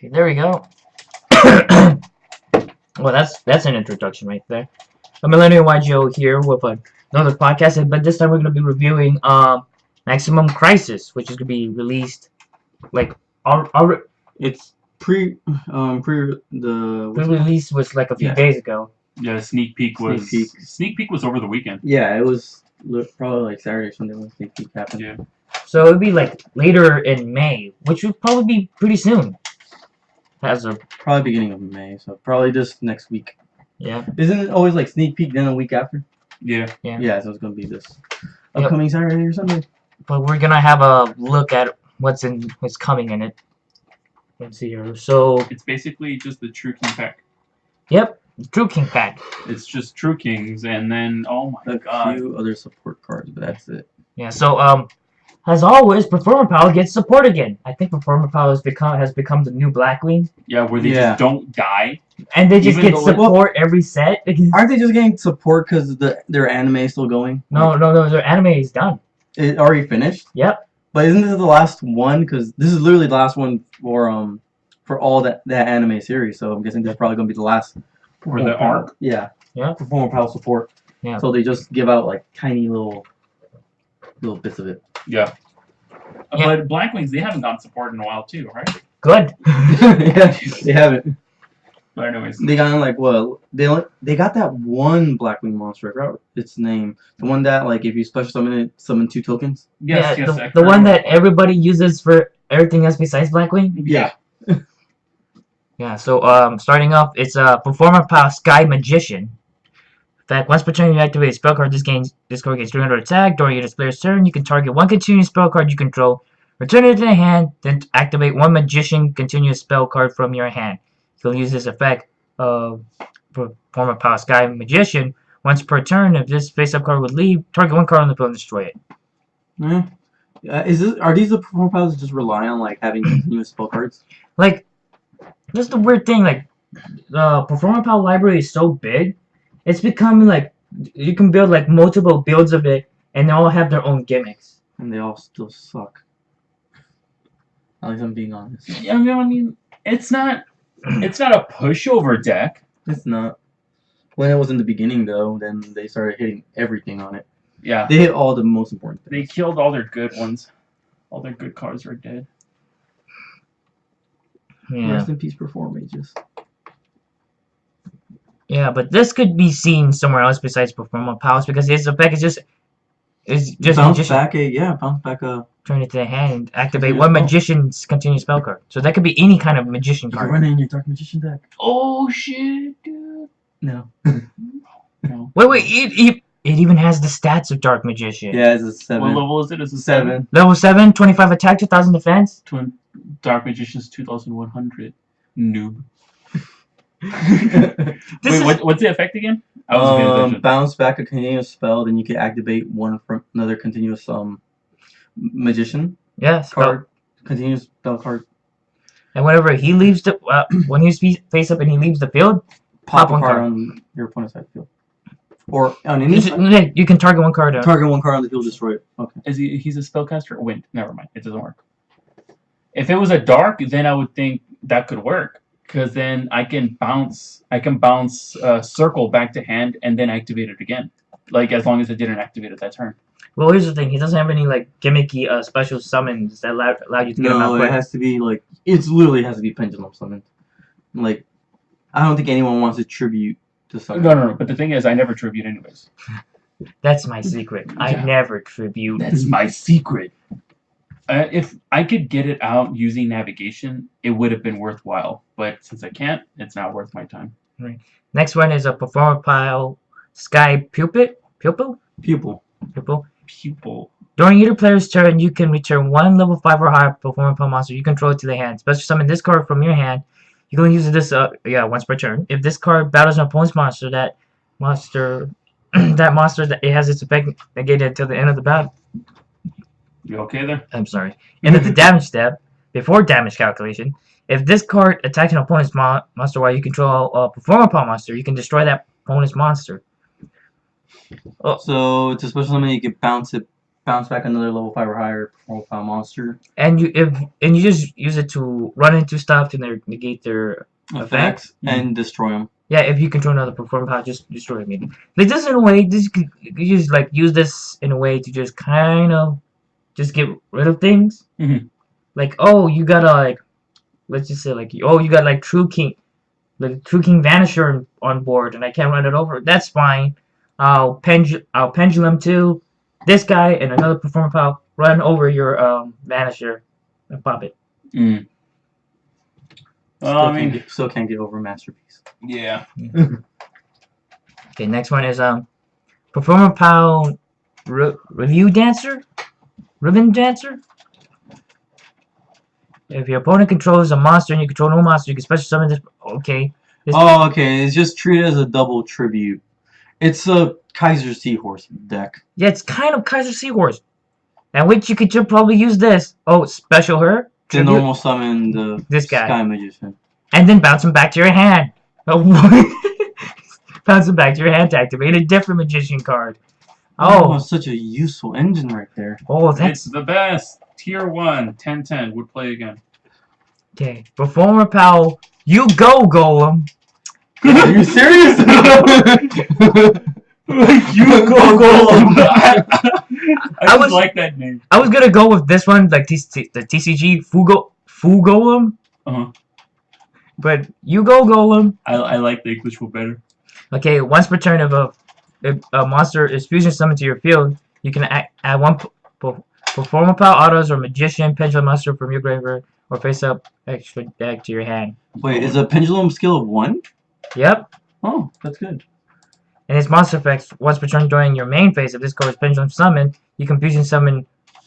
Okay, there we go. Well, that's an introduction right there. A Millennial YGO here with another podcast, but this time we're gonna be reviewing Maximum Crisis, which is gonna be released like our It's pre-release was like a few days ago. Yeah, sneak peek was over the weekend. Yeah, it was probably like Saturday or something when sneak peek happened. Yeah. So it'll be like later in May, which would probably be pretty soon. Probably beginning of May, so probably just next week. Yeah. Isn't it always like sneak peek then a week after? Yeah. Yeah, so it's gonna be this upcoming Saturday or Sunday. But we're gonna have a look at what's coming in it. Let's see here. So it's basically just the True King pack. Yep, True King pack. It's just True Kings, and then oh my god, a few other support cards, but that's it. Yeah. So as always, Performer Power gets support again. I think Performer Power has become the new Blackwing. Yeah, where they just don't die. And they just get support every set. Aren't they just getting support because their anime is still going? No, their anime is done. It already finished? Yep. But isn't this the last one? Because this is literally the last one for all that anime series. So I'm guessing this is probably gonna be the last. For the arc. Yeah. Yeah. Performer Power support. Yeah. So they just give out like tiny little bits of it. Yeah. But Blackwings, they haven't gotten support in a while too, right? Good. Yeah, they haven't. But anyways, they got like they got that one Blackwing monster. I forgot its name. The one that like if you special summon it, summon 2 tokens. Yes, the one that everybody uses for everything else besides Blackwing. Yeah. Yeah. So starting off, it's a Performer Power Sky Magician. In fact, once per turn you activate a spell card, this card gets 300 attack. During your player's turn, you can target one continuous spell card you control, return it to the hand, then activate one Magician continuous spell card from your hand. You'll use this effect of Performer Power Sky Magician once per turn. If this face-up card would leave, target one card on the field and destroy it. Yeah. Are these the Performer Powers that just rely on like having continuous spell cards? Like, just the weird thing, like the Performer Power library is so big, it's becoming like you can build like multiple builds of it, and they all have their own gimmicks. And they all still suck. At least I'm being honest. Yeah, I mean, it's not a pushover deck. It's not. When it was in the beginning, though, then they started hitting everything on it. Yeah. They hit all the most important things. They killed all their good ones. All their good cards are dead. Yeah. Rest in peace, Perform Mages. Yeah, but this could be seen somewhere else besides Performer Powers because his effect is just bounce back a turn it to the hand and activate one Magician's continuous spell card. So that could be any kind of Magician card. You can run it in your Dark Magician deck. Oh shit, dude. No. No. Wait, it even has the stats of Dark Magician. Yeah, it's a 7. What level is it? It's a 7. Level 7, 25 attack, 2000 defense. Dark Magician's 2100. Noob. What's the effect again? Bounce back a continuous spell, then you can activate one from another continuous magician. Yes. Card. Continuous spell card. And whenever he leaves the when he's face up and he leaves the field, pop one card on your opponent's side of the field. Or on any side. You can target one card. Target one card on the field, destroy it. Okay. He's a spellcaster? Wind. Never mind. It doesn't work. If it was a dark, then I would think that could work. Because then I can bounce circle back to hand and then activate it again. Like as long as it didn't activate it that turn. Well, here's the thing. He doesn't have any like gimmicky special summons that allow you to get him out quick. No, it has to be like it literally has to be pendulum summoned. Like I don't think anyone wants to tribute to something. No. But the thing is, I never tribute anyways. That's my secret. I never tribute. That's my secret. If I could get it out using navigation, it would have been worthwhile. But since I can't, it's not worth my time. Right. Next one is a Performer Power Sky Pupil. During either player's turn, you can return one level 5 or higher Performer Power monster you control to the hand. Special summon this card from your hand. You can use this once per turn. If this card battles an opponent's monster, that monster it has its effect negated until the end of the battle. You okay there? I'm sorry. And at the damage step, before damage calculation, if this card attacks an opponent's monster while you control a Performer Power monster, you can destroy that opponent's monster. So it's a special summon. You can bounce it bounce back another level 5 or higher performance power monster. And you just use it to run into stuff to negate their Effects and destroy them. Yeah, if you control another performance power, just destroy it immediately. Like this in a way, you could just like use this in a way to just kind of just get rid of things. Mhm. Like, oh, you got like, let's just say like, oh, you got like True King Vanisher on board, and I can't run it over. That's fine. I'll pendulum to this guy and another performance power run over your Vanisher and pop it. Mm. Still can't get over Masterpiece. Yeah. Okay, next one is performance power review dancer, ribbon dancer. If your opponent controls a monster and you control no monster, you can special summon this. Okay. Oh, okay. It's just treated as a double tribute. It's a Kaiser Seahorse deck. Yeah, it's kind of Kaiser Seahorse. And which you could probably use this. Oh, special her. Then normal summon this guy. Sky Magician. And then bounce him back to your hand. Oh, bounce him back to your hand to activate a different magician card. Oh, such a useful engine right there. Oh, that's It's the best. Tier 1, 10/10 would play again. okay. Performer power. You go, Golem. Are you serious? You go Golem. I was- like that name. I was gonna go with this one, like the TCG Golem. Uh-huh. But you go, Golem. I like the English one better. Okay, once per turn if a monster is fusion summoned to your field, you can add one performer power autos or magician pendulum monster from your graveyard or face up extra deck to your hand. Wait, is a pendulum skill of 1? Yep. Oh, that's good. And its monster effects, once per turn during your main phase, if this card is pendulum summoned, you can fusion summon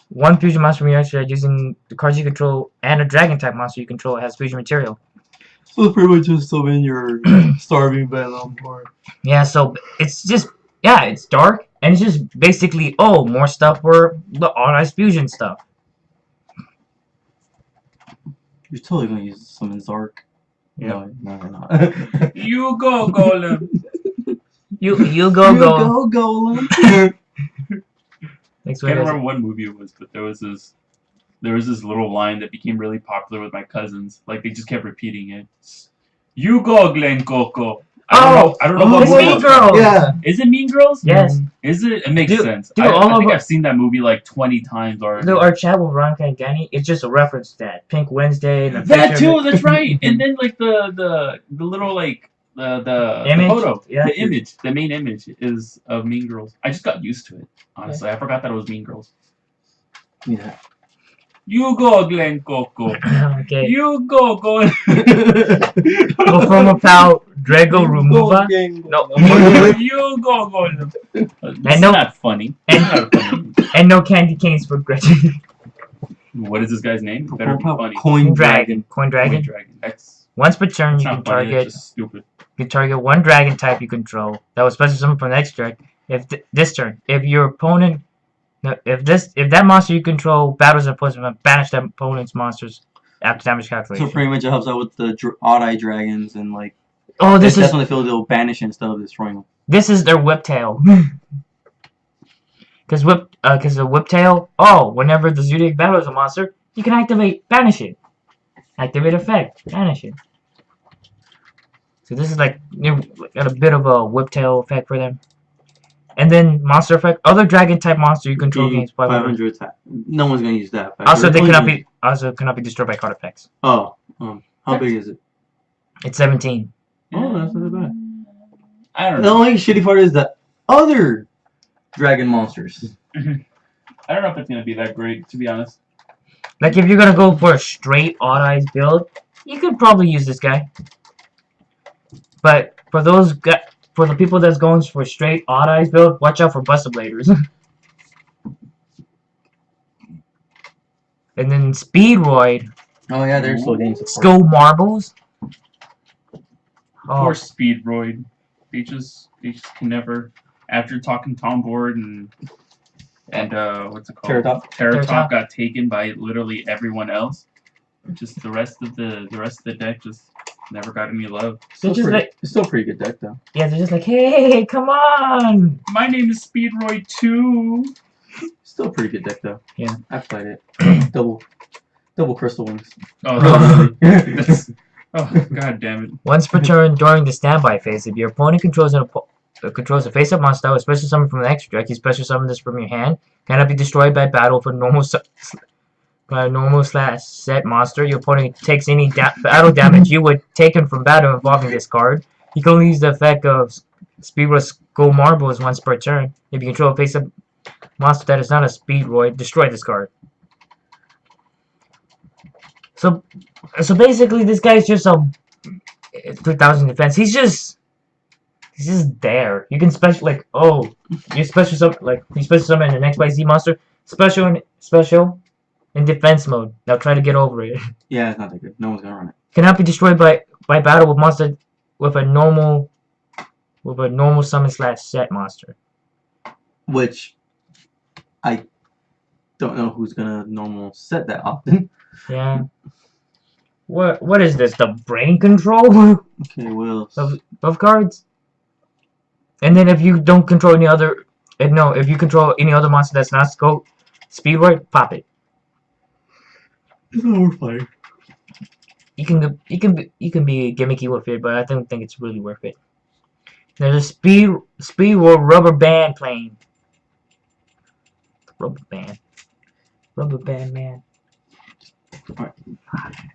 one fusion monster from your extra deck using the cards you control and a dragon type monster you control that has fusion material. So pretty much just summon your starving venom or Yeah, so it's just, yeah, it's dark, and it's just basically, oh, more stuff for the on-ice fusion stuff. you're totally gonna use summon Zark. Yeah. No, we're not. You go Golem. You go, You go. go, Golem. Next I one can't is, remember what movie it was, but there was this little line that became really popular with my cousins. Like they just kept repeating it. You go, Glen Coco. I don't know what it's movie Mean it was from. Girls. Yeah. Is it Mean Girls? Yes. Is it? It makes Dude, sense. dude, I all think of I've seen that movie like 20 times already. our chat with Veronica and Danny, it's just a reference to that. Pink Wednesday. And the That picture too. of it. That's right. And then like the little like the Image? photo, Yeah. the image, the main image is of Mean Girls. I just got used to it. Honestly, I forgot that it was Mean Girls. Yeah. You go, Glen Coco. Okay. You go, go. Performer power Drago Remover. No. You go, go. That's no- not funny. and- That's not funny. And no candy canes for Gretchen. What is this guy's name? It better be funny. Coin Dragon. Coin Dragon. Dragon. That's Once per turn, you not can funny. target. That's just stupid. You can target one dragon type you control that was special summoned from the next deck. If this turn, if your opponent, no, if that monster you control battles an opponent, banish that opponent's monsters after damage calculation. So pretty much it helps out with the odd-eye dragons and like. Oh, this It's is definitely feel they'll banish instead of destroying them. this is their whiptail. Because the whiptail. Oh, whenever the Zodiac battles a monster, you can activate banish it. Activate effect, banish it. So this is like got a bit of a whiptail effect for them. And then monster effect, other dragon type monster you control gains 500. 500 attack. No one's gonna use that. Also, they Factor. cannot be destroyed by card effects. Oh, how big is it? It's 17. Oh, that's not that bad. I don't The know. only shitty part is the other dragon monsters. I don't know if it's gonna be that great, to be honest. Like if you're gonna go for a straight odd eyes build, you could probably use this guy. But for the people that's going for straight odd eyes build, watch out for Buster Bladers. And then Speedroid, Oh yeah, they're still getting support. Skull Marbles. Poor Oh, Speedroid. They just can never. After talking Tom Board and what's it called? Terratop. Terratop got taken by literally everyone else. Just the rest of the deck just never got any love. they're just like, It's still a pretty good deck though. yeah, they're just like, hey, come on. My name is Speedroid 2. Still a pretty good deck though. Yeah. I played it. double crystal wings. Oh, that's, oh, god damn it. Once per turn during the standby phase, if your opponent controls a face-up monster with special summon from the extra deck, you special summon this from your hand. Cannot be destroyed by battle for normal slash set monster. Your opponent takes any battle damage you would taken from battle involving this card. You can only use the effect of Speedroid Go Marbles once per turn. If you control a face-up monster that is not a Speedroid, destroy this card. So basically, this guy's just a 3000 defense. He's just there. You can special you special summon the next YZ monster. Special in defense mode. Now try to get over it. Yeah, it's not that good. No one's gonna run it. Cannot be destroyed by battle with monster with a normal summon slash set monster. Which I don't know who's gonna normal set that often. Yeah. What is this? The brain control Okay, what else? of cards? And then if you don't control any other, if you control any other monster that's not Speedroid, pop it. It's not worth fighting. You can be gimmicky with it, but I don't think it's really worth it. There's a Speedroid rubber band plane. Rubber band man.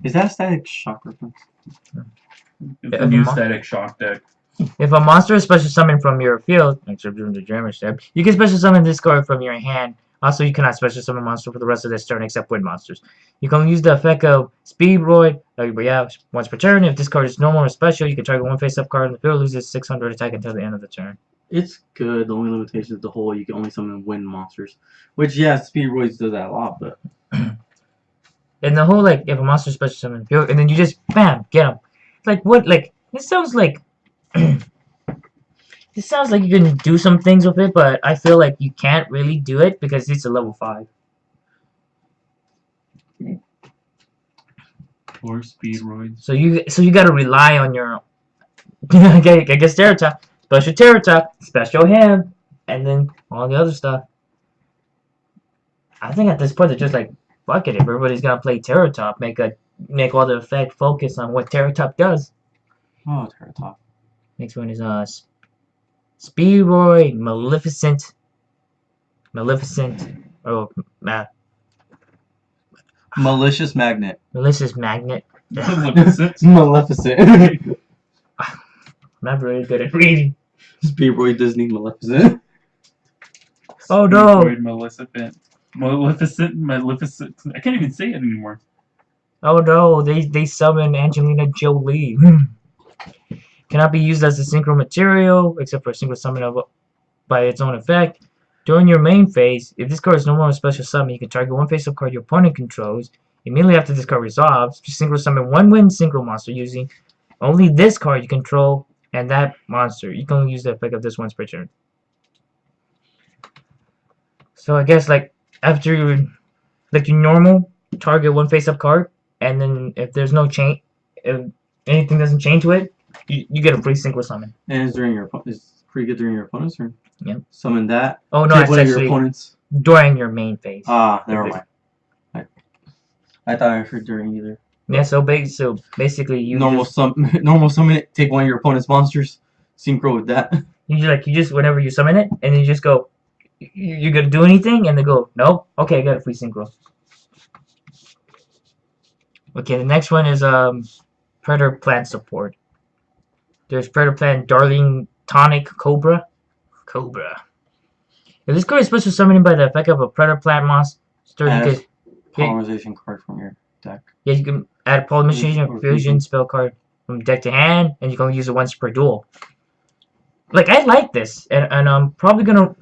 Is that a static shock reference? It's a new static shock deck. If a monster is special summoned from your field, except during the damage step, you can special summon this card from your hand. Also, you cannot special summon a monster for the rest of this turn except wind monsters. You can use the effect of Speedroid, once per turn. If this card is normal or special, you can target one face-up card in the field, loses 600 attack until the end of the turn. It's good. The only limitation is the hole. You can only summon wind monsters. Which, yeah, Speedroids does that a lot, but... And the whole, if a monster special summon, and then you just, bam, get him. This sounds like... This sounds like you can do some things with it, but I feel like you can't really do it because it's a level 5. Or Speedroids. So you gotta rely on your... I guess Terror Top. Special Terror Top, special him, and then all the other stuff. I think at this point they're just like, fuck it, if everybody's gonna play Terror Top, make all the effect focus on what Terror Top does. Oh, Terror Top. Next one is Speedroid Maleficent. Oh, Malicious Magnet. Malicious Magnet. Maleficent. Maleficent. I'm not really good at reading. Speedroid Disney Maleficent. Oh no! Maleficent. I can't even say it anymore. Oh no! They summon Angelina Jolie. Cannot be used as a synchro material except for a single summon by its own effect. During your main phase, if this card is no more a special summon, you can target one face-up card your opponent controls. Immediately after this card resolves, you synchro summon one wind synchro monster using only this card you control and that monster. You can only use the effect of this once per turn. So I guess after your normal target one face-up card, and then if there's no change, if anything doesn't change to it, you get a free synchro summon. And it's pretty good during your opponent's turn. Yep. Summon that. Oh no, take it's one of your actually opponents. during your main phase. Ah, never mind. I thought I heard during either. Yeah, so basically you normal summon it. Take one of your opponent's monsters. Synchro with that. you just whenever you summon it, and then you just go, you're gonna do anything, and they go, nope. Okay, I got a free synchro. Okay, the next one is Predator Plant support. There's Predator Plant Darling Tonic Cobra. If this card is special summoning by the effect of a Predator Plant monster, you can Polymerization card from your deck. Yeah, you can add a Polymerization Fusion spell card from deck to hand, and you can only use it once per duel. I like this, and I'm probably gonna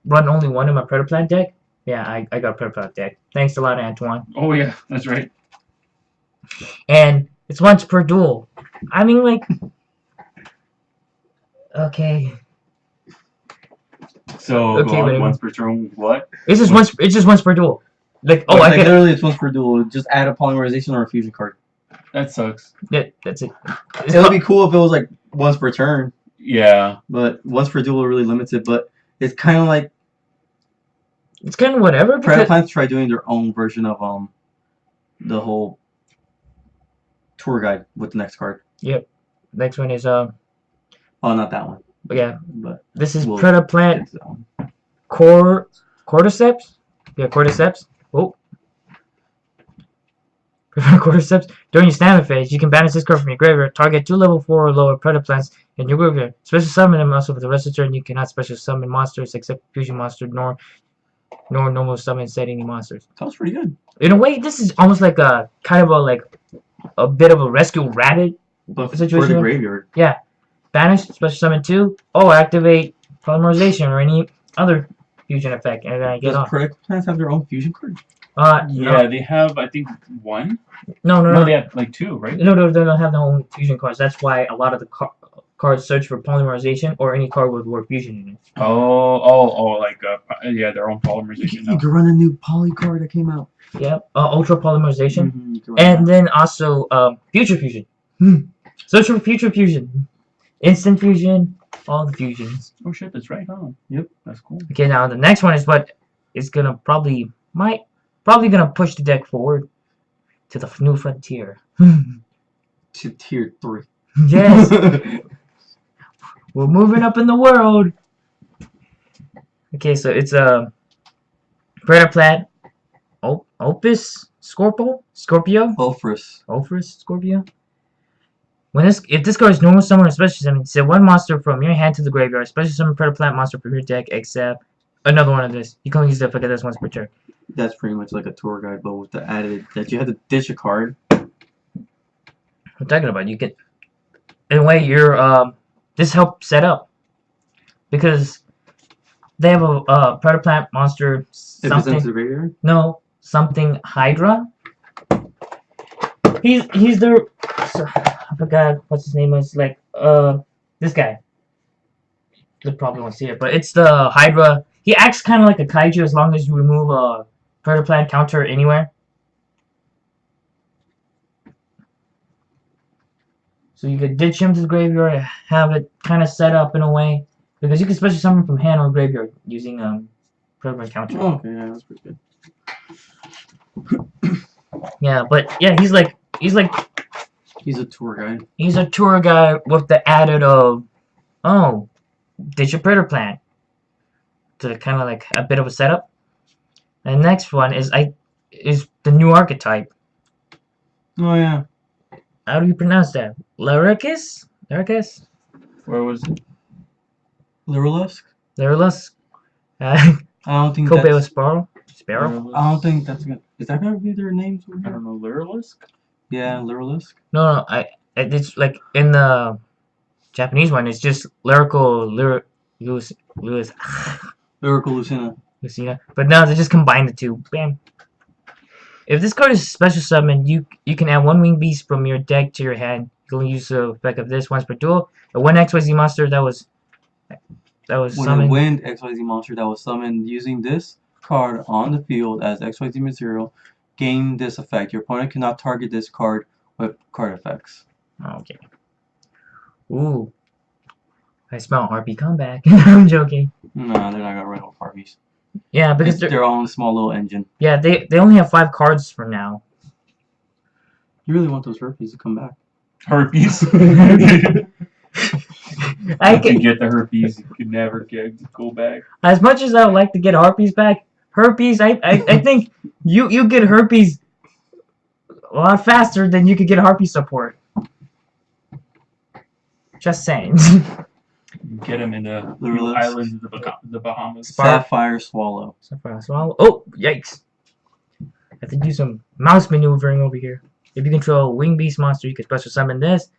run only one in my Predator Plant deck. Yeah, I got a Predator Plant deck. Thanks a lot, Antoine. Oh yeah, that's right. And it's once per duel. I mean, okay. So Okay, go on wait. once per turn. What? It's just once per duel. I get literally it's once per duel. Just add a polymerization or a fusion card. That sucks. that's it. It would be cool if it was once per turn, Yeah. but once per duel really limits it. But it's kind of like It's kind of whatever. Predator Because, Plants try doing their own version of the whole tour guide with the next card. next one is Oh, not that one. yeah. But This is we'll Predator Plant get to that one. Cordyceps. Yeah, Cordyceps. Oh. Cordyceps. During your standard phase, you can banish this card from your graveyard. Target 2 level 4 or lower Predator Plants in your graveyard. Special summon them also for the rest of the turn. You cannot special summon monsters except fusion monster nor normal summon set any monsters. Sounds pretty good. In a way, this is almost like a kind of a bit of a rescue rabbit But for situation. the graveyard. Yeah. Banish, special summon 2, or activate polymerization or any other fusion effect, and then I get Does off. Predator Plants have their own fusion card? Yeah, they have, I think, one. No, They have like 2, right? No, they don't have their own fusion cards. That's why a lot of the cards search for polymerization or any card with word fusion in it. Like yeah, their own polymerization. You can run a new poly card that came out. Yep, ultra polymerization. You can run And that. then also future fusion. Search for future fusion. Instant fusion, all the fusions. Oh shit, that's right, huh? Yep. That's cool. Okay, now the next one is what is gonna probably gonna push the deck forward to the new frontier. To tier 3. Yes, we're moving up in the world. Okay, so it's a Predator Plant, Opus Scorpio, Ophrys. Scorpio. If this card is normal summon or special summon, send one monster from your hand to the graveyard. Special summon Predator Plant monster from your deck, except another one of this. You can only use the effect of this once per turn. That's pretty much like a tour guide, but with the added that you had to ditch a card. I'm talking about you can. In a way, this helps set up because they have a Predator Plant monster If it's into something. the graveyard? No, something Hydra. He's the. I forgot what's his name was like this guy. You probably won't see it, but it's the Hydra. He acts kind of like a kaiju as long as you remove a Predator Plant counter anywhere. So you could ditch him to the graveyard, have it kind of set up in a way, because you can special summon from hand or graveyard using Predator Plant counter. Oh, okay, yeah, that's pretty good. Yeah, but yeah, he's He's a tour guide. He's a tour guide with the added of, ditch your Predator Plant. To kind of like a bit of a setup. And the next one is the new archetype. Oh, yeah. How do you pronounce that? Lyricus? Lyricus? Where was it? Lyrilusk? Lyricus? I don't think Kobe that's... Sparrow? I don't think that's gonna... Is that gonna be their names over I here? don't know, Lyrilisk? Yeah, Lyrilusk. No, it's like in the Japanese one, it's just Lyrical Lewis Lyrical Lucina. Lucina. But now they just combine the two. Bam. If this card is special summon, you can add one winged beast from your deck to your hand. You can only use the effect of this once per duel. The one XYZ monster that was When summoned. a wind XYZ monster that was summoned using this card on the field as XYZ material gain this effect. Your opponent cannot target this card with card effects. Okay. Ooh. I smell RP comeback. I'm joking. Nah, they're not gonna run with Harpies. Yeah, because It's their own small little engine. yeah, they only have 5 cards for now. You really want those Harpies to come back. Herpes. I If you can, get the herpes, you can never go back. as much as I would like to get herpes back, I think you get herpes a lot faster than you could get herpes support. Just saying. Get him in the Lyrilisk. islands of the Bahamas. Sapphire Swallow. Oh, yikes. I have to do some mouse maneuvering over here. If you control a Wing Beast monster, you can special summon this.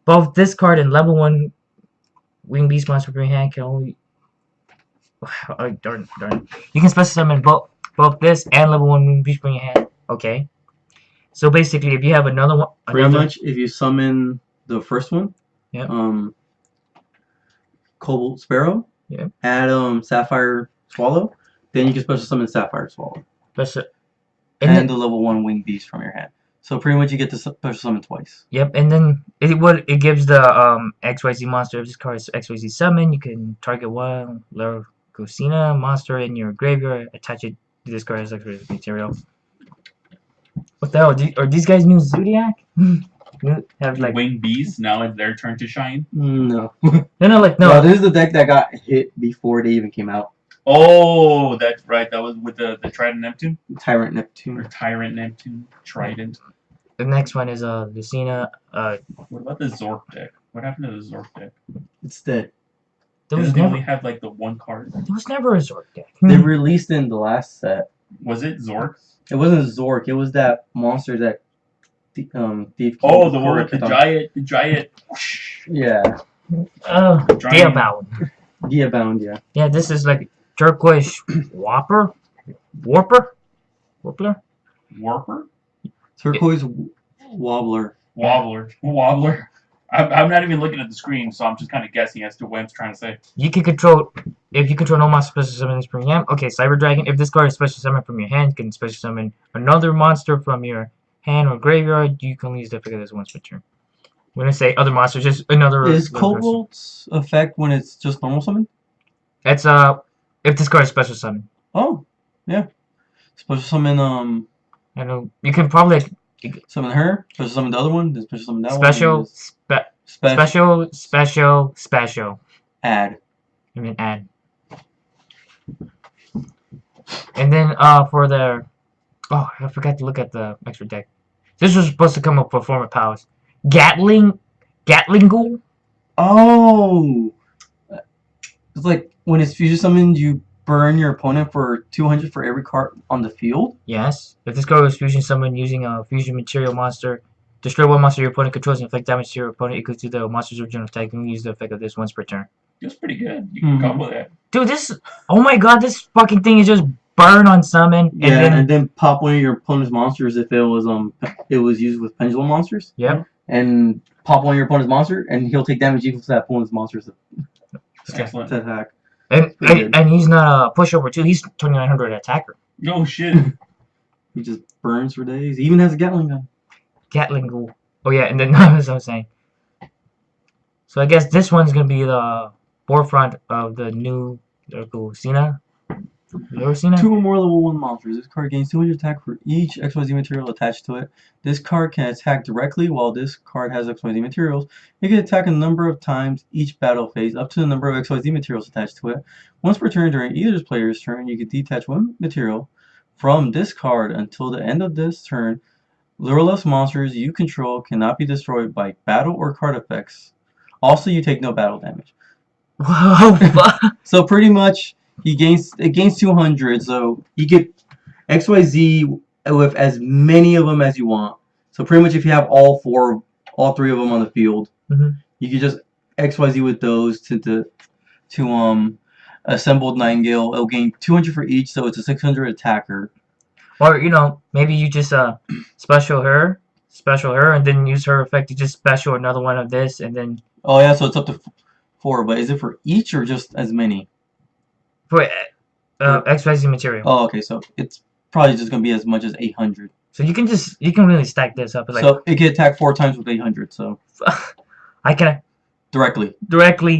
Both this card and level 1 Wing Beast monster from your hand can only... Oh, darn. You can special summon both this and level 1 Wing Beast from your hand. Okay. So basically, if you have another one... Pretty much, if you summon the first one, Yep. Cobalt Sparrow, Yep. add Sapphire Swallow, then you can special summon Sapphire Swallow. Special... And the level 1 Winged Beast from your hand. So pretty much you get to special summon twice. Yep, and then it gives the XYZ monster. If this card is XYZ summon, you can target one Lucina monster in your graveyard. Attach it to this card as extra material. What the hell? Are these guys new Zodiac? Have like Winged bees. Now it's their turn to shine. No. no, No, this is the deck that got hit before they even came out. Oh, that's right. That was with the Trident Neptune Tyrant or Neptune. Tyrant Neptune. Trident. The next one is Lucina. What about the Zork deck? What happened to the Zork deck? It's dead. There was Didn't they never only have like the one card? there was never a Zork deck. They released in the last set. Was it Zork? It wasn't Zork. It was that monster that Thief King Oh, the one with the Korra giant. Yeah. Gearbound. Gearbound, yeah. Yeah, this is like turquoise warper. Warpler. Warper? Turquoise Wobbler. Wobbler. I'm not even looking at the screen, so I'm just kind of guessing as to what I'm trying to say. You can control if you control no monster special summons from your hand. Okay, Cyber Dragon. If this card is special summon from your hand, you can special summon another monster from your hand or graveyard. You can use the effect of this once per turn. When I say other monsters, just another. Is Cobalt's effect when it's just normal summon? It's if this card is special summon. Oh, yeah. Special summon I know you can probably summon her. Special summon the other one. Then special summon that special one. special. Add. I mean add. And then for the I forgot to look at the extra deck. This was supposed to come with performance powers. Gatling Ghoul. Oh, it's like when it's fusion summoned, you burn your opponent for 200 for every card on the field. Yes. If this card was fusion summoned using a fusion material monster, destroy one monster your opponent controls and inflict damage to your opponent equal to the monster's original attack. You can use the effect of this once per turn. That's pretty good. You can combo that. Dude, oh my god, this fucking thing is just burn on summon. And then pop one of your opponent's monsters if it was used with pendulum monsters. Yep. And pop one of your opponent's monster, and he'll take damage equal to that opponent's monster's Excellent. attack. And he's not a pushover too. He's 2900 attacker. Oh shit. He just burns for days. He even has a Gatling gun. Gatling Ghoul. Oh yeah, and then as I was saying. So I guess this one's gonna be the forefront of the new Lucina. Two or more level 1 monsters. This card gains 200 attack for each XYZ material attached to it. This card can attack directly while this card has XYZ materials. It can attack a number of times each battle phase, up to the number of XYZ materials attached to it. Once per turn during either player's turn, you can detach one material from this card until the end of this turn. Lureless monsters you control cannot be destroyed by battle or card effects. Also, you take no battle damage. Whoa, So pretty much, it gains 200. So you get XYZ with as many of them as you want. So pretty much, if you have all 3 of them on the field, you can just XYZ with those to assembled Nightingale. It'll gain 200 for each, so it's a 600 attacker. Or maybe you just special her, and then use her effect to just special another one of this, and then. Oh yeah, so it's up to 4. But is it for each or just as many? For XYZ material. Oh, okay. So it's probably just gonna be as much as 800. So you can really stack this up. Like, so it can attack 4 times with 800. So I can directly.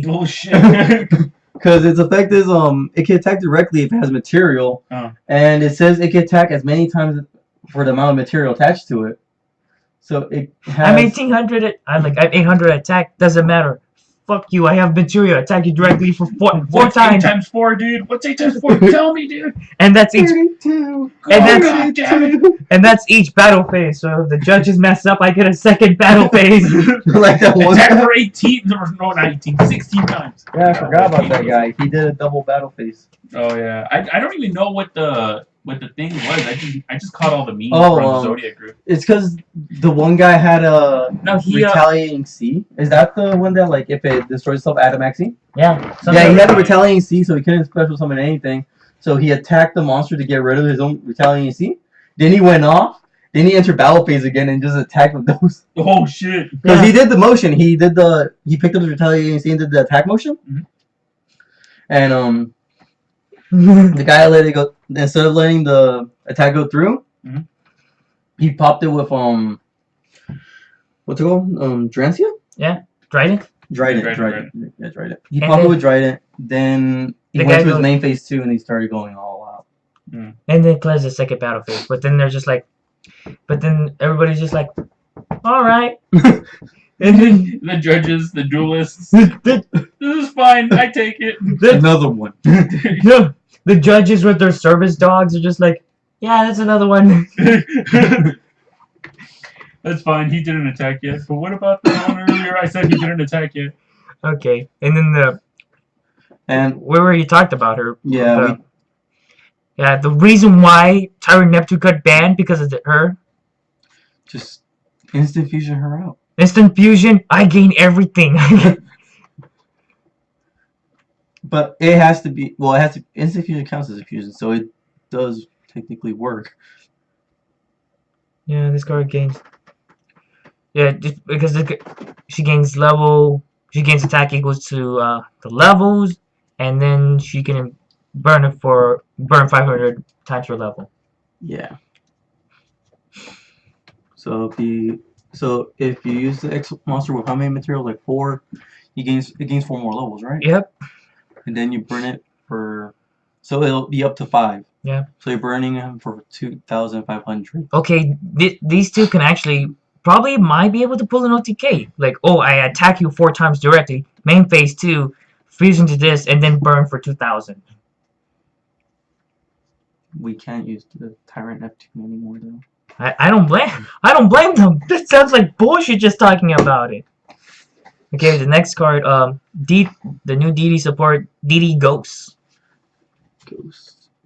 Oh shit. Because its effect is it can attack directly if it has material, and it says it can attack as many times for the amount of material attached to it. So it has. I'm 1800. I'm 800 attack. Doesn't matter. Fuck you. I have material. Attack you directly for 4 What's times. 8 times 4, dude? What's 8 times 4? Tell me, dude. And that's each. 32. And that's each battle phase. So if the judges mess up, I get a second battle phase. Like that one. Attack for 18. No, not 18. 16 times. Yeah, I forgot about that guy. He did a double battle phase. Oh yeah. I don't even know what the thing was. I just caught all the memes from the Zodiac group. It's because the one guy had a retaliating C. Is that the one that if it destroys itself, add a max C? Yeah. Yeah, he had a retaliating C, so he couldn't special summon anything. So he attacked the monster to get rid of his own retaliating C. Then he went off. Then he entered battle phase again and just attacked with those. Oh shit! Because he did the motion. He picked up his retaliating C and did the attack motion. And the guy let it go. Instead of letting the attack go through, he popped it with what's it called? Drancia? Yeah, Trident. Trident. Yeah, Trident. He popped it with Trident. Then He went to his main phase 2 and he started going all out. And then plays the second battle phase. But then they're just like, but then everybody's just like, all right. And then the judges, the duelists, this is fine. I take it. Another one. The judges with their service dogs are just like, yeah, that's another one. That's fine. He didn't attack yet. But what about the one earlier? I said he didn't attack yet. Okay, and then where you talked about her. Yeah. The reason why Tyrant Neptune got banned because of her. Just instant fusion her out. Instant fusion, I gain everything. But it has to be, well, instant fusion counts as a fusion, so it does technically work. Yeah, this card gains. Yeah, just because she gains attack equals to the levels, and then she can burn 500 times her level. Yeah. So if you use the X monster with how many materials, like 4, it gains 4 more levels, right? Yep. And then you burn it for, so it'll be up to 5. Yeah. So you're burning him for 2,500. Okay, these two can actually might be able to pull an OTK. Like, oh, I attack you 4 times directly, main phase 2, fusion to this, and then burn for 2,000. We can't use the Tyrant Neptune anymore, though. I don't blame them. This sounds like bullshit just talking about it. Okay, the next card, the new DD support, DD Ghost.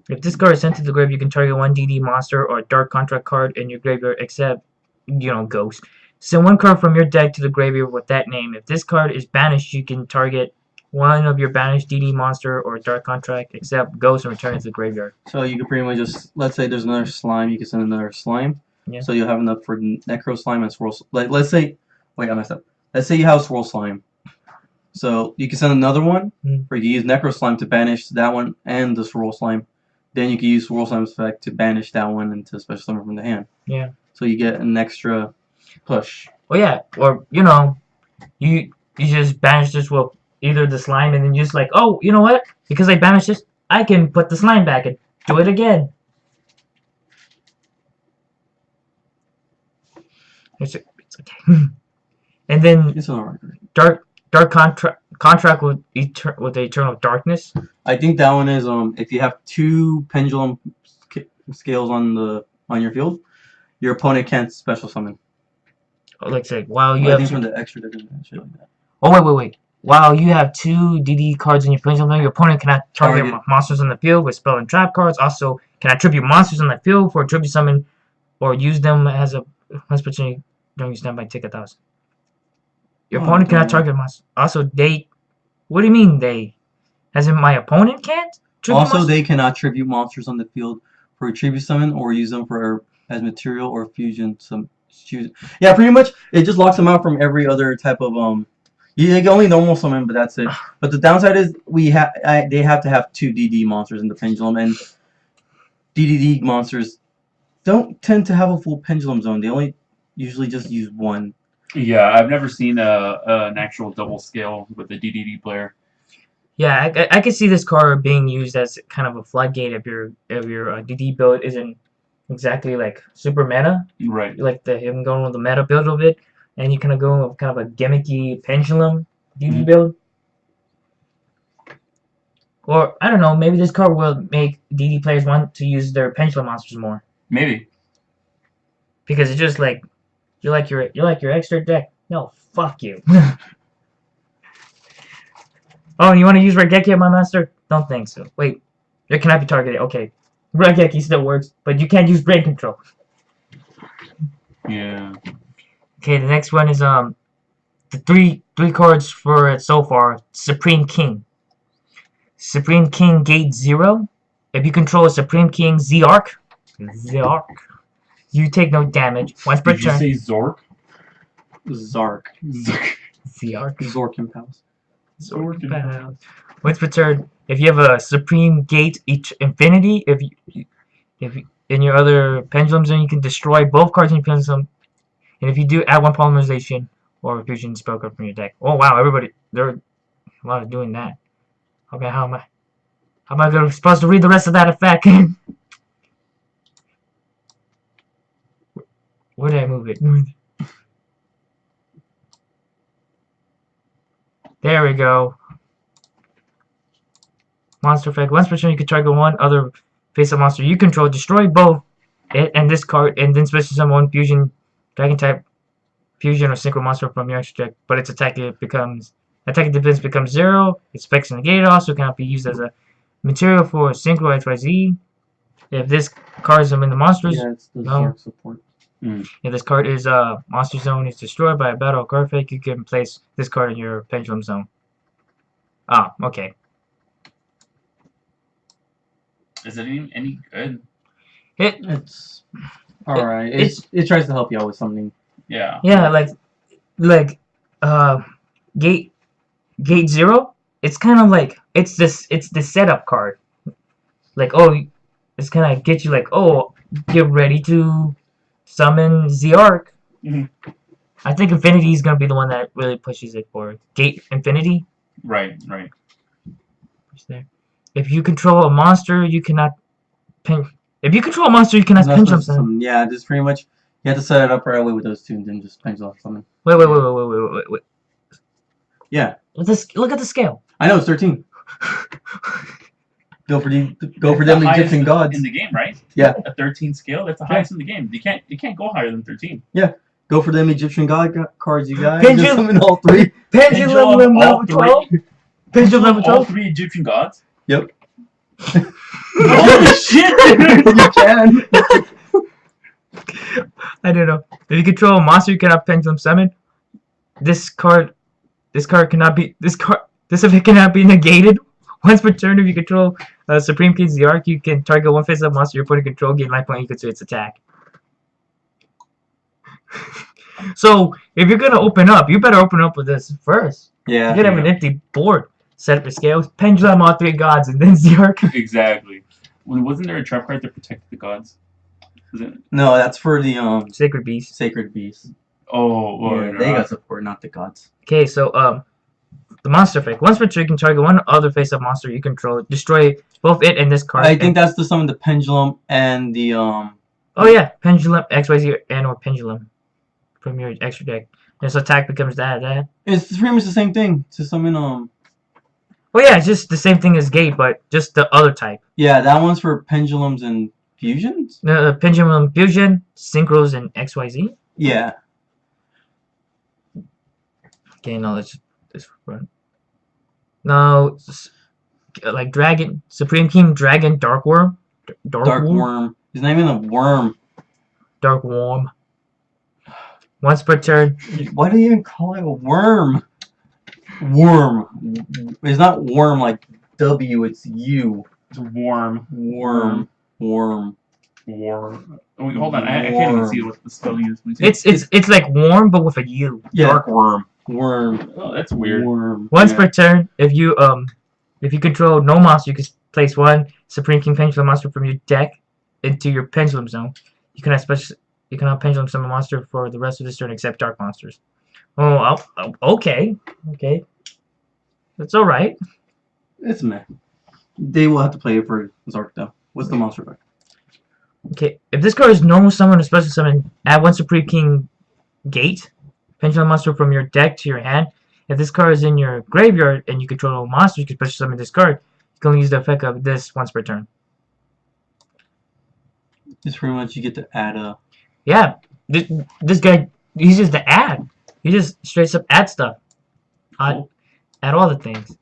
If this card is sent to the grave, you can target 1 DD monster or dark contract card in your graveyard except, Ghost. Send 1 card from your deck to the graveyard with that name. If this card is banished, you can target 1 of your banished DD monster or dark contract except Ghost and return it to the graveyard. So you can pretty much just, let's say there's another slime, you can send another slime. Yeah. So you'll have enough for Necro Slime and Swirl. Let's say, wait, I messed up. Let's say you have Swirl Slime. So you can send another one, or you can use Necro Slime to banish that one and the Swirl Slime. Then you can use Swirl Slime's effect to banish that one into special summon from the hand. Yeah. So you get an extra push. Well, yeah, or you just banish this with either the slime, and then just like, oh, you know what? Because I banished this, I can put the slime back and do it again. It's okay. And then it's alright. Dark contract with the Eternal Darkness. I think that one is if you have 2 pendulum scales on your field, your opponent can't special summon. Like say, while you I have think from the extra shit like that. Oh wait. While you have 2 DD cards in your pendulum, your opponent cannot target monsters on the field with spell and trap cards. Also, can attribute monsters on the field for tribute summon, or use them as a once opportunity during your standby. Take 1,000. Your opponent cannot target monsters. Also, they. What do you mean they? As in my opponent can't? Also, they cannot tribute monsters on the field for a tribute summon or use them for as material or fusion. Yeah, pretty much it just locks them out from every other type of You can only normal summon, but that's it. But the downside is they have to have 2 DD monsters in the pendulum, and DDD monsters don't tend to have a full pendulum zone. They only usually just use 1. Yeah, I've never seen an actual double scale with the DDD player. Yeah, I can see this card being used as kind of a floodgate if your DD build isn't exactly like super meta. Right. Like him going with the meta build of it, and you kind of go with kind of a gimmicky pendulum DD build. Or I don't know, maybe this card will make DD players want to use their pendulum monsters more. Maybe. Because it's just like you like your extra deck. No, fuck you. Oh, and you want to use Raigeki on my master? Don't think so. Wait, it cannot be targeted. Okay, Raigeki still works, but you can't use brain control. Yeah. Okay, the next one is the three cards for it so far. Supreme King. Supreme King Gate 0. If you control a Supreme King Z-Arc, you take no damage. Once per turn. Did you say Zork? Zark. Z-Arc. Zork Impulse. Zork Impulse. Once per turn, if you have a Supreme Gate Infinity, if in your other pendulum zone, you can destroy both cards in your pendulum zone. And if you do, add 1 polymerization or fusion spell card from your deck. Oh wow, everybody, there are a lot of doing that. Okay, how am I? How am I supposed to read the rest of that effect? Where did I move it? There we go. Monster effect. Once per turn, you can target one other face-up monster you control. Destroy both it and this card, and then special summon one fusion, dragon type, fusion or synchro monster from your extra deck. But its attack defense becomes 0. Its specs negated. Also cannot be used as a material for synchro XYZ. If this card is in the monsters, it's the Zark support. If this card is monster zone is destroyed by a battle card effect, you can place this card in your pendulum zone. Ah, okay. Is it any good? It's alright. It tries to help you out with something. Yeah. Yeah, like gate 0. It's kind of like it's the setup card. Like, oh, it's kind of get you like, oh, get ready to summon the Arc. I think Infinity is gonna be the one that really pushes it forward. Gate Infinity. Right. There. If you control a monster, you cannot If you control a monster, you cannot pendulum summon. Yeah, just pretty much. You have to set it up right away with those two, and then just pendulum summon. Wait. Yeah. Look at the scale. I know it's 13. Go for them Egyptian gods in the game, right? Yeah. A 13 scale. That's the highest in the game. You can't go higher than 13. Yeah. Go for them Egyptian god cards, you guys. Pendulum Summon all 3. Pendulum level 12. Pendulum level 12. All 3 Egyptian gods. Yep. Holy shit! You can. I don't know. If you control a monster, you cannot pendulum summon. This effect cannot be negated. Once per turn, if you control Supreme King's the Arc, you can target one face-up monster your opponent control, gain life point equal to its attack. So, if you're gonna open up, you better open up with this first. Yeah. You could have an empty board. Set up your scales, pendulum all 3 gods, and then the Arc. Exactly. Wasn't there a trap card that protected the gods? No, that's for the Sacred Beast. Sacred Beast. Oh, yeah, they got support, not the gods. Okay, so the monster effect. Once per turn, you can target one other face-up monster you control. Destroy both it and this card. I think that's the summon the pendulum and the Oh yeah, pendulum XYZ and or pendulum from your extra deck. This attack becomes that. It's pretty much the same thing. To summon Oh yeah, it's just the same thing as Gate, but just the other type. Yeah, that one's for pendulums and fusions. No, pendulum fusion, synchros, and XYZ. Yeah. Okay, no, let's run. No, like Dragon, Supreme King, Dragon, Dark Worm. Dark Worm. He's not even a worm. Dark Worm. Once per turn. Why do you even call it a worm? Worm. It's not worm like W, it's U. It's warm. Worm. Oh, wait, hold on, I can't even see what the spelling is. It's like warm, but with a U. Yeah. Dark worm. Worm. Oh, that's weird. Worm. Once per turn, if you control no monster, you can place one Supreme King Pendulum monster from your deck into your pendulum zone. You cannot pendulum summon a monster for the rest of this turn except dark monsters. Oh, okay. That's alright. It's meh. They will have to play it for Zark though. What's the monster effect? Okay, if this card is normal summon or special summon, add one Supreme King Gate pendulum monster from your deck to your hand. If this card is in your graveyard and you control a monster, you can special summon this card. You can only use the effect of this once per turn. It's pretty much you get to add a... Yeah, this guy, he's just the add. He just straight up add stuff. Add all the things.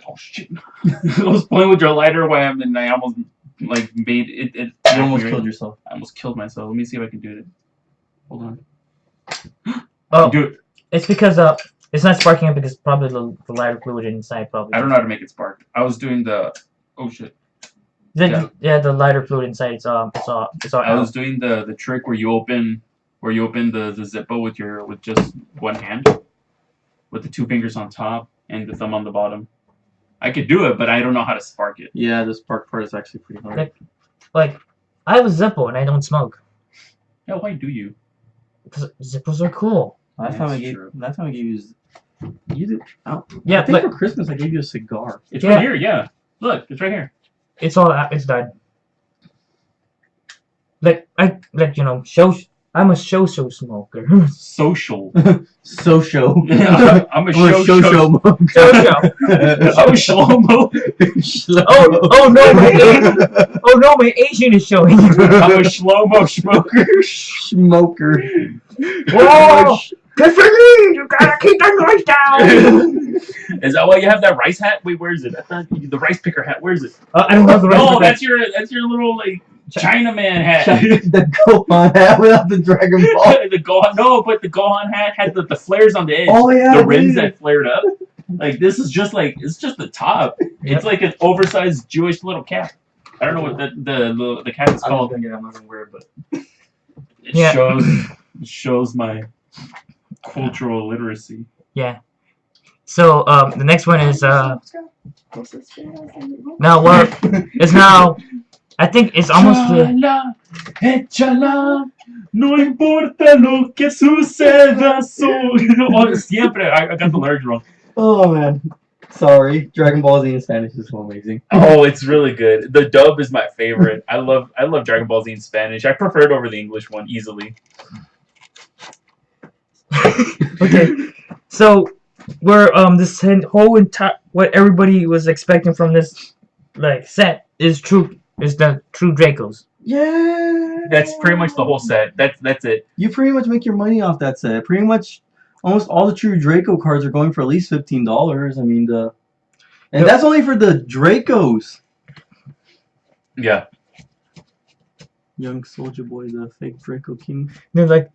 Oh shit. I was playing with your lighter wham and I almost like made it. You almost killed yourself. I almost killed myself. Let me see if I can do it. Hold on. Oh, do it. It's because it's not sparking up because probably the lighter fluid inside probably. I don't know how to make it spark. I was doing the oh shit. Yeah, the lighter fluid inside. It's all. I was doing the trick where you open the Zippo with just one hand, with the 2 fingers on top and the thumb on the bottom. I could do it, but I don't know how to spark it. Yeah, the spark part is actually pretty hard. Like I have a Zippo and I don't smoke. Yeah, why do you? Because Zippos are cool. Last time I gave you. You did. Yeah, I think for Christmas I gave you a cigar. It's right here. Yeah. Look, it's right here. It's all out. It's done. I'm a social smoker. Social. Social. I'm a Social. Social. I'm a shlomo. Oh no, my Asian is showing. I'm a shlomo smoker. Smoker. Whoa! Good for you! You gotta keep the noise down. Is that why you have that rice hat? Wait, where is it? I thought the rice picker hat. Where is it? I don't know the rest. No, that's your little like Chinaman hat. The Gohan hat without the Dragon Ball. The Gohan, no, but the Gohan hat had the flares on the edge. Oh yeah, the rims that flared up. Like this is just like it's just the top. It's like an oversized Jewish little cap. I don't know what the cap is called. I'm not gonna wear it, but It shows my cultural literacy. Yeah. So the next one is now what? It's now. I think it's almost. Échala, no importa lo que suceda. Siempre. I got the lyrics wrong. oh man, sorry. Dragon Ball Z in Spanish is so amazing. Oh, it's really good. The dub is my favorite. I love Dragon Ball Z in Spanish. I prefer it over the English one easily. Okay, so we're this whole entire what everybody was expecting from this like set is the true Dracos. Yeah. That's pretty much the whole set. That's it. You pretty much make your money off that set. Pretty much, almost all the true Draco cards are going for at least $15. I mean and that's only for the Dracos. Yeah. Young Soldier Boy, the fake Draco King. They're like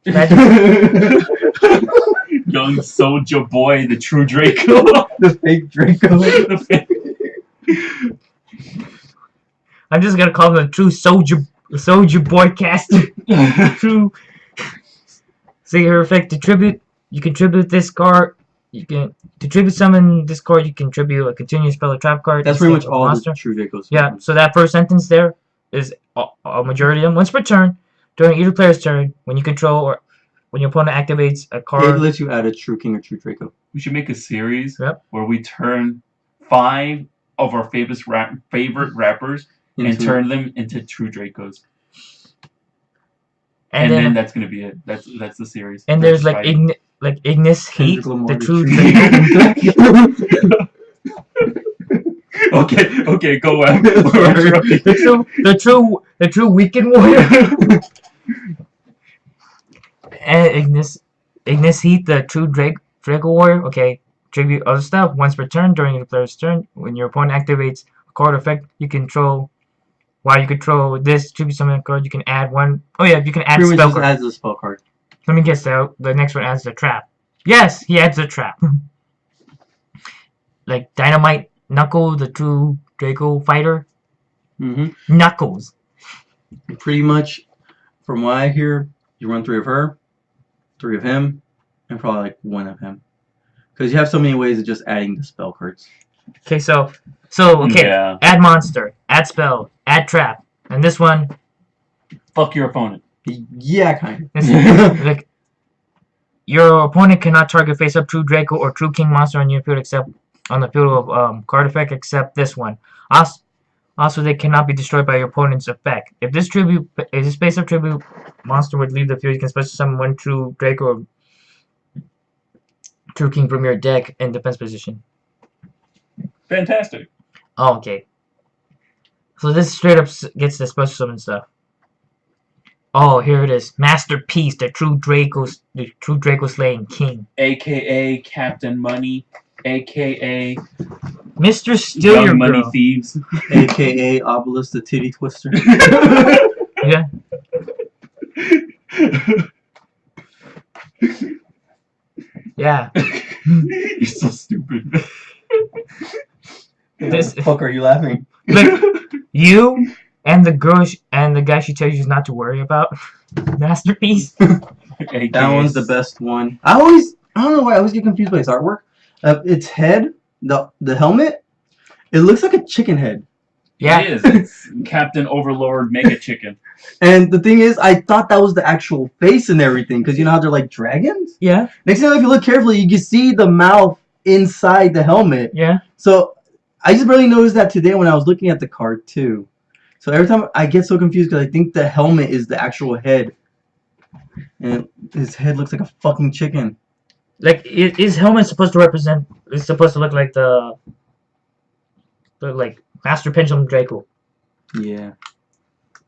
Young Soldier Boy, the true Draco. The fake Draco. I'm just gonna call them the true soldier boy cast. True. So your effect to tribute. You can tribute this card. You can to tribute summon this card. You can tribute a continuous spell or trap card. That's pretty much all the true Dracos. Yeah. So that first sentence there is a majority of them. Once per turn, during either player's turn, when you control or when your opponent activates a card, it lets you add a true King or true Draco. We should make a series Yep. where we turn 5 of our favorite rappers and turn them into true Dracos. And then that's gonna be it. That's the series. And there's like Ignis Heat, the true Draco. Okay, go on. the true weekend warrior. And Ignis Heat, the true Draco warrior. Okay, tribute other stuff once per turn during your player's turn. When your opponent activates a card effect you control. While you control this tribute summon card, you can add one. Oh yeah, you can add pretty spell much card. adds a spell card. Let me guess though. The next one adds the trap. Yes, he adds a trap. Like Dynamite Knuckle, the true Draco fighter. Knuckles. Pretty much, from what I hear, you run 3 of her, 3 of him, and probably like 1 of him. Because you have so many ways of just adding the spell cards. Okay, so Yeah. add monster, add spell, add trap, and this one. Fuck your opponent. Yeah, kind of. Like your opponent cannot target face-up true Draco or true King monster on your field except on the field of card effect except this one. Also, they cannot be destroyed by your opponent's effect. If this face-up tribute monster would leave the field, you can special summon 1 true Draco or true King from your deck in defense position. Fantastic. Oh, okay. So this straight up gets the special summon stuff. Oh, here it is. Masterpiece, the true Draco slaying king. AKA Captain Money. AKA Mr. Steal Young Your Money Girl. Thieves. AKA Obelisk the Titty Twister. Yeah. Yeah. You're so stupid. What the fuck are you laughing? Like, you and the girl and the guy she tells you not to worry about. Masterpiece. That one's the best one. I don't know why I always get confused by his artwork. Its head, the helmet, it looks like a chicken head. Yeah. It is. It's Captain Overlord Mega Chicken. And the thing is, I thought that was the actual face and everything, because you know how they're like dragons? Yeah. Next time, if you look carefully, you can see the mouth inside the helmet. Yeah. So, I just barely noticed that today when I was looking at the card too. So every time I get so confused because I think the helmet is the actual head, and his head looks like a fucking chicken. Like his helmet's supposed to represent. It's supposed to look like the like Master Pendulum Draco. Yeah.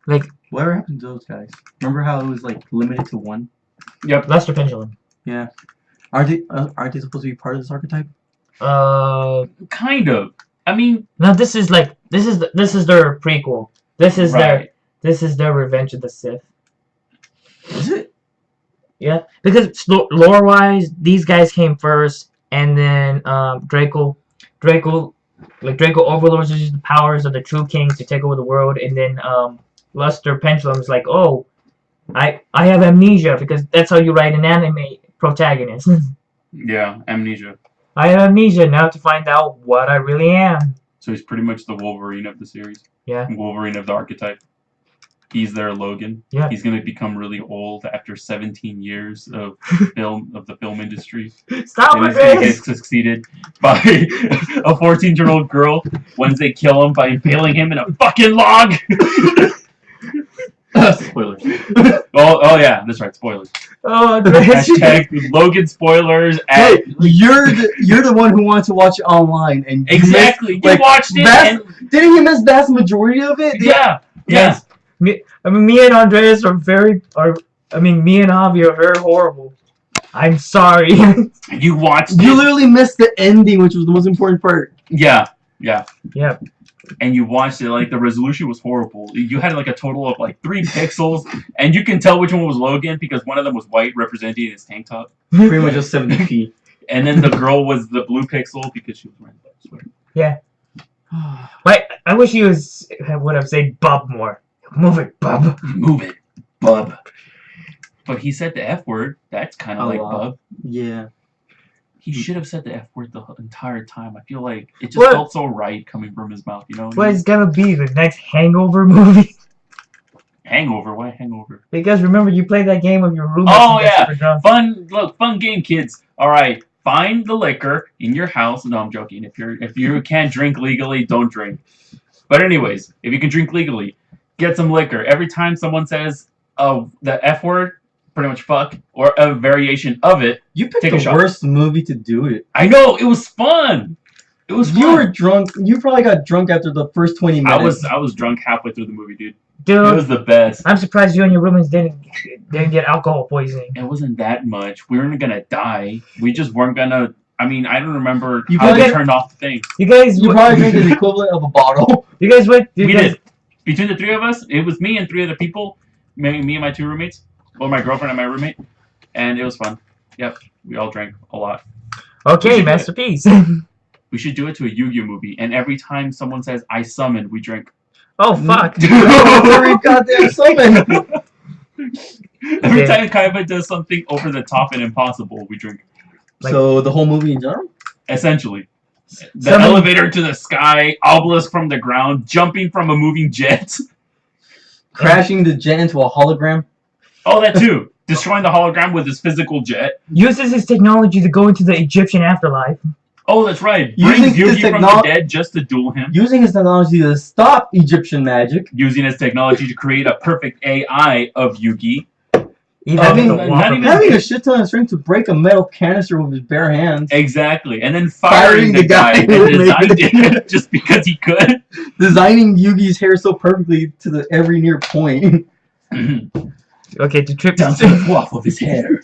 Like whatever happened to those guys? Remember how it was like limited to one? Yep, Master Pendulum. Yeah. Aren't they supposed to be part of this archetype? Kind of. I mean, no. This is their prequel. This is their Revenge of the Sith. Is it? Yeah, because lore-wise, these guys came first, and then Draco overlords use the powers of the True Kings to take over the world, and then Luster Pendulum's like, oh, I have amnesia, because that's how you write an anime protagonist. Yeah, amnesia. I have amnesia now to find out what I really am. So he's pretty much the Wolverine of the series. Yeah. Wolverine of the archetype. He's their Logan. Yeah. He's gonna become really old after 17 years of the film industry. Stop and it, he's gonna get succeeded by a 14-year-old girl once they kill him by impaling him in a fucking log. Spoilers. Oh yeah, that's right. Spoilers. Oh, Hashtag Logan spoilers. Hey, you're the one who wants to watch it online, and exactly. You watched it. Didn't you miss vast majority of it? Yeah. Yes. Me and Andreas me and Avi are very horrible. I'm sorry. You watched it. You literally missed the ending, which was the most important part. Yeah. Yeah. And you watched it, like, the resolution was horrible. You had, like, a total of, like, 3 pixels, and you can tell which one was Logan, because one of them was white, representing his tank top. Pretty much just 70p. And then the girl was the blue pixel, because she was wearing a sweater. Yeah. Wait, I wish he would have said bub more. Move it, bub. Move it, bub. But he said the F word. That's kind of like bub. Yeah. He should have said the F word the entire time. I feel like it just felt so right coming from his mouth, you know? What is gonna be the next Hangover movie? Hangover? Why Hangover? Because remember, you played that game with your roommate. Oh yeah, fun game, kids. All right, find the liquor in your house. No, I'm joking. If you can't drink legally, don't drink. But anyways, if you can drink legally, get some liquor. Every time someone says the F word, pretty much fuck, or a variation of it, you picked the worst movie to do it. I know, it was fun. It was fun. You were drunk. You probably got drunk after the first 20 minutes. I was drunk halfway through the movie, dude. Dude, it was the best. I'm surprised you and your roommates didn't get alcohol poisoning. It wasn't that much. We weren't gonna die. We just weren't gonna. I mean, I don't remember how they turned off the thing. You probably drank the equivalent of a bottle. You guys went. We did. Between the 3 of us, it was me and 3 other people. Me and my 2 roommates. Well, my girlfriend and my roommate. And it was fun. Yep. We all drank a lot. Okay, masterpiece. We should do it to a Yu-Gi-Oh movie. And every time someone says, I summon, we drink. Oh, fuck. Every goddamn summon. Every time Kaiba does something over the top and impossible, we drink. So the whole movie in general? Essentially. The elevator to the sky, obelisk from the ground, jumping from a moving jet. Crashing the jet into a hologram. Oh, that too. Destroying the hologram with his physical jet. Uses his technology to go into the Egyptian afterlife. Oh, that's right. Brings Yugi from the dead just to duel him. Using his technology to stop Egyptian magic. Using his technology to create a perfect AI of Yugi. Having a shit ton of strength to break a metal canister with his bare hands. Exactly. And then firing the guy and designed it just because he could. Designing Yugi's hair so perfectly to the every near point. Okay, to trip down to the fluff of his hair.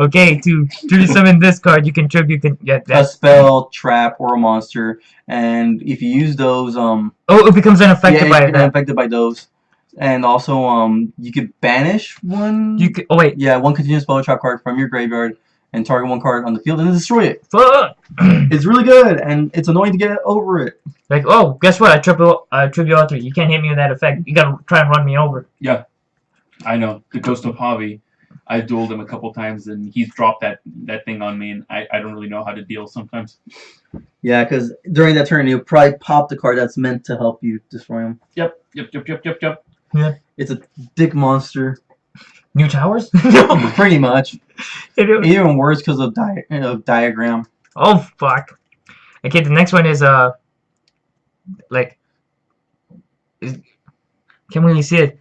Okay, to summon this card, you can get a spell, trap, or a monster, and if you use those, it becomes unaffected by that. Unaffected by those, and also you could banish one. You could. Oh wait. Yeah, one continuous spell trap card from your graveyard, and target one card on the field and destroy it. Fuck. It's really good, and it's annoying to get over it. Like, oh, guess what? I tribute all 3. You can't hit me with that effect. You gotta try and run me over. Yeah. I know. The Ghost of Javi. I dueled him a couple times, and he's dropped that thing on me, and I don't really know how to deal sometimes. Yeah, because during that turn, you'll probably pop the card that's meant to help you destroy him. Yep. Yeah. It's a dick monster. New towers? Pretty much. Even worse because of diagram. Oh, fuck. Okay, the next one is like, can't really see it.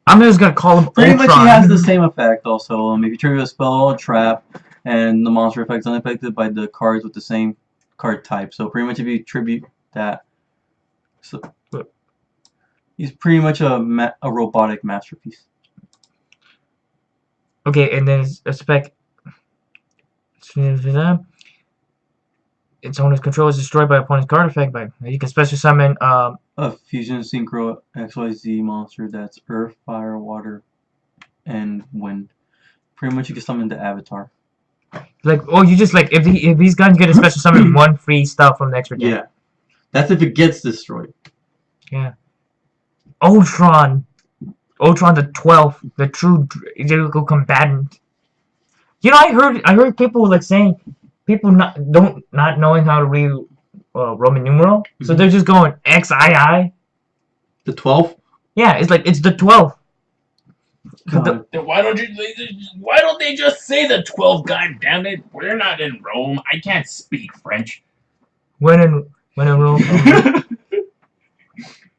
I'm just gonna call him Pretty Ultron. much he has the same effect also. If you trigger a spell or trap, and the monster effect is unaffected by the cards with the same card type. So pretty much if you tribute that, so he's pretty much a robotic masterpiece. Okay, and then a spec. Its owner's control is destroyed by opponent's card effect. By you can special summon A fusion synchro XYZ monster that's earth, fire, water, and wind. Pretty much you can summon the avatar. Like, oh, you just like if these guns get a special summon one free stuff from the extra deck. Yeah, that's if it gets destroyed. Yeah. Ultron the 12th, the true Draco combatant. You know, I heard people like saying people not knowing how to read Roman numeral, so they're just going XII. The 12th? Yeah, it's like it's the 12th. Then why don't they just say the 12? God damn it! We're not in Rome. I can't speak French. When in Rome,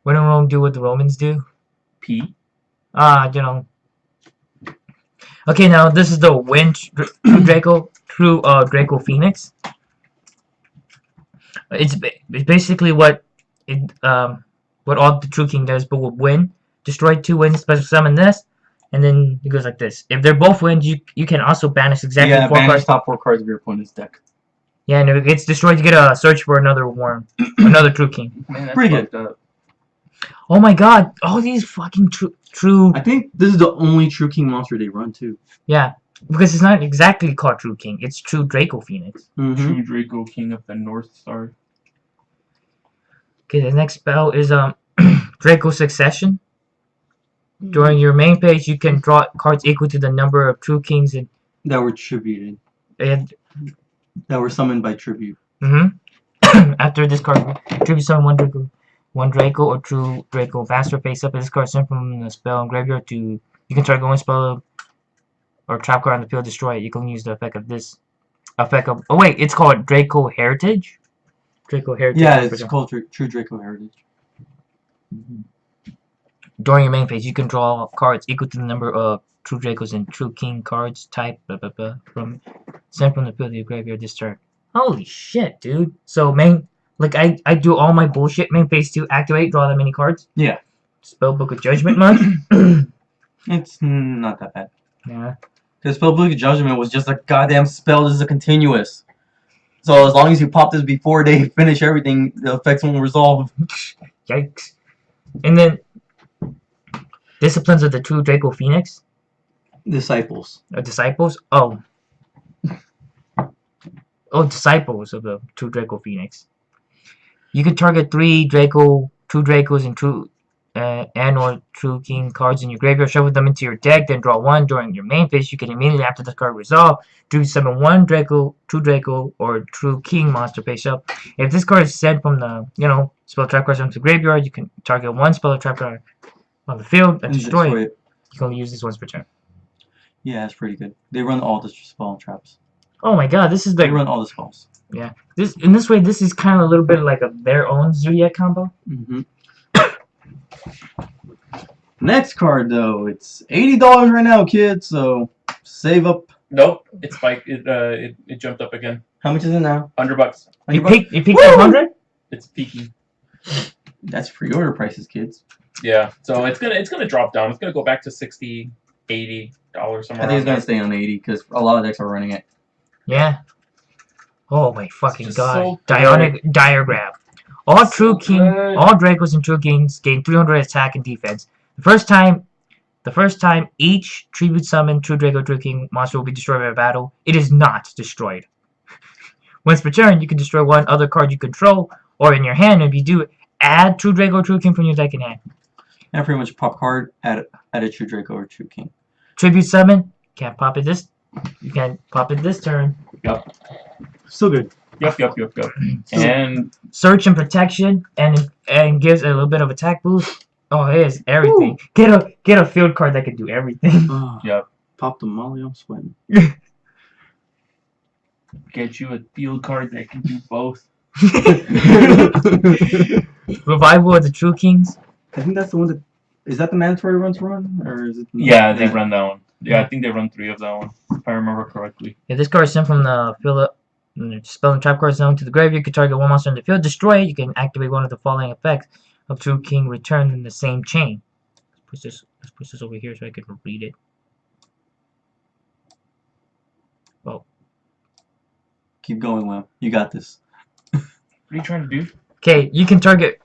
when in Rome, do what the Romans do. P. You know. Okay, now this is the Wind True Draco Phoenix. It's basically what all the True King does, but with Wind. Destroy 2 winds, special summon this, and then it goes like this. If they're both winds, you can also banish exactly 4 banish cards. top 4 cards of your opponent's deck. Yeah, and if it gets destroyed, you get a search for another worm, another True King. Man, that's Pretty good. up. Oh my God! All these fucking true. I think this is the only True King monster they run too. Yeah, because it's not exactly called True King. It's True Draco Phoenix. True Draco, King of the North Star. Okay, the next spell is Draco Succession. During your main phase, you can draw cards equal to the number of True Kings that were tributed. And that were summoned by tribute. After this card, tribute summon one Draco or True Draco faster face up. If this card sent from the spell and graveyard to you can target one spell or trap card on the field, destroy it. You can use the effect of this. Oh wait, it's called Draco Heritage. Draco Heritage. Yeah, it's called True Draco Heritage. During your main phase, you can draw cards equal to the number of True Dracos and True King cards type from sent from the field to your graveyard this turn. Holy shit, dude! So I do all my bullshit main phase to activate, draw that many cards. Yeah. Spellbook of Judgment much? It's not that bad. Yeah. Because Spellbook of Judgment was just a goddamn spell. This is a continuous. So as long as you pop this before they finish everything, the effects won't resolve. Yikes. And then Disciplines of the True Draco Phoenix. Disciples. Disciples? Oh. Oh, Disciples of the True Draco Phoenix. You can target 3 True Dracos and True or True King cards in your graveyard, shuffle them into your deck, then draw 1 during your main phase. You can immediately after the card resolve, summon 1 True Draco or True King monster face up. If this card is sent from the spell trap cards onto the graveyard, you can target 1 spell trap card on the field and destroy it. You can only use this once per turn. Yeah, that's pretty good. They run all the spell traps. Oh my God, this is They run all the spells. Yeah. In this way, this is kind of a little bit like their own Zodiac combo. Next card though, it's $80 right now, kids. So save up. Nope, it spiked. It jumped up again. How much is it now? $100. You peaked at 100? It's peaking. That's pre-order prices, kids. Yeah, so it's gonna drop down. It's gonna go back to $60, $80 somewhere. I think it's gonna stay on 80 because a lot of decks are running it. Yeah. Oh my fucking God! So Dionic Diagram. All Dracos and True Kings gain 300 attack and defense. The first time each tribute summon True Draco True King monster will be destroyed by a battle, it is not destroyed. Once per turn, you can destroy 1 other card you control or in your hand. If you do, add True Draco True King from your deck in hand. And pretty much pop card, add a True Draco or True King. Tribute summon, can't pop it this. You can pop it this turn. Yep. Still good. Yep. And Search and protection, and gives a little bit of attack boost. Oh, it is everything. Ooh. Get a field card that can do everything. Yep. Pop the Molly, I'm sweating. Get you a field card that can do both. Revival of the True Kings. I think that's the one that is that the mandatory run to run, or is it? Yeah, they run that one. Yeah, I think they run 3 of that one, if I remember correctly. If this card is sent from the field, spell and trap card zone to the graveyard, you can target one monster in the field, destroy it. You can activate one of the following effects of True King return in the same chain. Let's push this over here so I can read it. Oh. Keep going, Will. You got this. What are you trying to do? Okay, you can target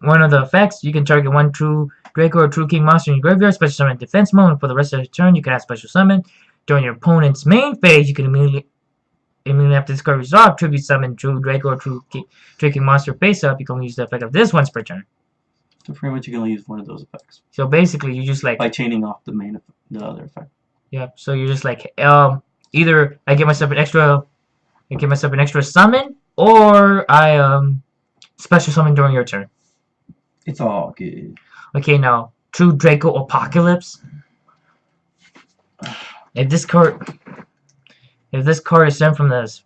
one of the effects. You can target one True Draco or True King monster in your graveyard, special summon defense mode, and for the rest of the turn, you can have special summon. During your opponent's main phase, you can immediately after this card resolve, tribute summon True Draco or True King monster face up. You can only use the effect of this once per turn. So pretty much you can only use one of those effects. So basically, you just like by chaining off the other effect. Yeah. So you're just like either I give myself an extra summon, or I special summon during your turn. It's all good. Okay, now True Draco Apocalypse. If this card is sent from this,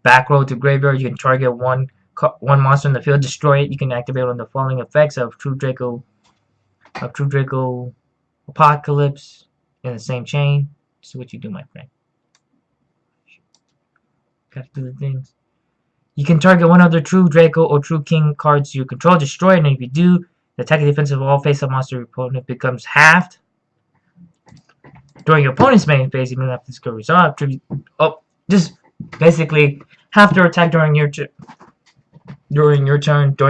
back row to graveyard, you can target one monster in the field, destroy it. You can activate on the following effects of True Draco Apocalypse in the same chain. See what you do, my friend. Gotta do the things. You can target one other True Draco or True King cards you control, destroy it, and if you do, the attack and defense of all face-up monster opponent becomes halved. During your opponent's main phase, even after this card resolve, just basically half their attack during your turn, during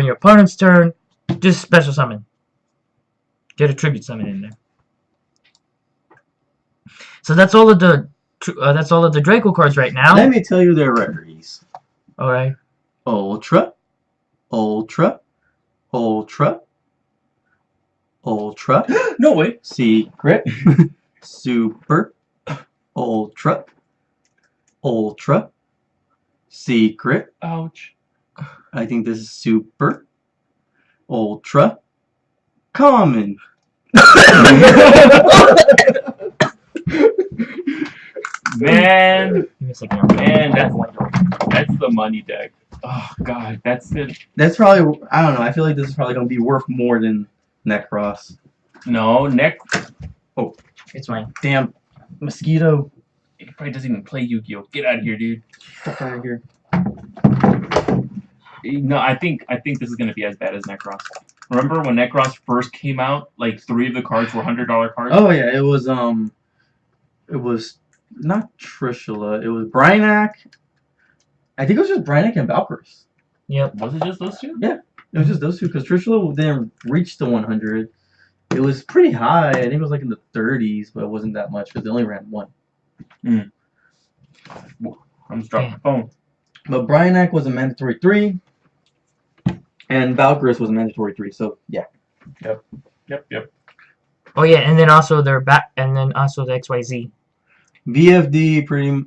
your opponent's turn, just special summon. Get a tribute summon in there. So that's all of the Draco cards right now. Let me tell you their rarities. All right. Ultra, Ultra, Ultra, Ultra. No way. Secret, Super, Ultra, Ultra, Secret. Ouch. I think this is Super, Ultra, Common. Man, that's the money deck. Oh god, that's it. That's probably, I don't know, I feel like this is probably going to be worth more than Necros. No, Oh, it's fine. Damn, mosquito. He probably doesn't even play Yu-Gi-Oh! Get out of here, dude. Get out of here. No, I think this is gonna be as bad as Necros. Remember when Necros first came out? Like 3 of the cards were $100 cards. Oh yeah, it was not Trishula. It was Brynac. I think it was just Brynac and Valkyries. Yep. Was it just those 2? Yeah, it was just those 2 because Trishula didn't reach the 100. It was pretty high. I think it was like in the 30s, but it wasn't that much because they only ran 1. I'm just dropping my phone. But Brynac was a mandatory 3, and Valkyries was a mandatory 3. So yeah. Yep. Oh yeah, and then also the XYZ. VFD pretty.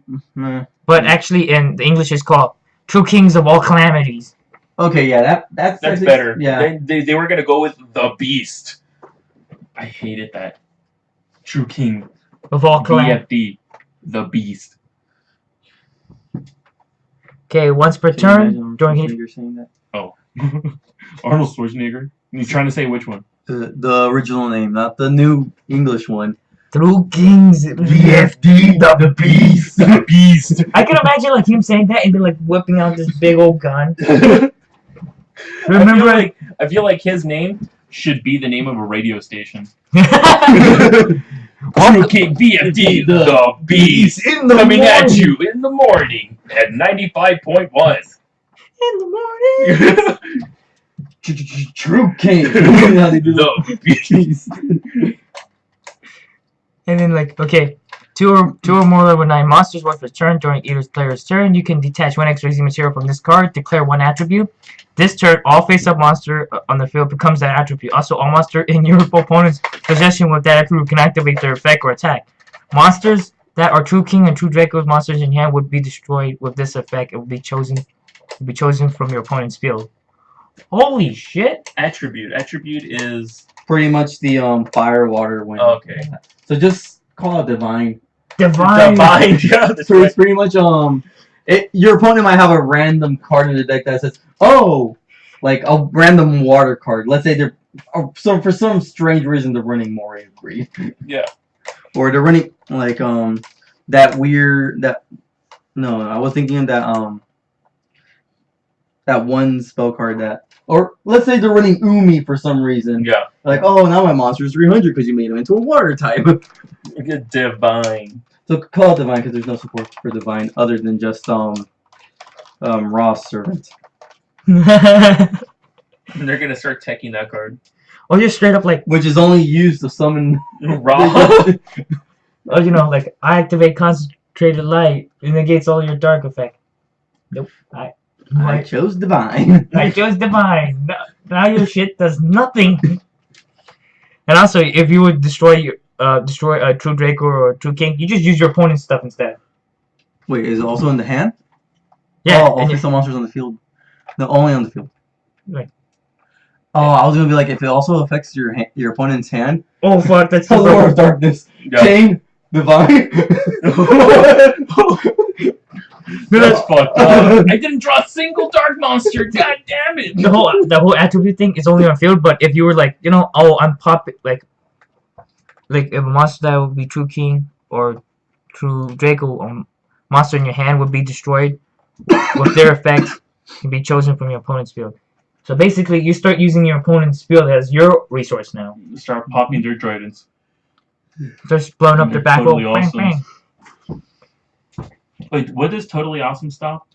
But actually, in the English, it's called True Kings of All Calamities. Okay, yeah, that's better. Yeah, they were gonna go with the Beast. I hated that. True King of All Calamities. VFD, the Beast. Okay, once per turn during his. Oh, Arnold Schwarzenegger. You're trying to say which one? The original name, not the new English one. True Kings VFD, the Beast. The Beast. I can imagine like him saying that and then like whipping out this big old gun. Remember, I feel like his name should be the name of a radio station. True King VFD, the Beast, coming at you in the morning at 95.1. In the morning. True King. The Beast. And then like, okay, two or more level 9 monsters once per turn during either player's turn. You can detach 1 extra easy material from this card, declare 1 attribute. This turn, all face-up monster on the field becomes that attribute. Also, all monster in your opponent's possession with that attribute can activate their effect or attack. Monsters that are True King and True Draco's monsters in hand would be destroyed with this effect. It will be chosen from your opponent's field. Holy shit! Attribute is pretty much the fire, water, wind. Okay. So just call it divine. Divine. Yeah, that's So right. it's pretty much Your opponent might have a random card in the deck that says, "Oh, like a random water card." Let's say they're so for some strange reason they're running Moray of Grief. Yeah. Or they're running like that weird that. No, I was thinking of that one spell card that. Or let's say they're running Umi for some reason. Yeah. Like, oh, now my monster's 300 because you made him into a water type. Get Divine. So call it Divine because there's no support for Divine other than just Ross Servant. And they're gonna start teching that card. Or just straight up like, Which is only used to summon Raw. oh, you know, like I activate concentrated light. It negates all your dark effect. Nope. I chose Divine. I chose Divine. Now your shit does nothing. And also, if you would destroy a True Draco or a True King, you just use your opponent's stuff instead. Wait, is it also in the hand? Yeah. Oh, all some monsters on the field. No, only on the field. Right. Oh, I was gonna be like, if it also affects your opponent's hand. Oh fuck, that's so Lord of Darkness. Yeah. Chain. Divine. That's fucked up. I didn't draw a single dark monster. God damn it. the whole attribute thing is only on field, but if you were like, you know, oh, I'm popping like if a monster that would be True King or True Draco, monster in your hand would be destroyed with their effects can be chosen from your opponent's field. So basically, you start using your opponent's field as your resource now. Start popping their Droidens. Starts blowing up their back row. Totally awesome. Wait, what does Totally Awesome stop?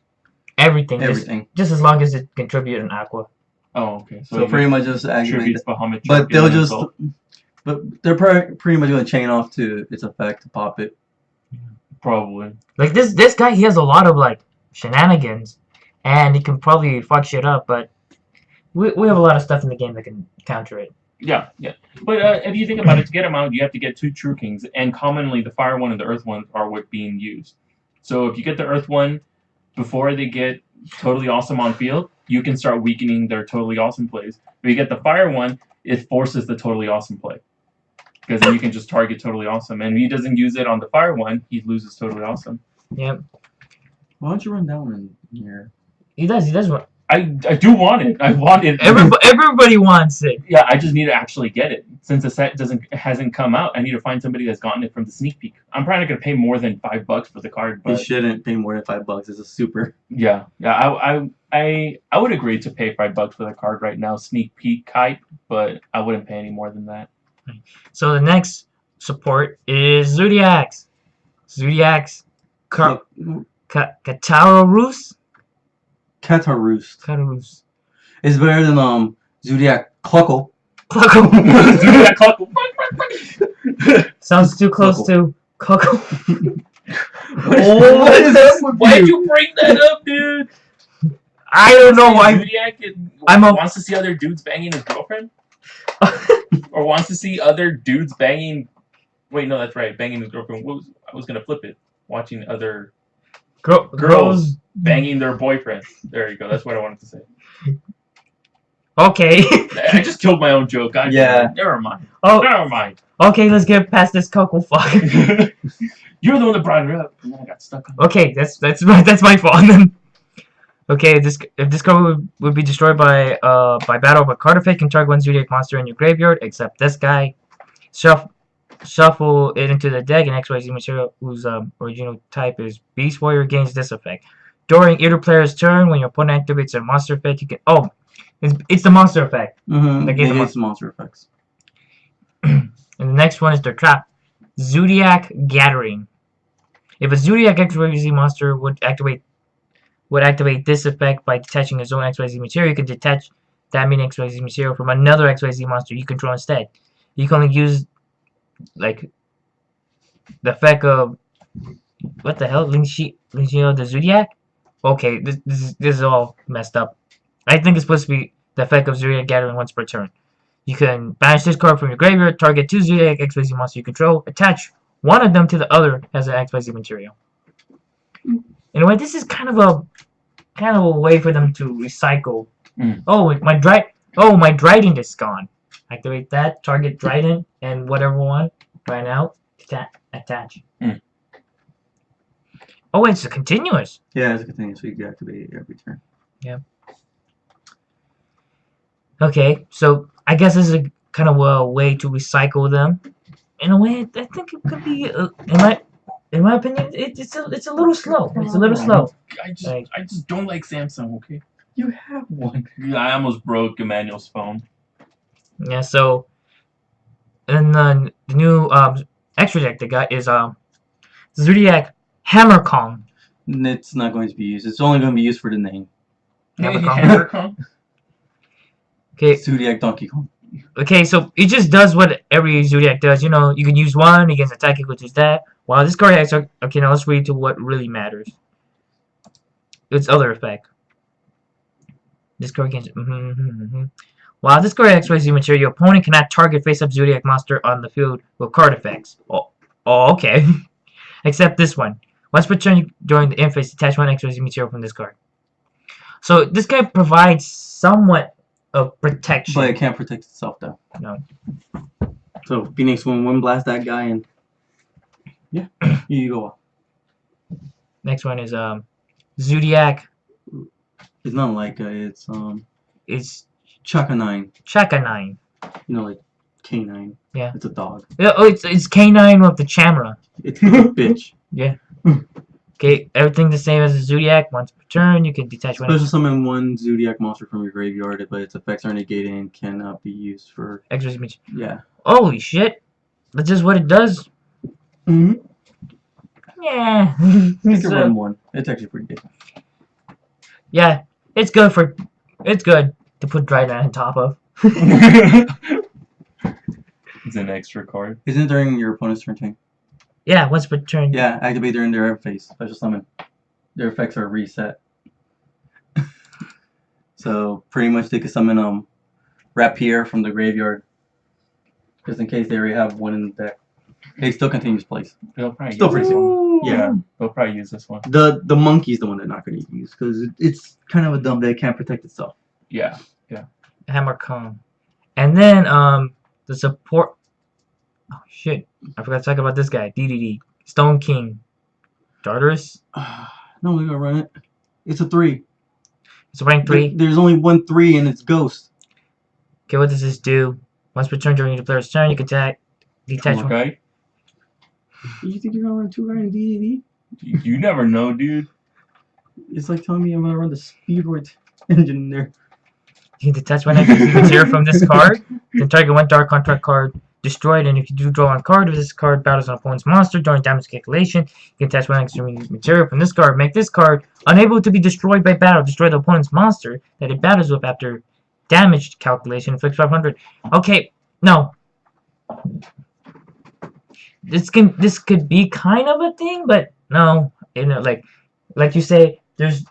Everything. Everything. Just as long as it contributes an aqua. Oh, okay. So pretty much just activate Tributes Bahamut. But they'll just. But they're pretty much gonna chain off to its effect to pop it. Probably. Like this guy, he has a lot of like shenanigans, and he can probably fuck shit up. But we have a lot of stuff in the game that can counter it. Yeah, yeah. But if you think about it, to get them out, you have to get 2 True Kings, and commonly the Fire one and the Earth one are what being used. So if you get the Earth one before they get Totally Awesome on field, you can start weakening their Totally Awesome plays. If you get the Fire one, it forces the Totally Awesome play. Because then you can just target Totally Awesome. And if he doesn't use it on the Fire one, he loses Totally Awesome. Yep. Why don't you run down in here? He does what? I do want it. I want it. Everybody wants it. Yeah, I just need to actually get it. Since the set hasn't come out, I need to find somebody that's gotten it from the sneak peek. I'm probably not gonna pay more than $5 for the card, but You shouldn't pay more than $5. It's a super. yeah, I would agree to pay $5 for the card right now, sneak peek hype, but I wouldn't pay any more than that. So the next support is Zodiacs. Zodiacs. Katarus. Katarus. It's better than Zodiac Cluckle. Zodiac Cluckle. Sounds too close to Coco. What is up with Why'd you bring that up, dude? I don't know why. Zodiac wants to see other dudes banging his girlfriend? Or wants to see other dudes banging... Wait, no, that's right. Banging his girlfriend. I was going to flip it. Watching other girls banging their boyfriends. There you go. That's what I wanted to say. Okay. I just killed my own joke. Yeah. Never mind. Oh. Never mind. Okay, let's get past this Coco fuck. You're the one that brought it up, and then I got stuck on it. Okay, that's my fault then. Okay, if this card would be destroyed by battle of a card effect, can target one Zodiac monster in your graveyard, except this guy. Shuffle it into the deck, and XYZ material whose original type is Beast Warrior gains this effect. During either player's turn, when your opponent activates a monster effect, you can it's the monster effect. Mm-hmm. That gave the monster effects. And the next one is their trap. Zodiac Gathering. If a Zodiac XYZ monster would activate this effect by detaching his own XYZ material, you can detach that mini XYZ material from another XYZ monster you control instead. You can only use like the effect of what the hell? Linshio the Zodiac? Okay, this is all messed up. I think it's supposed to be the effect of Zodiac Gathering once per turn. You can banish this card from your graveyard, target 2 Zodiac XYZ monsters you control, attach one of them to the other as an XYZ material. In a way, this is kind of a way for them to recycle. Oh, my Dryden is gone. Activate that, target Dryden, and whatever one right now, attach. Oh, it's a continuous. Yeah, it's a continuous, so you can activate it every turn. Yeah. Okay, so I guess this is a kind of a way to recycle them. In a way, I think it could be. In my opinion, it's a little slow. It's a little slow. I just don't like Samsung. Okay. You have one. I almost broke Emmanuel's phone. Yeah. So, and the new extra deck they got is Zodiac Hammer Kong. It's not going to be used. It's only going to be used for the name. Hammer Kong. Okay. Zodiac Donkey Kong. Okay, so it just does what every Zodiac does. You know, you can use one against attack equal to that. While this card has... Okay, now let's read to what really matters. Its other effect. This card can... While this card activates the material, your opponent cannot target face-up Zodiac monster on the field with card effects. Oh okay. Except this one. Once per turn during the end phase, detach one extra material from this card. So this guy provides somewhat of protection. But it can't protect itself, though. No. So Phoenix will one blast that guy, and yeah, here you go. Next one is Zodiac. It's not like It's Chaka 9. Chaka 9. You know, like K9. Yeah. It's a dog. Yeah, oh, it's K9 with the Chamra. It's a bitch. Yeah. Okay, everything the same as the Zodiac. Once per turn, you can detach one. Special summon one Zodiac monster from your graveyard, but its effects are negated and cannot be used for... Extra. Yeah. Holy shit. That's just what it does. Mm-hmm. Yeah. You can run one. It's actually pretty good. Yeah, it's good to put Dryland on top of. It's an extra card. Isn't it during your opponent's turn change? Yeah, once per turn. Yeah, activate during their phase. Special summon. Their effects are reset. So pretty much they could summon Rapier from the graveyard. Just in case they already have one in the deck. They still continues place. They'll probably Still use pretty this one. simple. Yeah. They'll probably use this one. The monkey's the one they're not going to use because it's kind of a dumb that it can't protect itself. Yeah. Hammer Kong. And then the support. Oh shit! I forgot to talk about this guy. DDD. Stone King. Dardarus. No, we're gonna run it. It's a 3. It's a rank 3. There's only one 3 and it's Ghost. Okay, what does this do? Once per turn during the player's turn, you can detach one. Okay. You think you're gonna run 2 guys in DDD? You never know, dude. It's like telling me I'm gonna run the Speedroid engine in there. You can detach one extra material from this card. Then target one dark contract card destroyed, and if you do draw one card, if this card battles an opponent's monster during damage calculation, you can attach one extra material from this card. Make this card unable to be destroyed by battle. Destroy the opponent's monster that it battles with after damage calculation. Inflicts 500. Okay, no. This could be kind of a thing, but no. You know, like you say, there's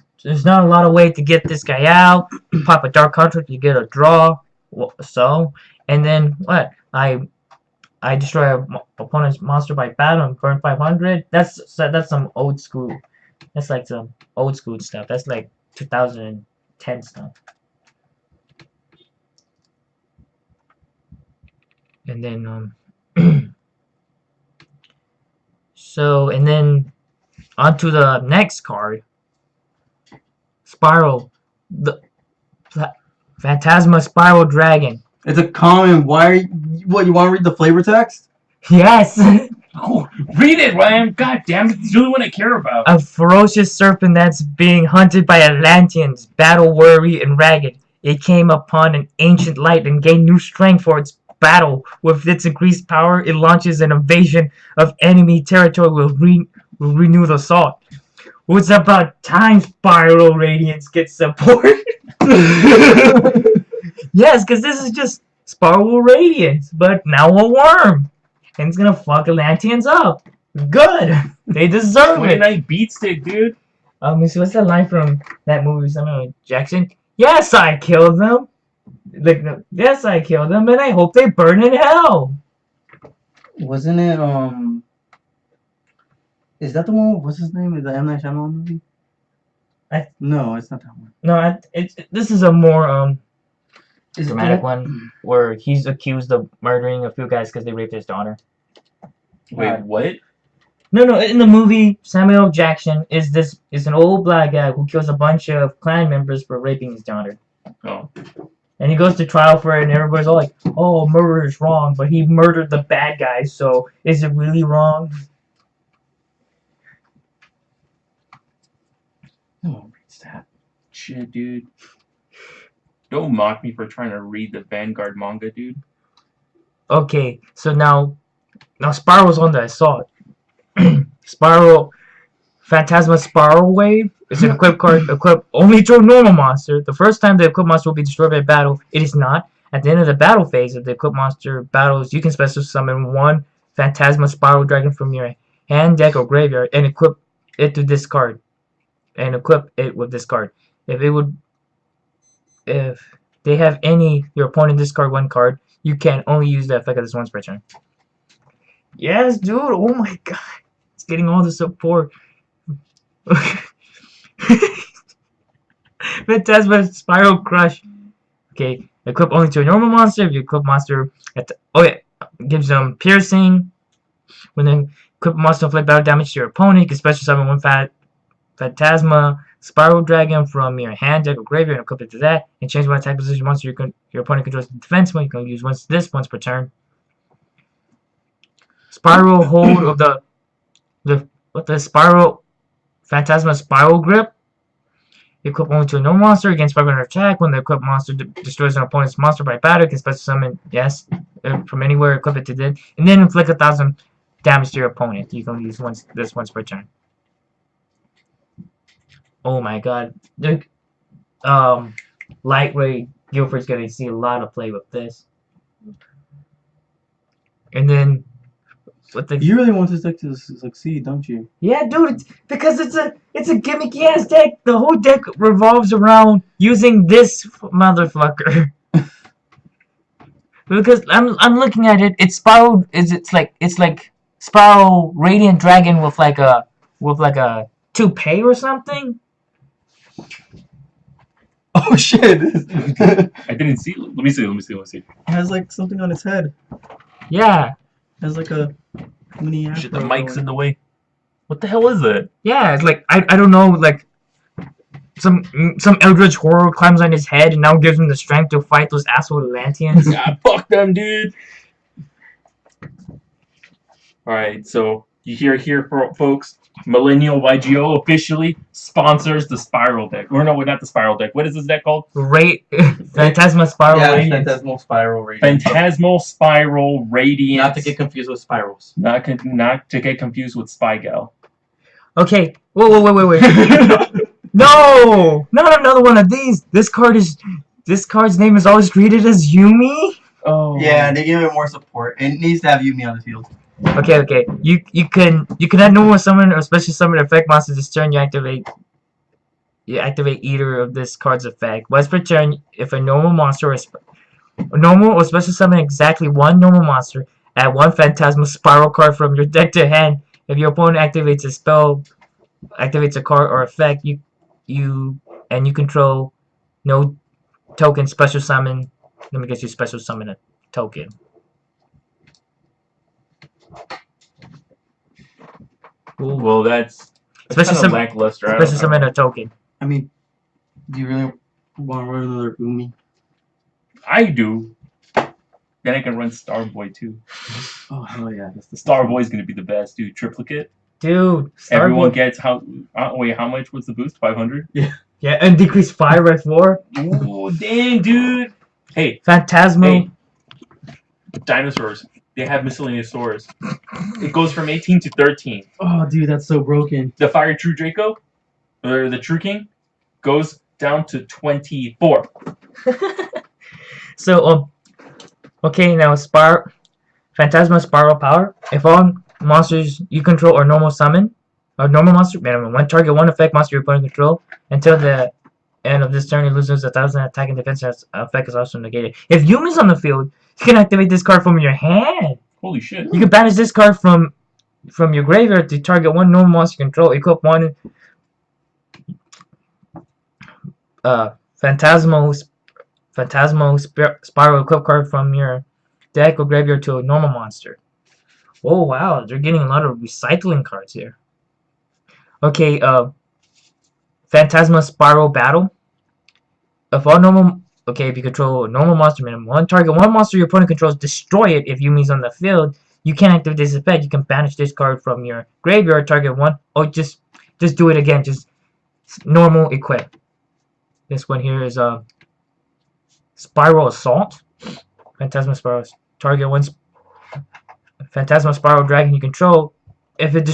not a lot of way to get this guy out. You pop a dark contract, you get a draw. So, and then what? I destroy an opponent's monster by battle and burn 500. That's some old school. That's like some old school stuff. That's like 2010 stuff. And then so and then onto the next card. Spiral, the Phantasma Spiral Dragon. It's a common. What, you want to read the flavor text? Yes! Oh, read it, Ryan! God damn it, it's the only one I care about. A ferocious serpent that's being hunted by Atlanteans, battle weary and ragged. It came upon an ancient light and gained new strength for its battle. With its increased power, it launches an invasion of enemy territory will renew the assault. What's about time Spiral Radiance gets support? Yes, because this is just Spiral Radiance, but now a worm. And it's gonna fuck Atlanteans up. Good. They deserve it. 29 beat stick, dude. Let me see, what's that line from that movie, Samuel L. Jackson? Yes, I killed them. Like, yes, I killed them, and I hope they burn in hell. Wasn't it Is that the one? What's his name? Is the M. Night Shyamalan movie? No, it's not that one. No, this is a more Is it dramatic one where he's accused of murdering a few guys because they raped his daughter. Wait, what? No. In the movie, Samuel Jackson is an old black guy who kills a bunch of clan members for raping his daughter. Oh. And he goes to trial for it, and everybody's all like, "Oh, murder is wrong," but he murdered the bad guy, so is it really wrong? Oh, reads that shit, dude. Don't mock me for trying to read the Vanguard manga, dude. Okay, so now Spiral's on that. I saw it. Spiral, Phantasma Spiral Wave is an equipped card equipped only to a normal monster. The first time the equipped monster will be destroyed by battle, it is not. At the end of the battle phase of the equipped monster battles, you can special summon one Phantasma Spiral Dragon from your hand, deck, or graveyard and equip it to this card. And equip it with this card. If they have any, your opponent discard one card, you can only use the effect of this once per turn. Yes, dude. Oh my god. It's getting all the support. Phantasma Spiral Crush. Okay. Equip only to a normal monster. If you equip monster gives them piercing. When the equip monster inflict battle damage to your opponent, you can special summon one Phantasma Spiral Dragon from your hand, deck, or graveyard and equip it to that. And change one attack position monster your opponent controls the defense one. You can use once per turn. Spiral Hold of the Spiral Phantasma Spiral Grip. Equip only to a normal monster against 500 attack. When the equipped monster destroys an opponent's monster by battle, you can special summon from anywhere, equip it to this, and then inflict 1,000 damage to your opponent. You can use once per turn. Oh my god. Lightweight Guilford's gonna see a lot of play with this. And then you really want this deck to succeed, don't you? Yeah, dude, because it's a gimmicky ass deck. The whole deck revolves around using this motherfucker. Because I'm looking at it, it's Spiral. It's like Spiral Radiant Dragon with like a toupee or something. Oh shit! I didn't see. Let me see. It has like something on its head. Yeah. It has like a mini afro. Shit, the mic's in the way. What the hell is it? Yeah, it's like I don't know, like some eldritch horror climbs on his head and now gives him the strength to fight those asshole Atlanteans. Yeah, fuck them, dude. All right, so you hear here, folks. Millennial YGO officially sponsors the Spiral deck. Or no, not the Spiral deck. What is this deck called? Phantasma Spiral Radiant. Phantasmal Spiral Radiant. Phantasmal Spiral Radiant. Not to get confused with Spirals. Not to get confused with Spy Gal. Okay. Wait. No! Not another one of these. This card's name is always greeted as Yumi. Oh. Yeah, they give it more support. It needs to have Yumi on the field. Okay. You can add normal summon or special summon effect monster this turn. You activate either of this card's effect. Once per turn, if a normal monster normal or special summon exactly one normal monster, add one Phantasmal Spiral card from your deck to hand. If your opponent activates a spell, activates a card or effect, you control no token special summon. Let me get you special summon a token. Ooh, well, that's Special kind of lackluster. Special summon a token. I mean, do you really want to run another Yumi? I do. Then I can run Starboy too. Oh hell yeah, that's the Starboy's gonna be the best, dude. Triplicate. Dude, Everyone gets how? Wait, how much was the boost? 500. Yeah. Yeah, and decrease 5 by 4. Ooh, dang, dude. Hey, Phantasmal. Hey, dinosaurs. They have Miscellaneousaurus. It goes from 18 to 13. Oh, dude, that's so broken. The Fire True Draco, or the True King, goes down to 24. So, okay, now Phantasma Spiral Power. If all monsters you control are normal summon, or normal monster, minimum one target, one effect monster your opponent control, until the end of this turn, it loses 1,000 attack and defense effect is also negated. If Yumi's on the field, you can activate this card from your hand. Holy shit. You can banish this card from your graveyard to target one normal monster you control. Equip one Phantasmal Spiral equip card from your deck or graveyard to a normal monster. Oh wow, they're getting a lot of recycling cards here. Okay, Phantasma Spiral Battle. If all normal, okay, if you control a normal monster, minimum one target, one monster your opponent controls, destroy it. If you means on the field, you can't activate this effect. You can banish this card from your graveyard. Target one. Oh, just do it again. Just normal equip. This one here is Spiral Assault. Phantasma Spiral. Target one. Phantasma Spiral Dragon you control. If it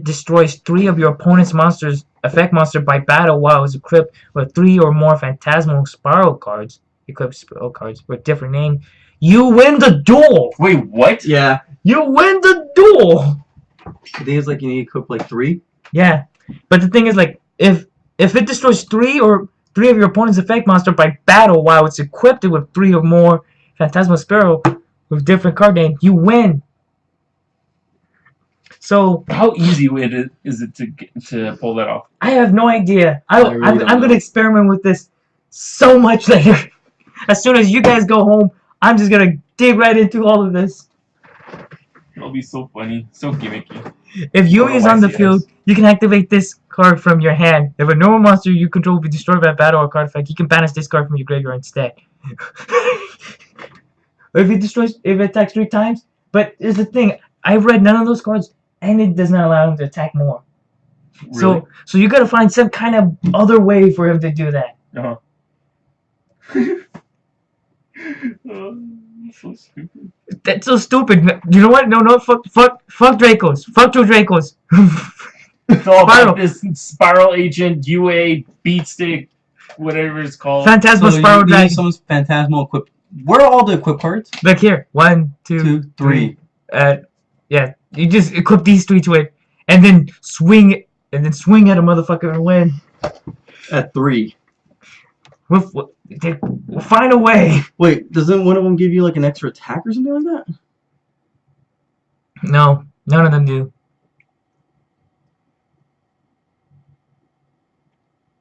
destroys 3 of your opponent's monsters, effect monster by battle while it's equipped with 3 or more Phantasmal Spiral cards, equipped spell cards with different name, you win the duel! Wait, what? Yeah. You win the duel! I think it's like you need to equip like 3. Yeah. But the thing is, like, if it destroys 3 of your opponent's effect monster by battle while it's equipped with 3 or more Phantasmal Spiral with different card name, you win. So how easy is it to pull that off? I have no idea. I'm gonna experiment with this so much later. As soon as you guys go home, I'm just gonna dig right into all of this. It'll be so funny, so gimmicky. If Yui is on the field, you can activate this card from your hand. If a normal monster you control will be destroyed by a battle or card effect, you can banish this card from your graveyard instead. if it attacks 3 times, but here's the thing, I've read none of those cards. And it does not allow him to attack more. Really? So you gotta find some kind of other way for him to do that. Uh-huh. So stupid. That's so stupid. You know what? No, fuck Dracos. Fuck two Dracos. It's all about this Spiral Agent, UA, Beatstick, whatever it's called. Phantasmal Spiral Dragon. Someone's Phantasmal equip. Where are all the equip cards? Look here. 1, 2, 3. Yeah. You just equip these 3 to it, and then swing at a motherfucker and win. At 3. We'll find a way. Wait, doesn't one of them give you like an extra attack or something like that? No, none of them do.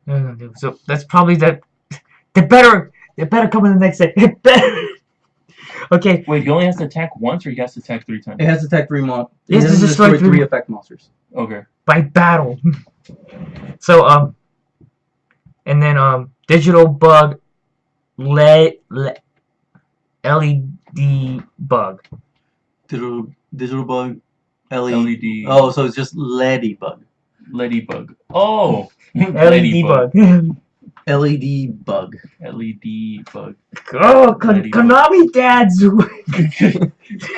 None of them do. So that's probably that. They better come in the next set. It better. Okay. Wait, he only has to attack once, or he has to attack 3 times? It has to attack 3 monsters. It has to destroy 3 effect monsters. Okay. By battle. So and then digital bug, LED bug. Digital bug, LED. Oh, so it's just LED bug. LED bug. Oh. LED bug. LED bug. LED bug. Oh, Konami dads.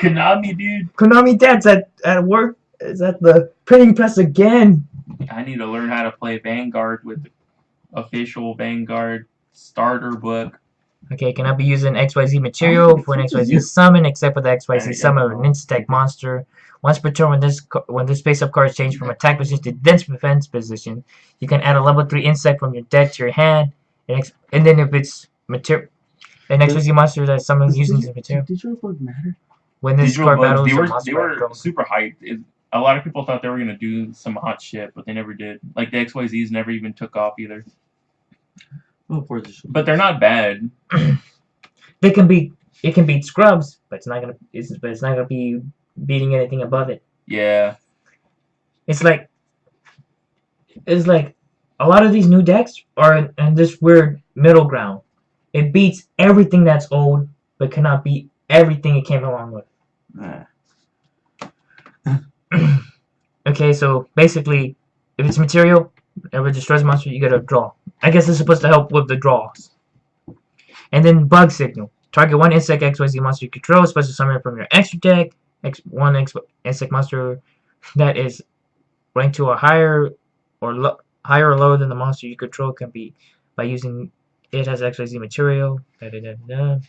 Konami, dude. Konami dads at work is at the printing press again. I need to learn how to play Vanguard with the official Vanguard starter book. Okay, cannot be using XYZ material for an XYZ summon except with the XYZ summon of an insect monster. Once per turn, when this face-up card is changed from attack position to defense position, you can add a level 3 insect from your deck to your hand, and then if it's material, an XYZ monster that summons using this material. Digital bug matter? When this card battles, they were super hyped. A lot of people thought they were gonna do some hot shit, but they never did. Like the XYZs never even took off either. But they're not bad. It can beat Scrubs, but it's not gonna be beating anything above it. Yeah. It's like a lot of these new decks are in this weird middle ground. It beats everything that's old, but cannot beat everything it came along with. Okay, so basically, if it's material, if it destroys a monster, you gotta draw. I guess it's supposed to help with the draws. And then bug signal. Target 1 insect XYZ monster you control, special summon from your extra deck. One insect monster that is ranked to a higher or lower than the monster you control can be by using it as XYZ material. And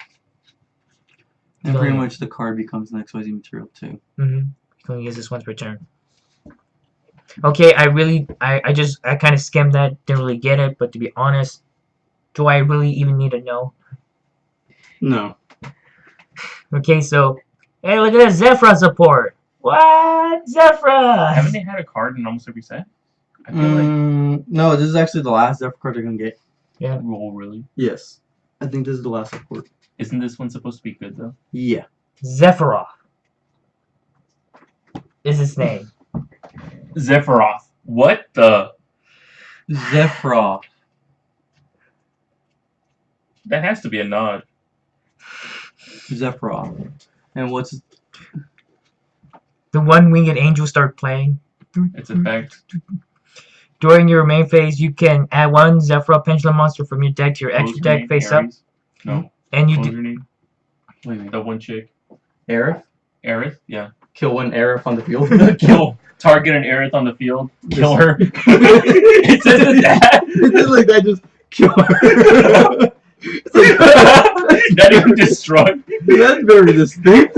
pretty much the card becomes an XYZ material too. You can use this once per turn. Okay, I kind of skimmed that, didn't really get it, but to be honest, do I really even need to know? No. Okay, so, hey, look at that Zephyra support! What? Zephyra! Haven't they had a card in almost every set? I feel like. No, this is actually the last Zephyr card they're gonna get. Yeah. Oh, really? Yes. I think this is the last support. Isn't this one supposed to be good, though? Yeah. Zephyra. is his name? Sephiroth. What the? Sephiroth. That has to be a nod. Sephiroth. And what's The one winged angel start playing. It's a fact. During your main phase, you can add one Sephiroth pendulum monster from your deck to your extra deck face up. No. And you What was do. her name? Wait a minute. The one chick. Aerith? Aerith? Yeah. Kill one Aerith on the field. Kill. Target an Aerith on the field. Kill her. It says that. It's like that, just kill her. Not even destroy. That's very distinct.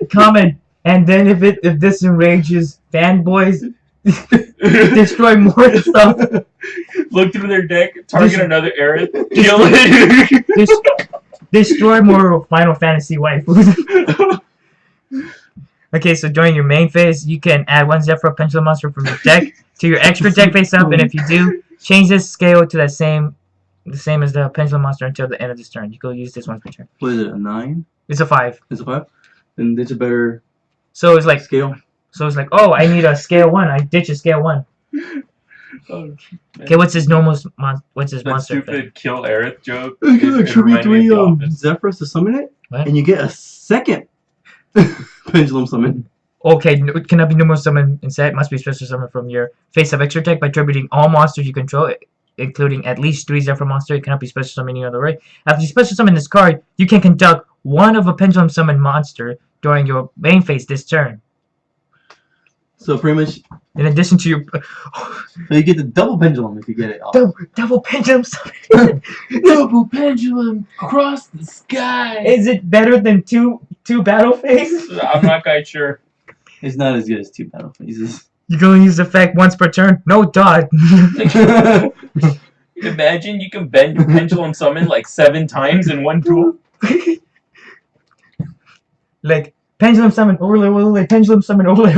Comment. And then if this enrages fanboys, destroy more stuff. Look through their deck. Target another Aerith. Kill it. Destroy more Final Fantasy waifus. Okay, so during your main phase, you can add one Sephiroth pendulum monster from your deck to your extra deck face up, and if you do, change this scale to the same as the pendulum monster until the end of this turn. You go use this once per turn. What is it, a 9? It's a 5. It's a 5? Then it's a better So it's like scale. oh, I need a scale 1. I ditch a scale 1. Okay, what's his monster? That stupid kill Aerith joke. You can It attribute reminded me 3 of The Office. Zephyrs to summon it, What? and you get a second pendulum summon. Okay, it cannot be normal summon. Instead, it must be special summon from your face of extra deck by attributing all monsters you control, including at least 3 Zephyr monsters. It cannot be special summoned any other way. After you special summon this card, you can conduct one of a pendulum summon monster during your main phase this turn. So pretty much, In addition to your so you get the double pendulum if you get it off. double pendulum summon. Double pendulum across the sky. Is it better than two battle phases? I'm not quite sure. It's not as good as 2 battle phases. You can only use the effect once per turn. No dot. Imagine you can bend your pendulum summon like 7 times in one duel. Like pendulum summon overlay, pendulum summon overlay.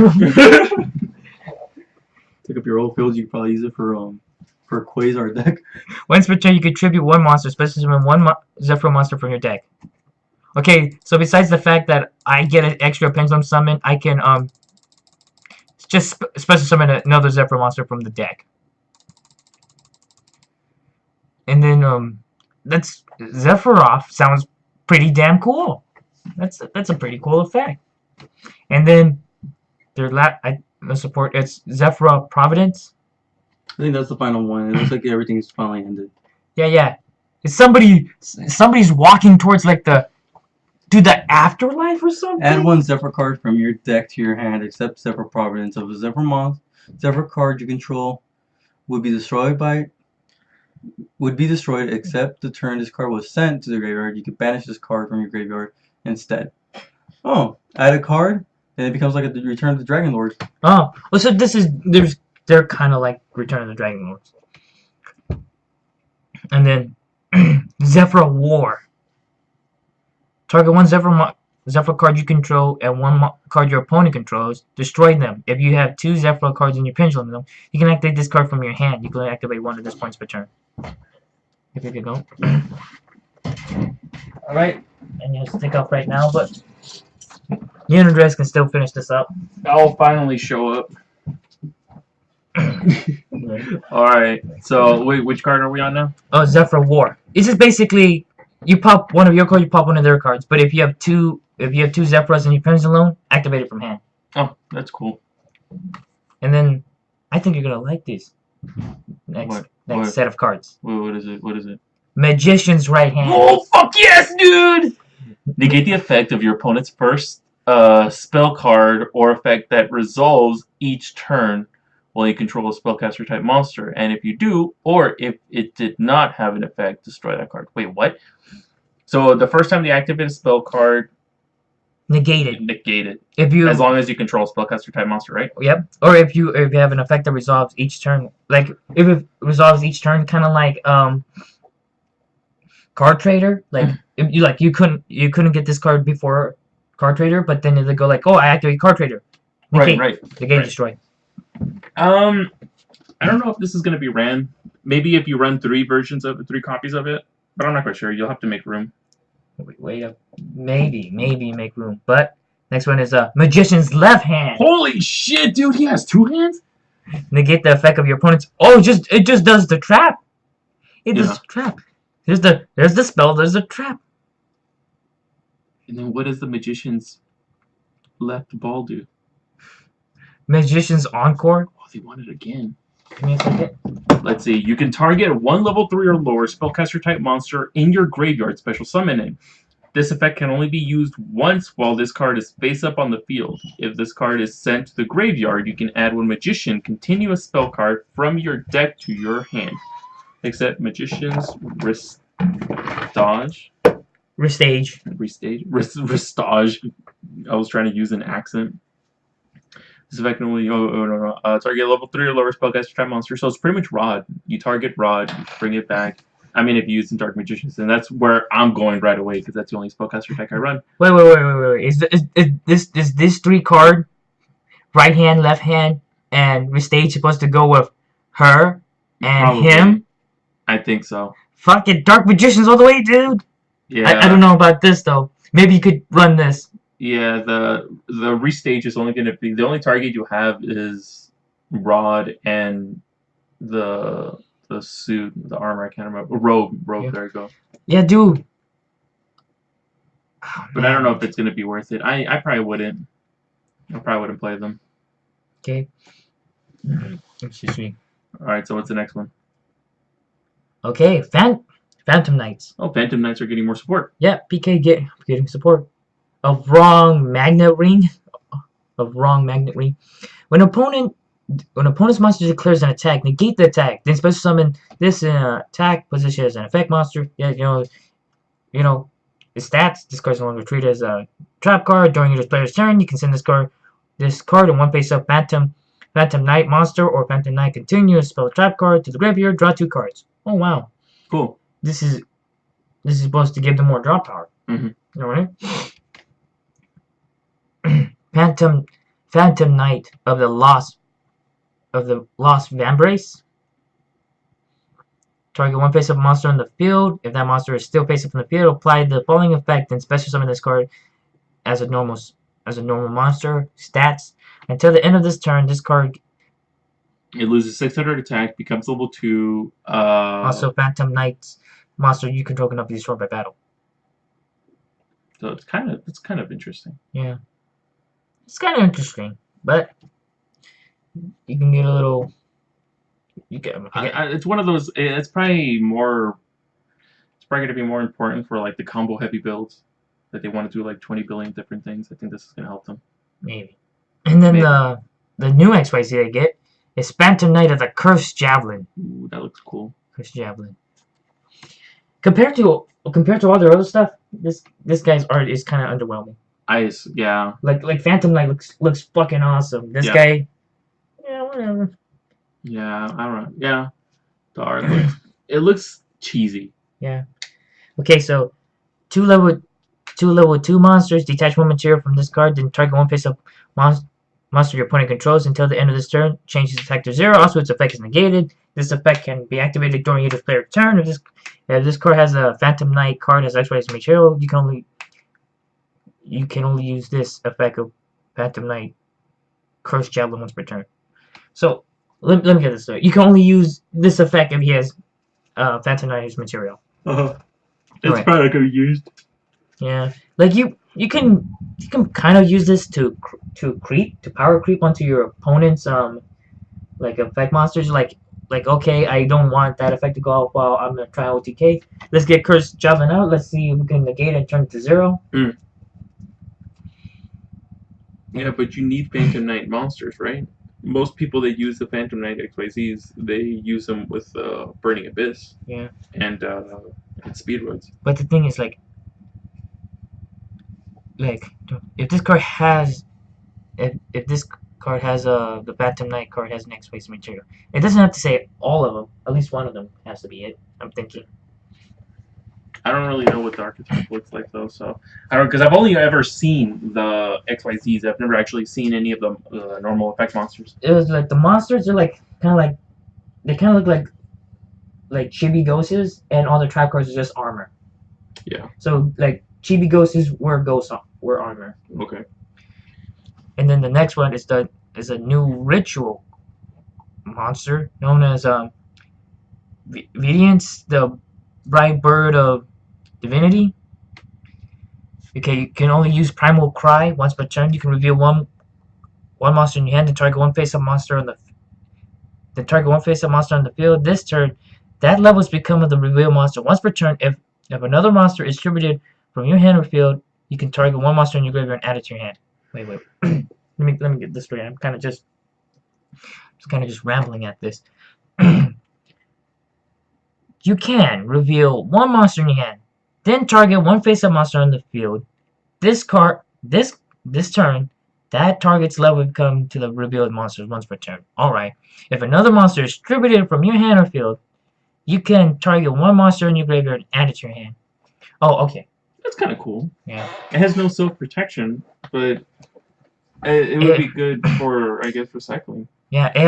Take up your old fields, you could probably use it for Quasar deck. Once per turn, you contribute one monster, special summon one Zephyr monster from your deck. Okay, so besides the fact that I get an extra pendulum summon, I can just special summon another Zephyr monster from the deck. And then that's Sephiroth sounds pretty damn cool. That's a pretty cool effect. And then the support it's Sephiroth Providence. I think that's the final one. It looks like everything's finally ended. Yeah. It's somebody's walking towards like the afterlife or something. Add 1 Zephyr card from your deck to your hand, except Zephyr Providence. Of a Zephyr card you control would be destroyed except the turn this card was sent to the graveyard. You can banish this card from your graveyard instead. Oh, add a card, and it becomes like a Return of the Dragon Lord. Oh, well, so they're kind of like Return of the Dragon Lords. And then Zephyr War. Target 1 Zephyr card you control and 1 card your opponent controls. Destroy them. If you have 2 Zephyr cards in your pendulum, you can activate this card from your hand. You can activate 1 of these points per turn. If you could go. Alright, and you'll stick up right now, but you and Andres can still finish this up. I'll finally show up. Alright, so wait, which card are we on now? Oh, Zephyr War. This is basically you pop one of your cards, you pop one of their cards. But if you have two Zephyrs in your pendulum, activate it from hand. Oh, that's cool. And then I think you're gonna like these next What? set of cards. What is it? Magician's Right Hand. Oh, fuck yes, dude! Negate the effect of your opponent's first spell card or effect that resolves each turn while you control a spellcaster type monster. And if you do, or if it did not have an effect, destroy that card. Wait, what? So the first time they activate a spell card, Negate it. negate it. If you As long as you control a spellcaster type monster, right? Yep. Or if you have an effect that resolves each turn, like if it resolves each turn, kind of like Card Trader. Like if you couldn't get this card before Card Trader, but then they go like, oh, I activate Card Trader. Negate. Right. Negate, destroy. I don't know if this is going to be ran. Maybe if you run 3 copies of it, but I'm not quite sure. You'll have to make room. Wait up. Maybe make room. But Next one is Magician's Left Hand. Holy shit, dude! He has 2 hands. Negate the effect of your opponent's. Oh, it just does the trap. It does the trap. There's the spell. There's the trap. And then what does the Magician's left ball do? Magician's Encore. Oh, they want it again. Give me a second. Let's see. You can target one level 3 or lower spellcaster type monster in your graveyard, special summon it. This effect can only be used once while this card is face up on the field. If this card is sent to the graveyard, you can add one Magician continuous spell card from your deck to your hand. Except Magician's Ristage. I was trying to use an accent. This effect can only target level 3 or lower spellcaster type monster. So it's pretty much Rod. You target Rod, you bring it back. I mean, if you use some Dark Magicians, and that's where I'm going right away because that's the only spellcaster deck I run. Wait. Is this 3 card, right hand, left hand, and Ristage supposed to go with her and Probably. him? I think so. Fucking Dark Magicians all the way, dude. Yeah. I don't know about this though. Maybe you could run this. Yeah, the restage is only going to be the only target you have is Rod and the suit, the armor. I can't remember. Robe. Yeah. There you go. Yeah, dude. Oh, but I don't know if it's going to be worth it. I probably wouldn't. I probably wouldn't play them. Okay. Excuse me. All right. So what's the next one? Okay, Phantom Knights. Oh, Phantom Knights are getting more support. Yeah, PK getting support. Of Wrong Magnet Ring. When opponent's monster declares an attack, negate the attack. Then special summon this in an attack position as an effect monster. Yeah, you know, the stats. This card is no longer treated as a trap card. During your player's turn, you can send this card in one face up Phantom Knight monster or Phantom Knight continuous spell trap card to the graveyard. Draw 2 cards. Oh wow. Cool. This is supposed to give them more draw power. Mm-hmm. All right. Phantom Knight of the Lost Vambrace. Target one face-up monster on the field. If that monster is still face-up on the field, apply the following effect and special summon this card as a normal monster. Stats. Until the end of this turn, this card. It loses 600 attack, becomes level 2. Also, Phantom Knight's monster you control cannot be destroyed by battle. So it's kind of interesting. Yeah, it's kind of interesting, but you can get a little. It's one of those. It's probably more. It's probably going to be more important for like the combo heavy builds that they want to do like 20 billion different things. I think this is going to help them. Maybe. And then the new XYZ they get is Phantom Knight of the Cursed Javelin. Ooh, that looks cool. Cursed Javelin. Compared to all their other stuff, this guy's art is kind of underwhelming. Yeah. Like Phantom Knight looks fucking awesome. This guy, yeah, whatever. Yeah, I don't know. Yeah, the art looks cheesy. Yeah. Okay, so two level 2 monsters. Detach 1 material from this card. Then target one face-up monster your opponent controls until the end of this turn. Change its attack to 0. Also, its effect is negated. This effect can be activated during either player's turn. If this card has a Phantom Knight card has XYZ material, you can only use this effect of Phantom Knight Cursed Javelin once per turn. So let me get this straight. You can only use this effect if he has Phantom Knight's material. It's right. probably not gonna be used. Yeah, like you can kind of use this to power creep onto your opponent's like effect monsters. Like okay, I don't want that effect to go out while I'm gonna try OTK. Let's get Cursed Javelin out. Let's see if we can negate it and turn it to 0. Yeah, but you need Phantom Knight monsters, right? Most people that use the Phantom Knight XYZs, they use them with Burning Abyss. Yeah. And Speedwoods. But the thing is, like if this card has the Phantom Knight card has an XYZ material, it doesn't have to say all of them. At least one of them has to be it. I'm thinking. I don't really know what the archetype looks like though, so I don't, because I've only ever seen the XYZs. I've never actually seen any of the normal effect monsters. It was like the monsters are like they kind of look like chibi ghosts, and all the trap cards are just armor. Yeah. So like chibi ghosts were armor. Okay. And then the next one is a new ritual monster known as Vidiance, the bright bird of divinity. Okay, you can only use Primal Cry once per turn. You can reveal one monster in your hand and target one face-up monster on the field. This turn, that level is become the reveal monster once per turn. If another monster is distributed from your hand or field, you can target one monster in your graveyard and add it to your hand. Wait. let me get this straight. I'm kind of just rambling at this. You can reveal one monster in your hand, then target one face-up monster on the field. This turn, that target's level will become to the revealed monsters once per turn. Alright. If another monster is distributed from your hand or field, you can target one monster in your graveyard and add it to your hand. Oh, okay. That's kind of cool. Yeah. It has no self-protection, but it would be good for, I guess, recycling. Yeah, it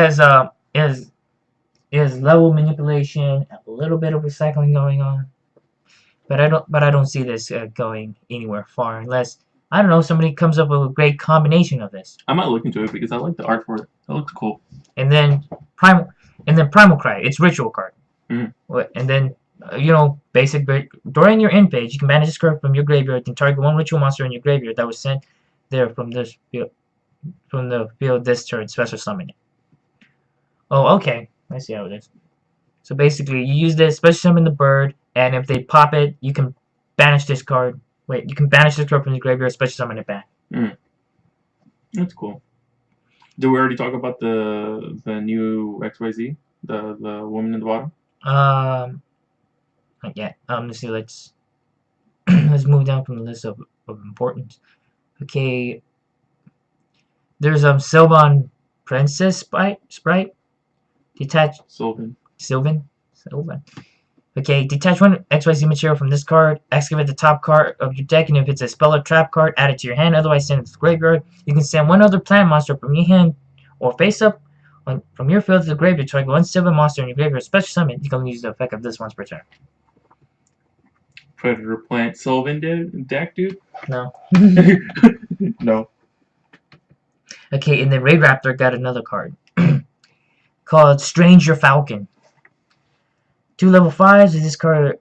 has level manipulation, a little bit of recycling going on. But I don't see this going anywhere far unless, I don't know, somebody comes up with a great combination of this. I might look into it because I like the art for it. It looks cool. And then Primal Cry, it's ritual card. And then basic during your end phase, you can banish this card from your graveyard and target one ritual monster in your graveyard that was sent there from the field this turn. Special summon it. Oh, okay. I see how it is. So basically, you use this, special summon the bird, and if they pop it, you can banish this card. You can banish this card from your graveyard, special summon it back. That's cool. Did we already talk about the new XYZ? The woman in the bottom? Not yet. Let's see. Let's move down from the list of importance. Okay. There's Sylvan Princess sprite. Detach Sylvan. Okay, detach one XYZ material from this card, excavate the top card of your deck, and if it's a spell or trap card, add it to your hand, otherwise send it to the graveyard. You can send one other plant monster from your hand or face up from your field to the graveyard to target one Sylvan monster in your graveyard. Special summon, you can use the effect of this once per turn. Predator plant Sylvan deck, dude? No. No. Okay, and then Raid Raptor got another card called Stranger Falcon. 2 level 5s. If this card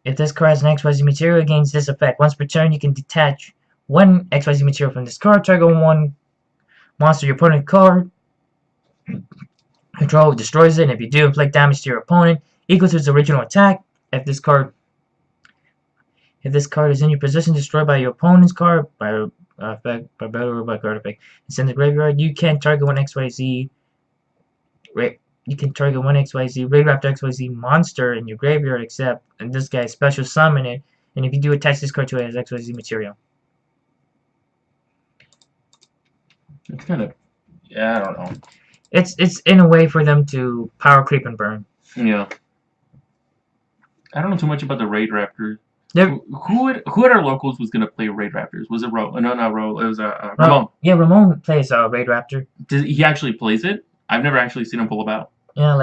has an XYZ material, it gains this effect. Once per turn, you can detach one XYZ material from this card, target one monster your opponent card control destroys it, and if you do, inflict damage to your opponent equal to its original attack. If this card is in your possession, destroyed by your opponent's card by effect, by battle, or by card effect, it's in the graveyard. You can target one XYZ. You can target one XYZ Raid Raptor XYZ monster in your graveyard, except and this guy special summon it, and if you do, attach this card to it as XYZ material. It's kind of, yeah, I don't know. It's in a way for them to power creep and burn. Yeah. I don't know too much about the Raid Raptors. Who at our locals was gonna play Raid Raptors? Was it Ro? No, not Ro. It was Ramon. Yeah, Ramon plays Raid Raptor. He actually plays it? I've never actually seen him pull about. Yeah,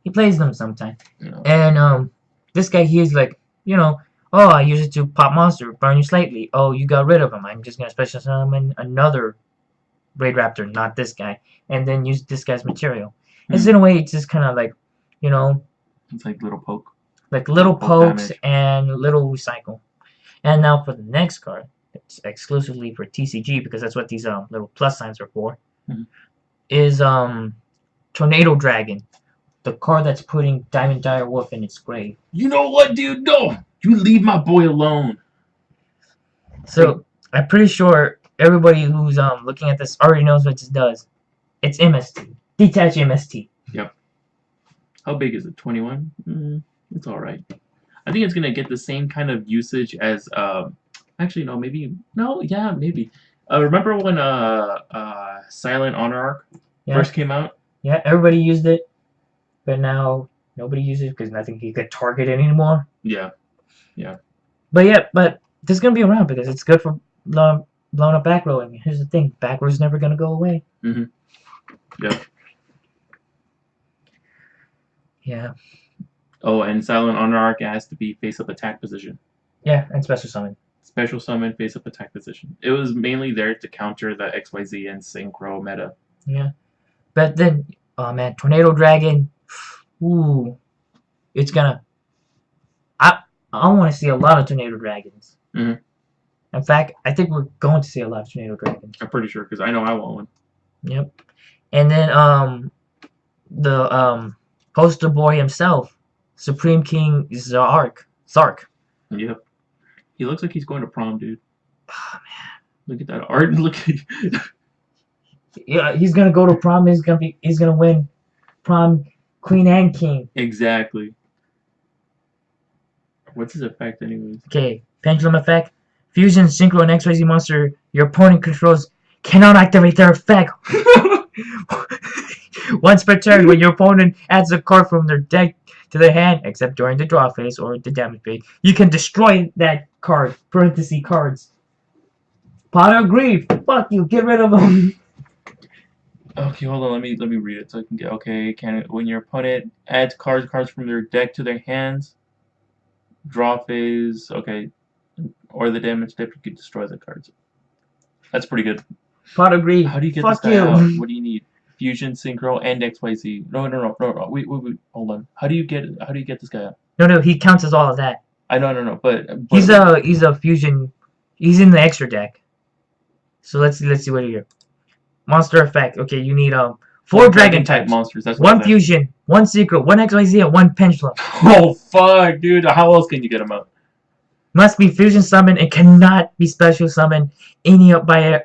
he plays them sometimes. Yeah. And this guy, he's like, oh, I use it to pop monster, burn you slightly. Oh, you got rid of him. I'm just gonna special summon another Raid Raptor, not this guy, and then use this guy's material. It's in a way, it's just kind of like, it's like little poke. Like little pokes damage. and little recycle. And now for the next card, it's exclusively for TCG because that's what these little plus signs are for. Is Tornado Dragon, the card that's putting Diamond Dire Wolf in its grave. You know what, dude? No, you leave my boy alone. So I'm pretty sure everybody who's looking at this already knows what this does. It's MST. Detach MST. Yep. How big is it? 21? It's alright. I think it's gonna get the same kind of usage as actually no, maybe no, yeah, maybe. Remember when Silent Honor Arc first came out? Yeah, everybody used it, but now nobody uses it because nothing he could target it anymore. Yeah. Yeah. But this is gonna be around because it's good for blown up back row. And here's the thing, back row is never gonna go away. Yeah. Yeah. Oh, and Silent Honor Arc has to be face-up attack position. Yeah, and special summon. Special summon face up attack position. It was mainly there to counter the XYZ and Synchro meta. Yeah. But then, oh man, Tornado Dragon. Ooh. It's gonna. I want to see a lot of Tornado Dragons. Mhm. In fact, I think we're going to see a lot of Tornado Dragons. I'm pretty sure because I know I want one. Yep. And then the poster boy himself, Supreme King Zark. Yep. He looks like he's going to prom, dude. Oh man. Look at that art. Look at. Yeah, he's gonna go to prom. He's gonna win prom, queen and king. Exactly. What's his effect, anyways? Okay, pendulum effect. Fusion, Synchro, and XYZ monster your opponent controls cannot activate their effect. Once per turn, when your opponent adds a card from their deck to their hand, except during the draw phase or the damage phase, you can destroy that card. Parenthesis cards. Pot of Grief. Fuck you. Get rid of them. Okay, hold on. Let me read it so I can get. Okay, when your opponent adds cards from their deck to their hands, draw phase. Okay, or the damage step, you can destroy the cards. That's pretty good. Pot of Grief. How do you get Fuck this guy you. out? What do you need? Fusion, Synchro, and XYZ. No. Wait. Hold on. How do you get this guy out? No. He counts as all of that. I know. But He's a fusion. He's in the extra deck. So let's see what here. Monster effect. Okay, you need 4 dragon types. Monsters. That's what 1 fusion, 1 secret, 1 XYZ, and 1 pendulum. Oh fuck, dude! How else can you get him out? Must be fusion summoned and cannot be special summoned by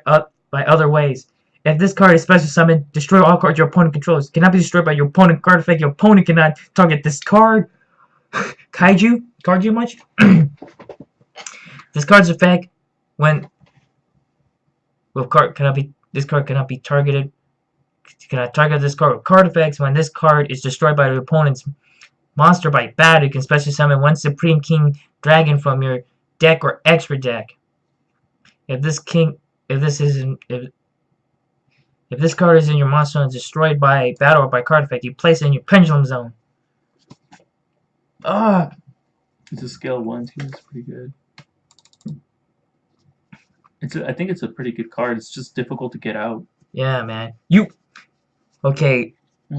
other ways. If this card is special summoned, destroy all cards your opponent controls. Cannot be destroyed by your opponent card effect. Your opponent cannot target this card. Kaiju much? This card's effect when this card cannot be targeted. Cannot target this card with card effects. When this card is destroyed by the opponent's monster by battle, you can special summon 1 Supreme King Dragon from your deck or extra deck. If this card is in your monster and is destroyed by battle or by card effect, you place it in your pendulum zone. It's a scale 1 too. It's pretty good. I think it's a pretty good card. It's just difficult to get out. Yeah, man. Okay.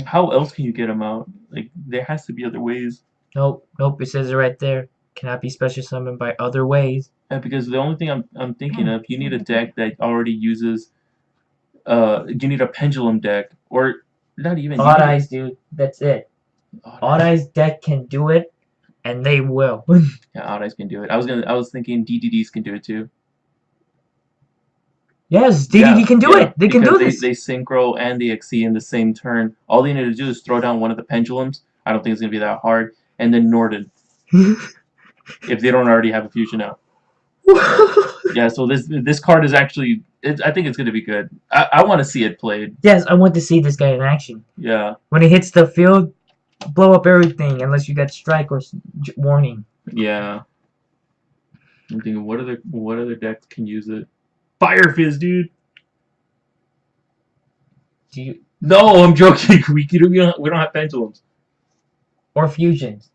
How else can you get him out? Like, there has to be other ways. Nope. It says it right there. Cannot be special summoned by other ways. Yeah, because the only thing I'm thinking of, you need a deck that already uses. You need a pendulum deck, or not even. Odd Eyes, dude. That's it. Odd Eyes deck can do it, and they will. Yeah, Odd Eyes can do it. I was thinking DDDs can do it too. Yes, DDD can do it. They can do this. They synchro and the XC in the same turn. All they need to do is throw down one of the pendulums. I don't think it's gonna be that hard. And then Norden, if they don't already have a fusion out. Yeah. So this card is actually. I think it's gonna be good. I want to see it played. Yes, I want to see this guy in action. Yeah. When he hits the field, blow up everything unless you got strike or warning. Yeah. I'm thinking, what other decks can use it? Fire Fizz, dude. No, I'm joking. We don't have pendulums. Or fusions.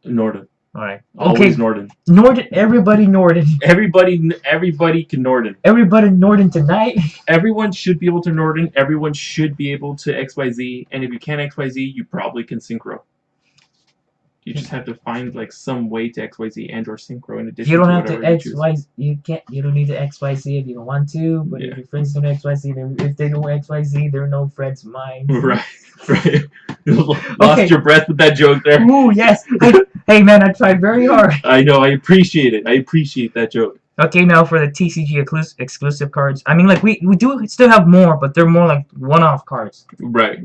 Norden. Alright. Always Norden. Norden. Everybody Norden. Everybody can Norden. Everybody Norden tonight. Everyone should be able to Norden. Everyone should be able to XYZ. And if you can't XYZ, you probably can Synchro. You just have to find like some way to XYZ and or Synchro in addition. You don't to have to XYZ. You don't need to XYZ if you don't want to. But if your friends don't XYZ, if they don't XYZ, they're no friends of mine. Right. Lost your breath with that joke there. Ooh, yes. Hey man, I tried very hard. I know. I appreciate it. I appreciate that joke. Okay, now for the TCG exclusive cards. I mean, like we do still have more, but they're more like one-off cards. Right.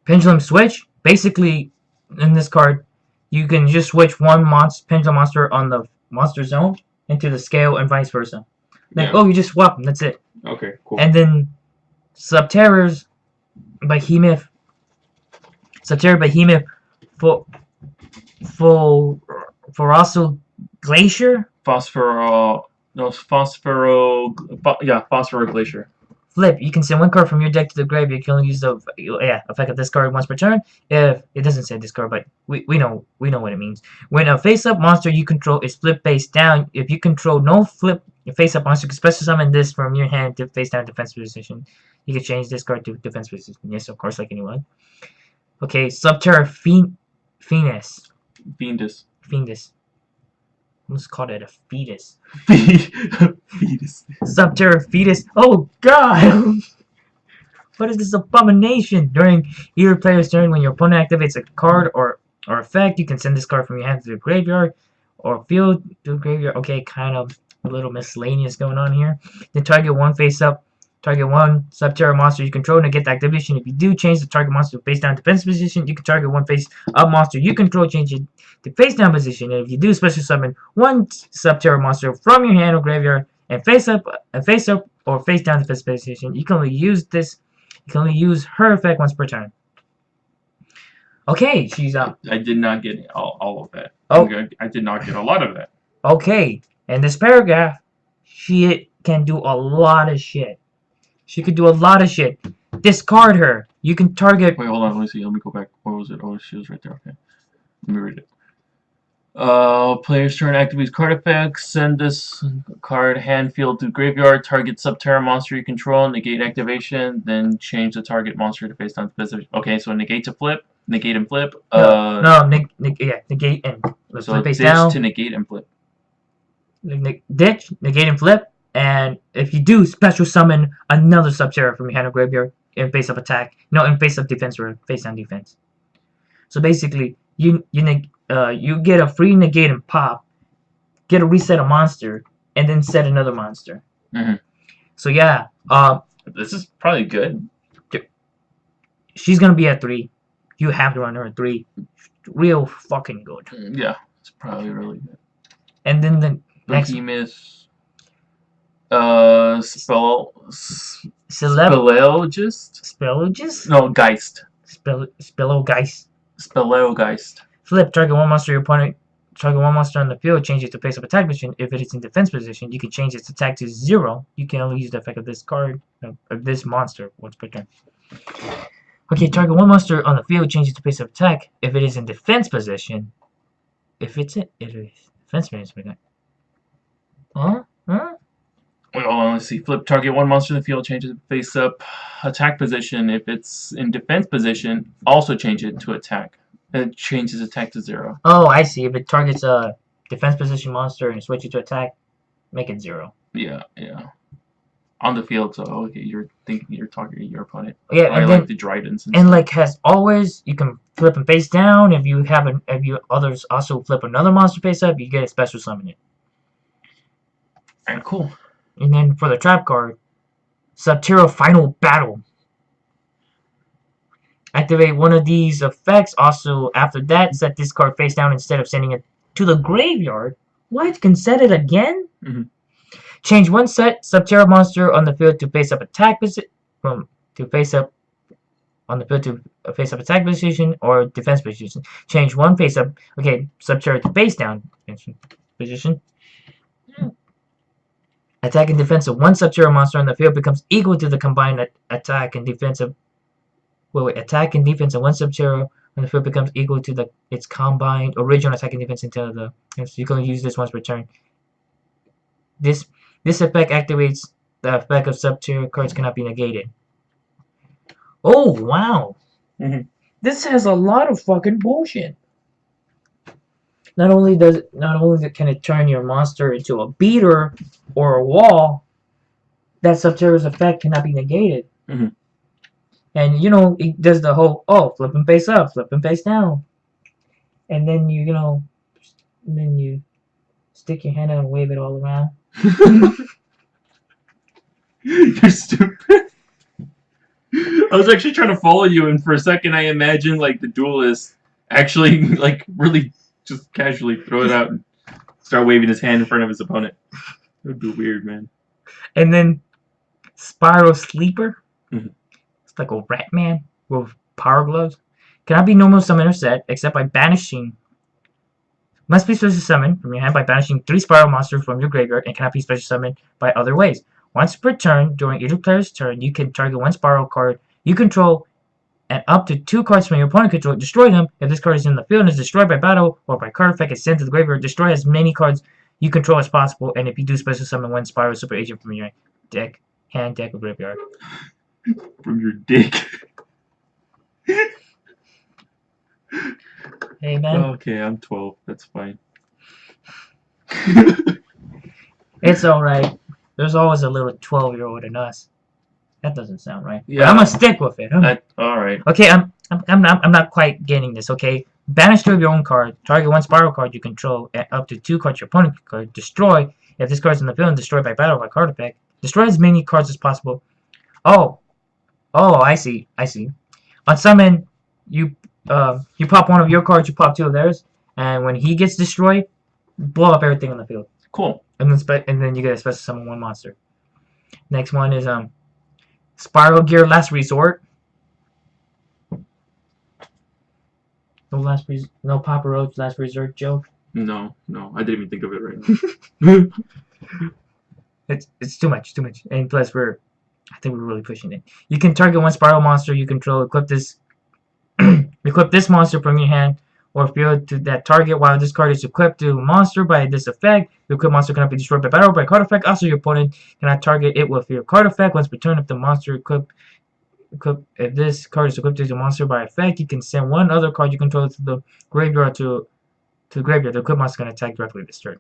Pendulum Switch. Basically, in this card, you can just switch one pendulum monster on the monster zone into the scale and vice versa. Like, you just swap them. That's it. Okay, cool. And then Subterror's Behemoth. Phosphoro Glacier. Phosphoro Glacier. Flip, you can send one card from your deck to the grave. You can only use the effect of this card once per turn. If it doesn't say this card, but we know what it means. When a face-up monster you control is flipped face down, if you control no flip face-up monster, you can special summon this from your hand to face down defense position. You can change this card to defense position. Yes, of course, like anyone. Okay, Subterra Fiendus. Almost called it a fetus. Fetus. Subterra Fetus. Oh god! What is this abomination? During your player's turn, when your opponent activates a card or effect, you can send this card from your hand to the graveyard or field to the graveyard. Okay, kind of a little miscellaneous going on here. Then target one face up. Target one Subterra monster you control and get the activation. If you do change the target monster to face down defense position, you can target one face up monster you control, change it to face down position. And if you do special summon one Subterra monster from your hand or graveyard and face up or face down defense position, you can only use this. You can only use her effect once per turn. Okay, she's up. I did not get all of that. Oh. I did not get a lot of that. Okay, in this paragraph, she can do a lot of shit. She could do a lot of shit. Discard her. You can target... Wait, hold on. Let me see. Let me go back. What was it? Oh, she was right there. Okay. Let me read it. Player's turn activates card effects. Send this card hand field to graveyard. Target Subterra monster you control. Negate activation. Then change the target monster to face down specific. Okay, so negate to flip. Negate and flip. Negate and so flip face ditch down. to negate and flip. Ditch, negate and flip. And if you do, special summon another Subterra from your hand or graveyard in face up attack. No, in face up defense or face down defense. So basically, you get a free negate and pop, get a reset a monster, and then set another monster. Mm-hmm. So yeah, this is probably good. She's gonna be at 3. You have to run her at 3. Real fucking good. Yeah, it's probably really good. And then the next Behemoth. Speleologist? No, Geist. Speleogeist. Flip, target one monster your opponent. Target one monster on the field, change it to face up attack position. If it is in defense position, you can change its attack to 0. You can only use the effect of this card, of this monster, once per turn. Okay, target one monster on the field, change it to face up attack. If it is in defense position, defense position. Huh? Wait, hold on, let's see. Flip, target one monster in the field, change it to face up attack position. If it's in defense position, also change it to attack. It changes attack to 0. Oh, I see. If it targets a defense position monster and switch it to attack, make it 0. Yeah. On the field, so okay, you're targeting your opponent. Yeah, and like the Dryadens. And like as always, you can flip them face down. If you others also flip another monster face up, you get a special summon it. Alright, cool. And then for the trap card, Subterra Final Battle. Activate one of these effects. Also, after that, set this card face down instead of sending it to the graveyard. What? Can set it again? Mm-hmm. Change one Subterra monster on the field to face up attack position, on the field to face up attack position or defense position. Change one face up. Okay, Subterra to face down position. Attack and defense of one Subterra monster on the field becomes equal to the combined attack and defense of... attack and defense of one Subterra on the field becomes equal to its combined original attack and defense until the... So you can use this once per turn. This effect activates the effect of Subterra cards cannot be negated. Oh, wow. Mm-hmm. This has a lot of fucking bullshit. Not only can it turn your monster into a beater or a wall, that Subterra's effect cannot be negated. Mm-hmm. And it does the whole flip and face up, flip and face down, and then you stick your hand out and wave it all around. You're stupid. I was actually trying to follow you, and for a second I imagined like the duelist actually like really just casually throw it out and start waving his hand in front of his opponent. It would be weird, man. And then Spiral Sleeper. Mm-hmm. It's like a rat man with power gloves. Cannot be normal summon or set except by banishing. Must be special summoned from your hand by banishing 3 spiral monsters from your graveyard and cannot be special summoned by other ways. Once per turn, during each player's turn, you can target one Spiral card you control and up to 2 cards from your opponent control. Destroy them. If this card is in the field and is destroyed by battle or by card effect, it's sent to the graveyard. Destroy as many cards you control as possible, and if you do, special summon one Spiral Super Agent from your deck, hand, deck, or graveyard. From your dick. Hey, man. Okay, I'm 12. That's fine. It's alright. There's always a little 12-year-old in us. That doesn't sound right. Yeah. But I'm gonna stick with it. Alright. Okay, I'm not quite getting this. Okay, banish 2 of your own card. Target one Spiral card you control and up to 2 cards your opponent card. Destroy if this card's in the field and destroyed by battle or by card effect. Destroy as many cards as possible. Oh, I see. On summon, you pop one of your cards. You pop 2 of theirs, and when he gets destroyed, blow up everything on the field. Cool. And then you get a special summon one monster. Next one is Spiral Gear Last Resort. No Papa Roach Last Resort joke. No, I didn't even think of it right now. It's too much, and plus I think we're really pushing it. You can target one Spiral monster you control. Equip this monster from your hand or field to that target while this card is equipped to a monster by this effect. The equipped monster cannot be destroyed by battle or by card effect. Also, your opponent cannot target it with your card effect. Once per turn, if the monster if this card is equipped to the monster by effect, you can send one other card you control to the graveyard to the graveyard. The equipped monster can attack directly this turn.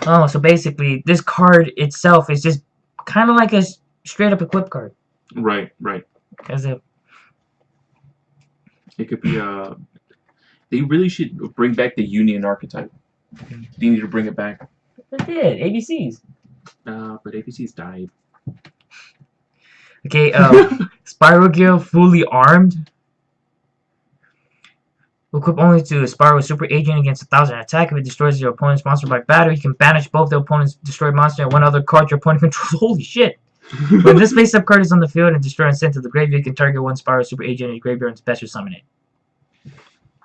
Oh, so basically, this card itself is just kind of like a straight up equipped card. Right. Because it could be they really should bring back the Union archetype. They need to bring it back. It did. ABCs. But ABC's died. Okay, Spiral Gear Fully Armed. Equip only to Spiral Super Agent against 1,000 attack. If it destroys your opponent's monster by battle, you can banish both the opponent's destroyed monster and one other card your opponent controls. Holy shit! When this face-up card is on the field and destroyed and sent to the graveyard, you can target one Spiral Super Agent in your graveyard and special summon it.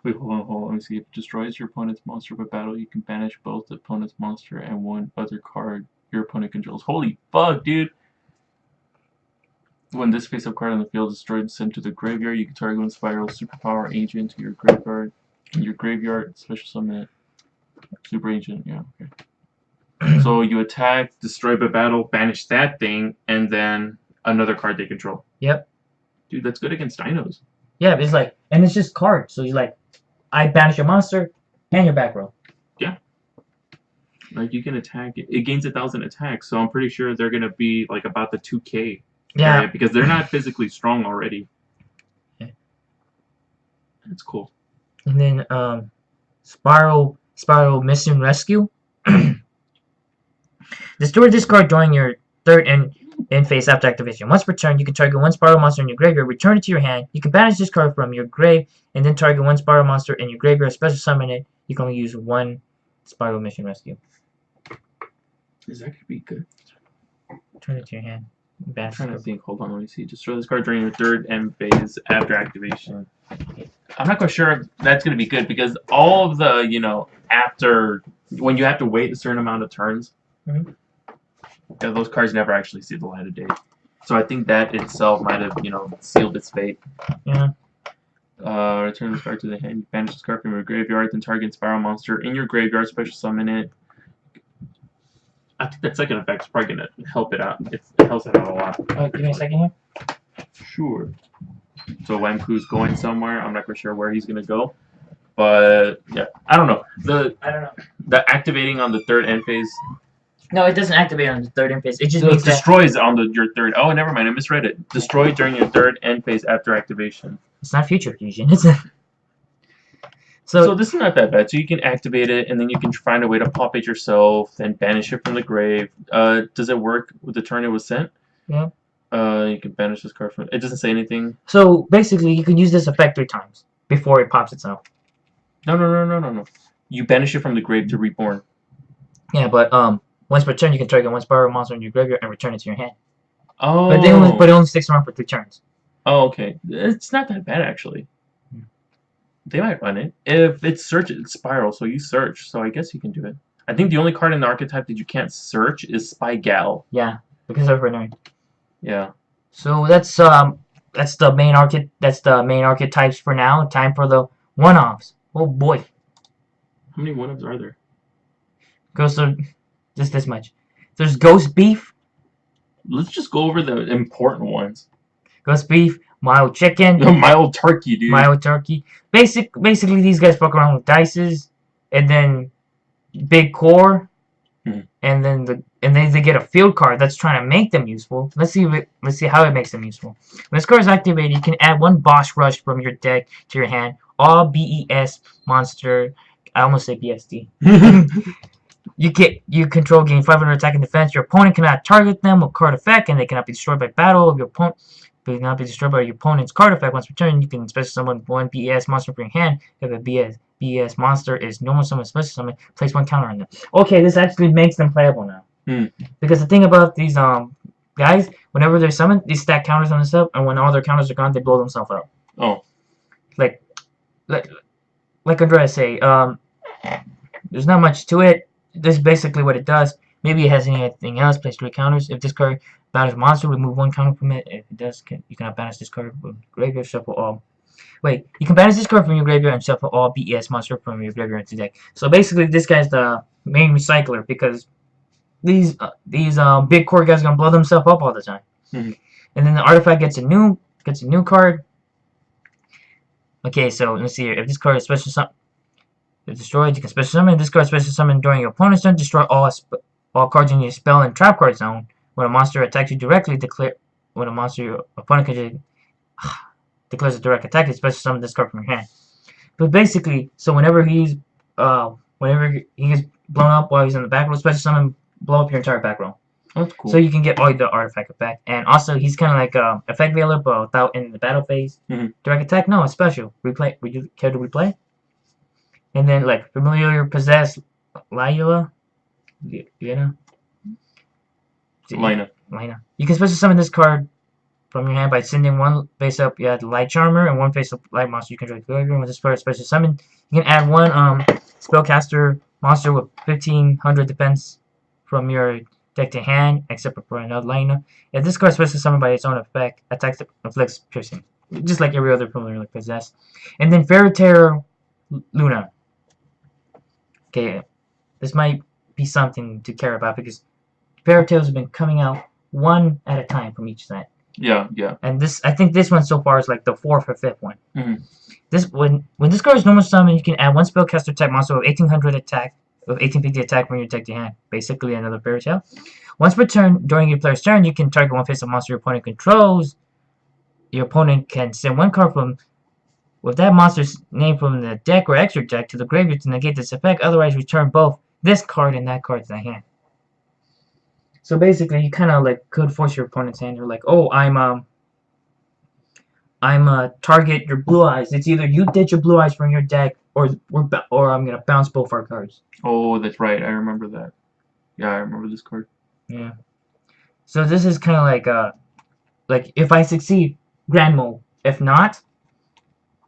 Wait, hold on. Let me see. If it destroys your opponent's monster by battle, you can banish both the opponent's monster and one other card your opponent controls. Holy fuck, dude! When this face-up card on the field is destroyed and sent to the graveyard, you can target one Spiral Superpower Agent to your graveyard. In your graveyard, special summon it. Super Agent, yeah, okay. So you attack, destroy by battle, banish that thing, and then another card they control. Yep. Dude, that's good against dinos. Yeah, it's like, and it's just cards. So you're like, I banish your monster and your back row. Yeah. Like you can attack it. It gains 1,000 attacks, so I'm pretty sure they're gonna be like about the 2K. Yeah. Area, because they're not physically strong already. Yeah. That's cool. And then Spiral Mission Rescue. Destroy this card during your third end phase after activation. Once per turn, you can target one Spiral monster in your graveyard, return it to your hand. You can banish this card from your grave, and then target one Spiral monster in your graveyard, special summon it. You can only use one Spiral Mission Rescue. Is that gonna be good? Turn it to your hand. I'm trying to think. Hold on, let me see. Destroy this card during your third end phase after activation. I'm not quite sure if that's going to be good because all of the, after when you have to wait a certain amount of turns, those cards never actually see the light of day. So I think that itself might have, sealed its fate. Yeah. Return this card to the hand. You banish this card from your graveyard, then target Spiral Monster in your graveyard, special summon it. I think that second effect is probably going to help it out. It helps it out a lot. Give me a second here. Sure. So Wamku's going somewhere. I'm not quite sure where he's going to go. But, yeah. I don't know. The activating on the third end phase. No, it doesn't activate on the third end phase. It just So means it destroys on your third. Oh, never mind. I misread it. Destroy during your third end phase after activation. It's not future fusion. It's So this is not that bad. So you can activate it, and then you can find a way to pop it yourself, then banish it from the grave. Does it work with the turn it was sent? Yeah. You can banish this card from. It doesn't say anything. So basically, you can use this effect 3 times before it pops itself. No. You banish it from the grave to reborn. Yeah, but once per turn, you can target one Spiral monster in your graveyard and return it to your hand. Oh. But it only sticks around for 3 turns. Oh, okay. It's not that bad actually. They might run it if it's Spiral, so you search. So I guess you can do it. I think the only card in the archetype that you can't search is Spy Gal. Yeah, because of her. Yeah. So that's the main archetypes for now. Time for the one-offs. Oh boy, How many one-ups are there? goes to just this much. There's Ghost Beef, Let's just go over the important ones. Mild Chicken, Mild Turkey, dude. Mild Turkey. Basically, these guys fuck around with dices, and then Big Core, and then they get a field card that's trying to make them useful. Let's see how it makes them useful. When this card is activated, you can add one Boss Rush from your deck to your hand. All BES monster. I almost say BSD. You control gain 500 attack and defense. Your opponent cannot target them with card effect, and they cannot be destroyed by battle. Your opponent cannot be destroyed by your opponent's card effect. Once per turn, you can special summon one BES monster from your hand. If a BES monster is normal summon, special summon, place one counter on them. Okay, this actually makes them playable now. Because the thing about these guys, whenever they're summoned, they stack counters on themselves, and when all their counters are gone, they blow themselves up. Oh. Like Andrea say, there's not much to it. This is basically what it does. Maybe it has anything else. Place 3 counters. If this card battles a monster, remove 1 counter from it. If it does, you cannot banish this card from graveyard. Shuffle all. Wait, you can banish this card from your graveyard and shuffle all BES monster from your graveyard into deck. So basically, this guy's the main recycler because these big core guys are gonna blow themselves up all the time. And then the artifact gets a new card. Okay, so let's see here. If this card is special summon. If destroyed, you can special summon. This card special summon during your opponent's turn. Destroy all cards in your spell and trap card zone. When a monster attacks you directly, when a monster your opponent declares a direct attack, you special summon this card from your hand. But basically, so whenever he gets blown up while he's in the back row, special summon, blow up your entire back row. That's cool. So you can get all the artifact effect, and also he's kind of like effect veiler, but without in the battle phase. Direct attack, no, it's special. Replay. Would you care to replay? And then, like, Familiar Possessed Lila. Lina. You can special summon this card from your hand by sending one face up, you add Light Charmer, and one face up Light Monster you control. With this card special summon, you can add one Spellcaster monster with 1500 defense from your deck to hand, except for another Lina. If this card special summoned by its own effect, attacks inflicts piercing. Just like every other Familiar Possessed. And then Fairy Terror Luna. Okay, this might be something to care about because Fairy Tales have been coming out one at a time from each set. Yeah. And I think this one so far is like the 4th or 5th one. When this card is normal summon, you can add one spellcaster type monster with 1800 attack, with 1850 attack from your deck to hand. Basically another Fairy Tale. Once per turn, during your player's turn, you can target one face of monster your opponent controls. Your opponent can send one card with that monster's name from the deck or extra deck to the graveyard to negate this effect. Otherwise, return both this card and that card to the hand. So basically, you kind of like could force your opponent's hand. You're like, oh, I'm target your blue eyes. It's either you ditch your blue eyes from your deck, or I'm gonna bounce both our cards. Oh, that's right. I remember that. Yeah, I remember this card. Yeah. So this is kind of like if I succeed, Grand Mode. If not,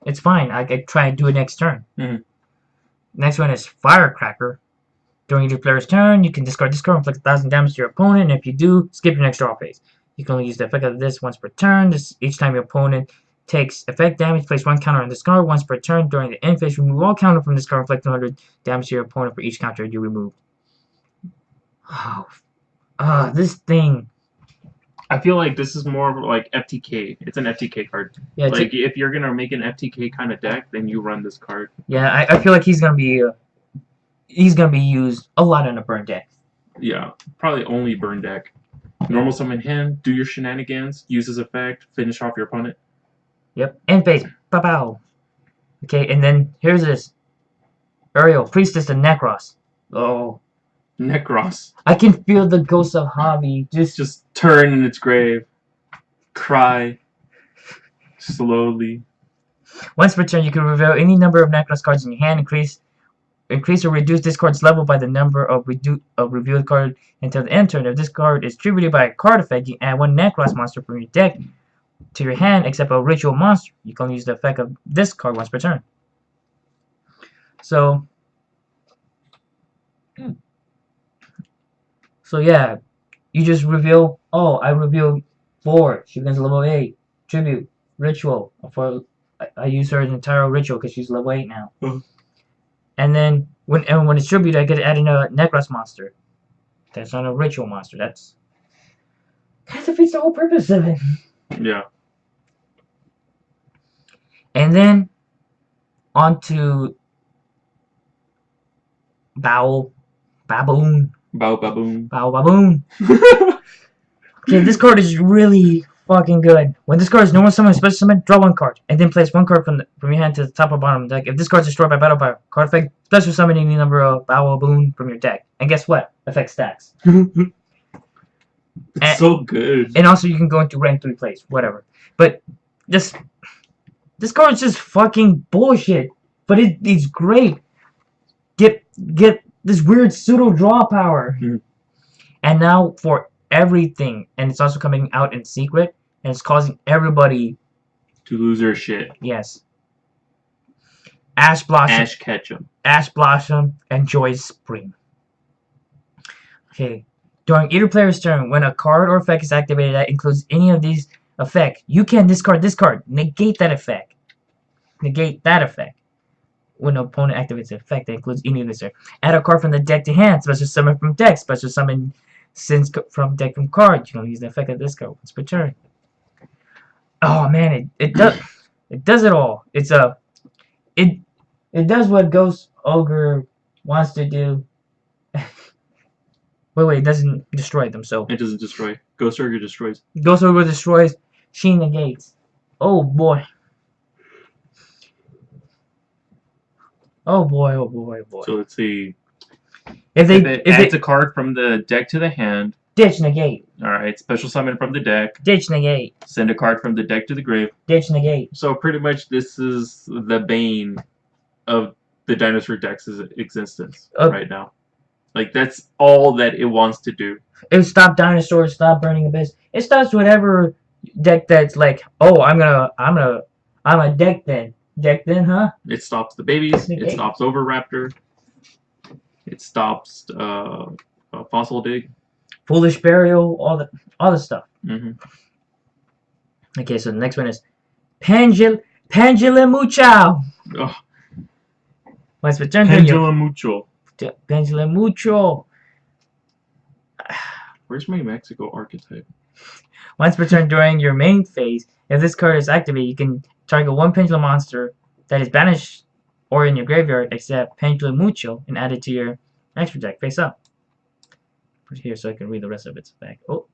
it's fine. I could try and do it next turn. Next one is Firecracker. During your player's turn, you can discard this card and inflict 1,000 damage to your opponent. And if you do, skip your next draw phase. You can only use the effect of this once per turn. Each time your opponent takes effect damage, place 1 counter on this card once per turn. During the end phase, remove all counter from this card, inflict 200 damage to your opponent for each counter you remove. This thing. I feel like this is more of like FTK. It's an FTK card. Yeah, like if you're gonna make an FTK kind of deck, then you run this card. Yeah, I feel like he's gonna be used a lot in a burn deck. Yeah, probably only burn deck. Normal summon him, do your shenanigans, use his effect, finish off your opponent. Yep, end phase. Pow. Okay, and then here's this Ariel, Priestess of Necros. Oh. Necros. I can feel the ghost of Javi just turn in its grave, cry slowly. Once per turn, you can reveal any number of Necros cards in your hand. Increase or reduce this card's level by the number of revealed card until the end turn. If this card is tributed by a card effect, you add 1 Necros monster from your deck to your hand, except a ritual monster. You can use the effect of this card once per turn. So So yeah, you just reveal. Oh, I revealed 4. She becomes level 8. Tribute, ritual. For I use her entire ritual because she's level 8 now. And then when it's tribute, I get to add in a Necros monster. That's not a ritual monster. That's kind of defeats the whole purpose of it. Yeah. And then onto Baboon. Baboon. Okay, this card is really fucking good. When this card is normal summon, special summon, draw 1 card, and then place 1 card from your hand to the top or bottom of the deck. If this card is destroyed by battle by a card effect, special summon any number of Baboon from your deck. And guess what? Effect stacks. It's so good. And also you can go into rank 3 plays, whatever. But this card is just fucking bullshit. But it's great. Get this weird pseudo draw power. And now for everything, and it's also coming out in secret, and it's causing everybody to lose their shit. Yes. Ash Blossom. Ash Ketchum. Ash Blossom and Joy's Spring. Okay. During either player's turn, when a card or effect is activated that includes any of these effects, you can discard this card. Negate that effect. Negate that effect. When an opponent activates an effect that includes any of this. Add a card from the deck to hand. Special summon from deck. Special summon since from deck from card. You can use the effect of this card once per turn. Oh man, it does it all. It does what Ghost Ogre wants to do. Wait, it doesn't destroy them, so. It doesn't destroy. Ghost Ogre destroys. Ghost Ogre destroys, she negates. Oh boy. Oh boy. So let's see. If it adds a card from the deck to the hand. Ditch negate. Alright, special summon from the deck. Ditch negate. Send a card from the deck to the grave. Ditch negate. So pretty much this is the bane of the dinosaur deck's existence right now. Like that's all that it wants to do. It stops dinosaurs, stop burning abyss. It stops whatever deck that's like, oh, I'm a deck then. Deck then, huh? It stops the babies. It stops Overraptor. It stops Fossil Dig. Foolish Burial, all the stuff. Mm-hmm. Okay, so the next one is Pendulamucho. Oh. Once returned Pendulamucho. Pendulamucho. Where's my Mexico archetype? Once per turn during your main phase, if this card is activated, you can target 1 pendulum monster that is banished or in your graveyard except Pendulamucho and add it to your extra deck face up. Put it here so I can read the rest of its effect. Oh.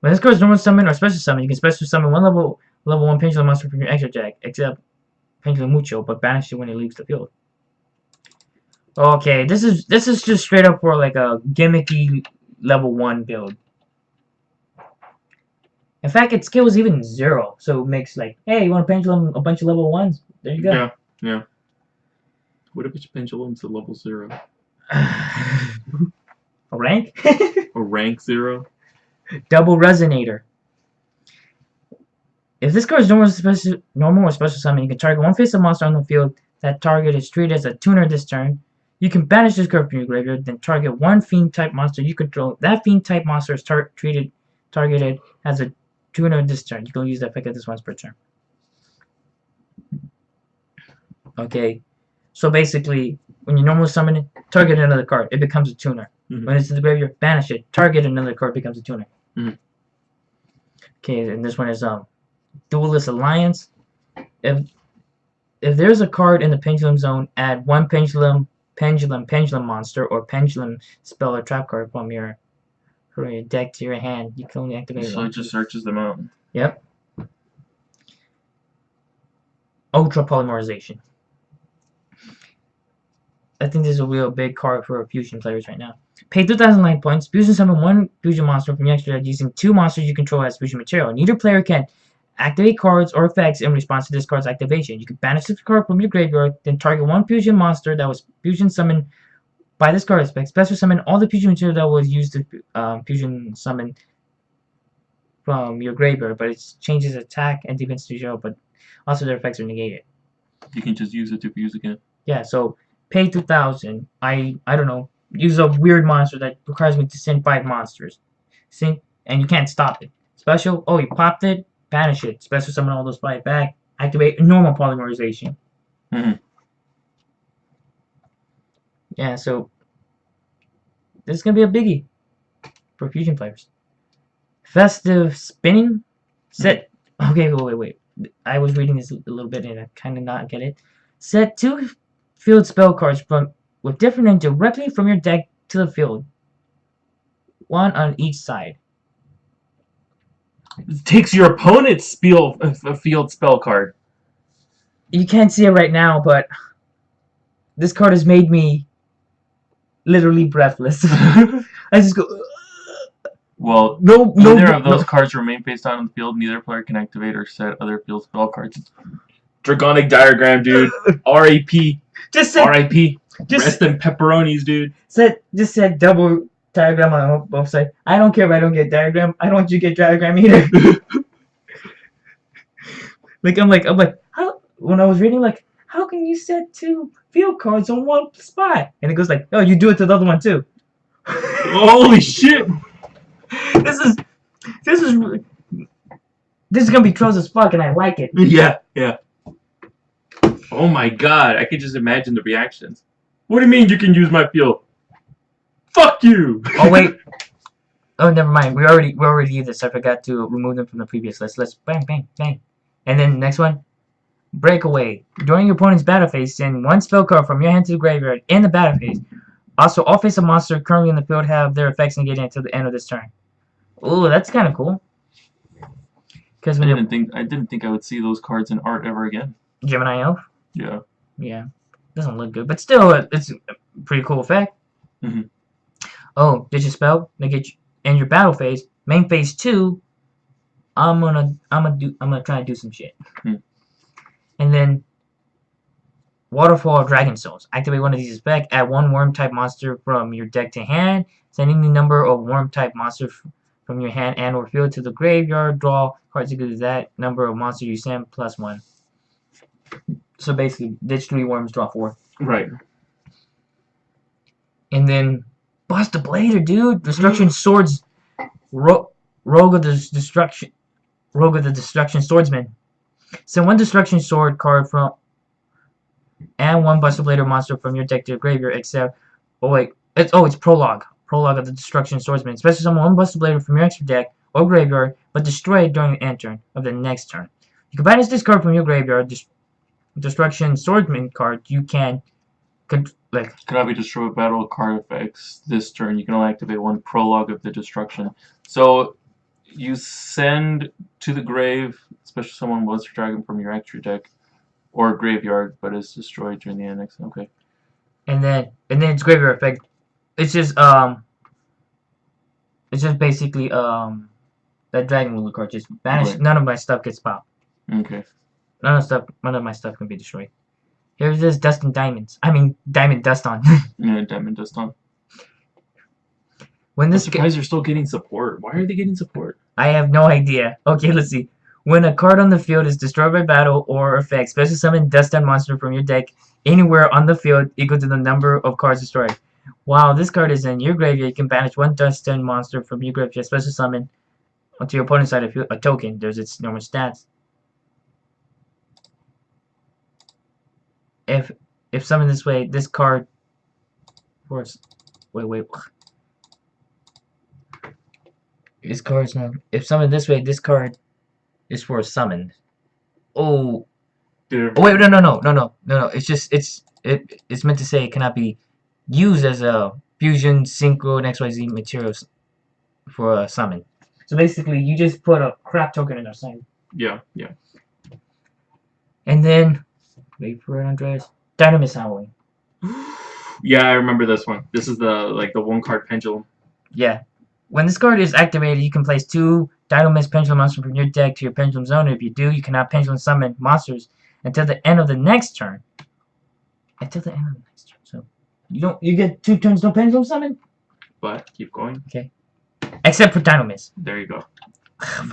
When this card is normal summon or special summon, you can special summon 1 level 1 pendulum monster from your extra deck except Pendulamucho, but banish it when it leaves the field. Okay, this is just straight up for like a gimmicky level 1 build. In fact, its skill is even 0, so it makes like, hey, you want a pendulum, a bunch of level 1s? There you go. Yeah. What if its pendulum's a level 0? A rank? A rank 0? Double Resonator. If this card is normal or special summon, you can target 1 face-up monster on the field. That target is treated as a tuner this turn. You can banish this card from your graveyard, then target 1 fiend-type monster you control. That fiend-type monster is targeted as a tuner this turn. You can use that effect at this once per turn. Okay, so basically, when you normal summon it, target another card. It becomes a tuner. Mm-hmm. When it's in the graveyard, banish it. Target another card, becomes a tuner. Mm-hmm. Okay, and this one is Duelist Alliance. If there's a card in the Pendulum Zone, add 1 Pendulum monster or Pendulum spell or trap card from your deck to your hand. You can only activate so one. it just searches them out. Yep. Ultra Polymerization. I think this is a real big card for fusion players right now. Pay 2,000 life points. Fusion summon 1 fusion monster from your extra deck using 2 monsters you control as fusion material. Neither player can activate cards or effects in response to this card's activation. You can banish this card from your graveyard, then target 1 fusion monster that was fusion summoned by this card effect. Special summon all the fusion material that was used to fusion summon from your graveyard, but it changes attack and defense to 0, but also their effects are negated. You can just use it to fuse again. Yeah, so pay 2,000. I don't know. use a weird monster that requires me to send 5 monsters. See? And you can't stop it. Special, oh, you popped it, banish it. Special summon all those 5 back. Activate normal polymerization. Mm-hmm. Yeah, so this is going to be a biggie for Fusion players. Festive Spinning set. Okay, wait. I was reading this a little bit and I kind of not get it. Set 2 field spell cards with different and directly from your deck to the field. 1 on each side. It takes your opponent's field spell card. You can't see it right now, but this card has made me literally breathless. I just go. Well, neither of those cards remain face down on the field. Neither player can activate or set other field spell cards. Dragonic Diagram, dude. R.A.P. Just said R.I.P. Rest in pepperonis, dude. Just said double diagram on both sides. I don't care if I don't get diagram. I don't want you to get diagram either. I'm like, how? When I was reading, like, how can you set 2 field cards on one spot? And it goes like, oh, you do it to the other one too. Holy shit! This is gonna be trolls as fuck, and I like it. Yeah. Oh my god, I can just imagine the reactions. What do you mean you can use my field? Fuck you! Oh wait. Oh, never mind. We already did this. I forgot to remove them from the previous list. Let's bang. And then next one. Breakaway. During your opponent's battle phase, send 1 spell card from your hand to the graveyard in the battle phase. Also, all face of monsters currently in the field have their effects negated until the end of this turn. Ooh, that's kind of cool. Because I didn't think I would see those cards in art ever again. Gemini Elf. Yeah. Doesn't look good, but still, it's a pretty cool effect. Mm-hmm. Oh, did you spell? Negate in your battle phase. Main phase 2. I'm gonna try to do some shit. And then Waterfall Dragon Souls. Activate one of these effects. Add 1 worm type monster from your deck to hand. Sending the number of worm type monsters from your hand and or field to the graveyard. Draw cards equal to that number of monsters you send plus 1. So basically, ditch 3 worms, draw 4. Right. And then Bust the Blader, dude. Destruction Swords. Rogue of the Destruction Swordsman. Send 1 Destruction Sword card from and 1 Buster Blader monster from your deck to your graveyard, except it's Prologue. Prologue of the Destruction Swordsman. Special summon 1 Buster Blader from your extra deck or graveyard, but destroy it during the end turn of the next turn. You can banish this card from your graveyard. Destruction Swordsman card. You cannot be destroyed with battle card effects this turn. You can only activate 1 Prologue of the Destruction. So you send to the grave special summon Monster Dragon from your extra deck or graveyard, but it's destroyed during the annex. Okay. And then it's graveyard effect. It's just basically that Dragon Ruler card just vanished. Right. None of my stuff gets popped. Okay. None of my stuff can be destroyed. Here's this Dust and Diamonds. I mean Diamond Dust on. Yeah, Diamond Dust on. When this I'm surprised they're still getting support. Why are they getting support? I have no idea. Okay, let's see. When a card on the field is destroyed by battle or effect, special summon Dust on monster from your deck anywhere on the field equal to the number of cards destroyed. While this card is in your graveyard, you can banish 1 Dust on monster from your graveyard. Special summon onto your opponent's side of a token. There's its normal stats. If summoned this way, this card force. Wait. This card's not. If summoned this way, this card is for summoned. Oh. Dude. Oh wait, no. It's meant to say it cannot be used as a fusion, synchro, and XYZ materials for a summon. So basically, you just put a crap token in our side. Yeah. And then, wait for it, Andres. Dynamis Howling. Yeah, I remember this one. This is the 1 card pendulum. Yeah. When this card is activated, you can place 2 Dynamis Pendulum monsters from your deck to your Pendulum Zone. If you do, you cannot Pendulum summon monsters until the end of the next turn. So you get 2 turns no Pendulum summon? But keep going. Okay. Except for Dynamis. There you go.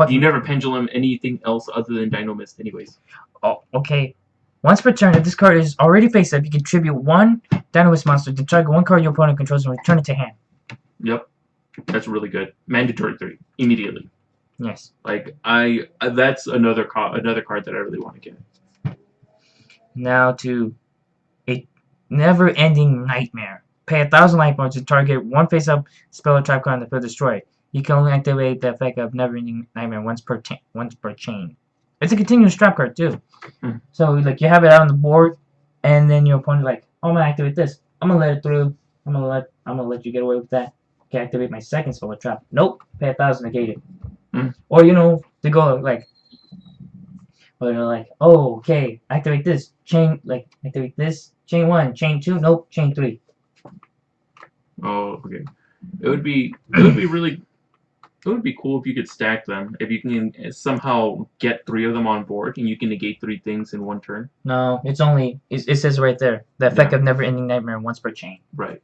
You never pendulum anything else other than Dynamis anyways. Oh, okay. Once per turn, if this card is already face up, you can tribute 1 Dynamite monster to target 1 card your opponent controls and return it to hand. Yep, that's really good. Mandatory 3 immediately. Yes. Like that's another card that I really want to get. Now to a never-ending nightmare. Pay 1,000 life points to target 1 face-up spell or trap card on the field destroyed. You can only activate the effect of never-ending nightmare once per chain. It's a continuous trap card too. So like you have it out on the board, and then your opponent like, oh, I'm gonna activate this. I'm gonna let it through. I'm gonna let you get away with that. Okay, activate my second spell or trap. Nope. Pay 1,000 negate it. Or they go like. Or they're like, oh, okay, activate this. Activate this. Chain 1, chain 2, nope, chain 3. Oh, okay. It would be cool if you could stack them. If you can somehow get 3 of them on board and you can negate 3 things in 1 turn. No, it says right there, the effect of never-ending nightmare once per chain. Right.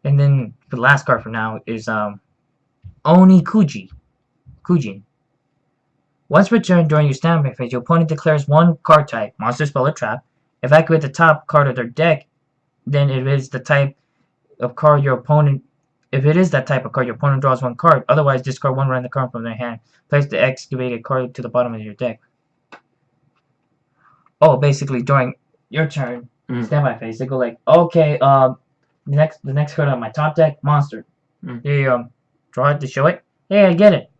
And then the last card for now is Oni Kujin. Once per turn during your standby phase, your opponent declares 1 card type, monster, spell, or trap. Evacuate the top card of their deck. Then if it is the type of card your opponent draws 1 card. Otherwise, discard 1 random card from their hand. Place the excavated card to the bottom of your deck. Oh, basically during your turn, standby phase, they go like, okay, the next card on my top deck, monster. They draw it to show it. Hey, I get it.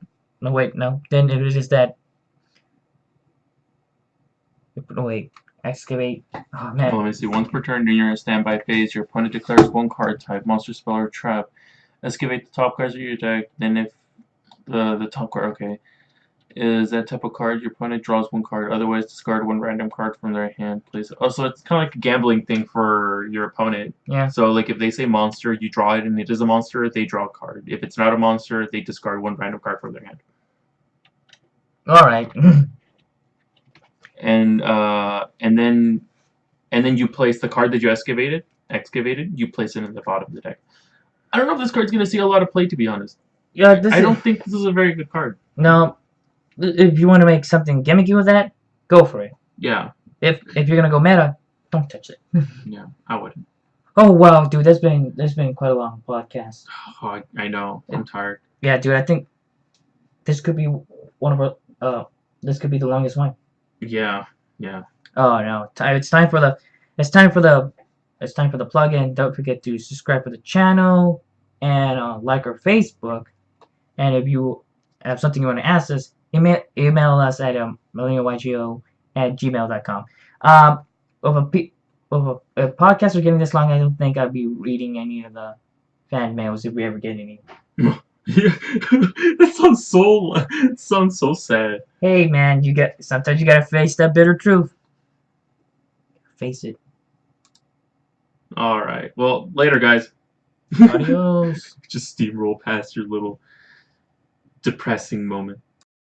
No, wait, no. Then it is that. No, wait. Excavate. Oh, man. Well, let me see. Once per turn during your standby phase, your opponent declares 1 card type, monster, spell, or trap. Excavate the top cards of your deck. Then if the top card, is that type of card, your opponent draws 1 card. Otherwise, discard 1 random card from their hand. Please. Also, it's kind of like a gambling thing for your opponent. Yeah. So, like, if they say monster, you draw it, and it is a monster, they draw a card. If it's not a monster, they discard 1 random card from their hand. All right. And then you place the card that you excavated. You place it in the bottom of the deck. I don't know if this card's gonna see a lot of play, to be honest. Yeah, I don't think this is a very good card. No, if you want to make something gimmicky with that, go for it. Yeah. If you're gonna go meta, don't touch it. Yeah, I wouldn't. Oh wow, dude, that's been quite a long podcast. Oh, I know. I'm tired. Yeah, dude, I think this could be this could be the longest one. Yeah. Oh no, it's time for the plug-in. Don't forget to subscribe for the channel and like our Facebook. And if you have something you want to ask us, email us at millennialygo@gmail.com. If a podcast was getting this long, I don't think I'd be reading any of the fan mails if we ever get any. Yeah, that sounds so sad. Hey man, sometimes you gotta face that bitter truth. Face it. All right. Well, later, guys. Adios. Just steamroll past your little depressing moment.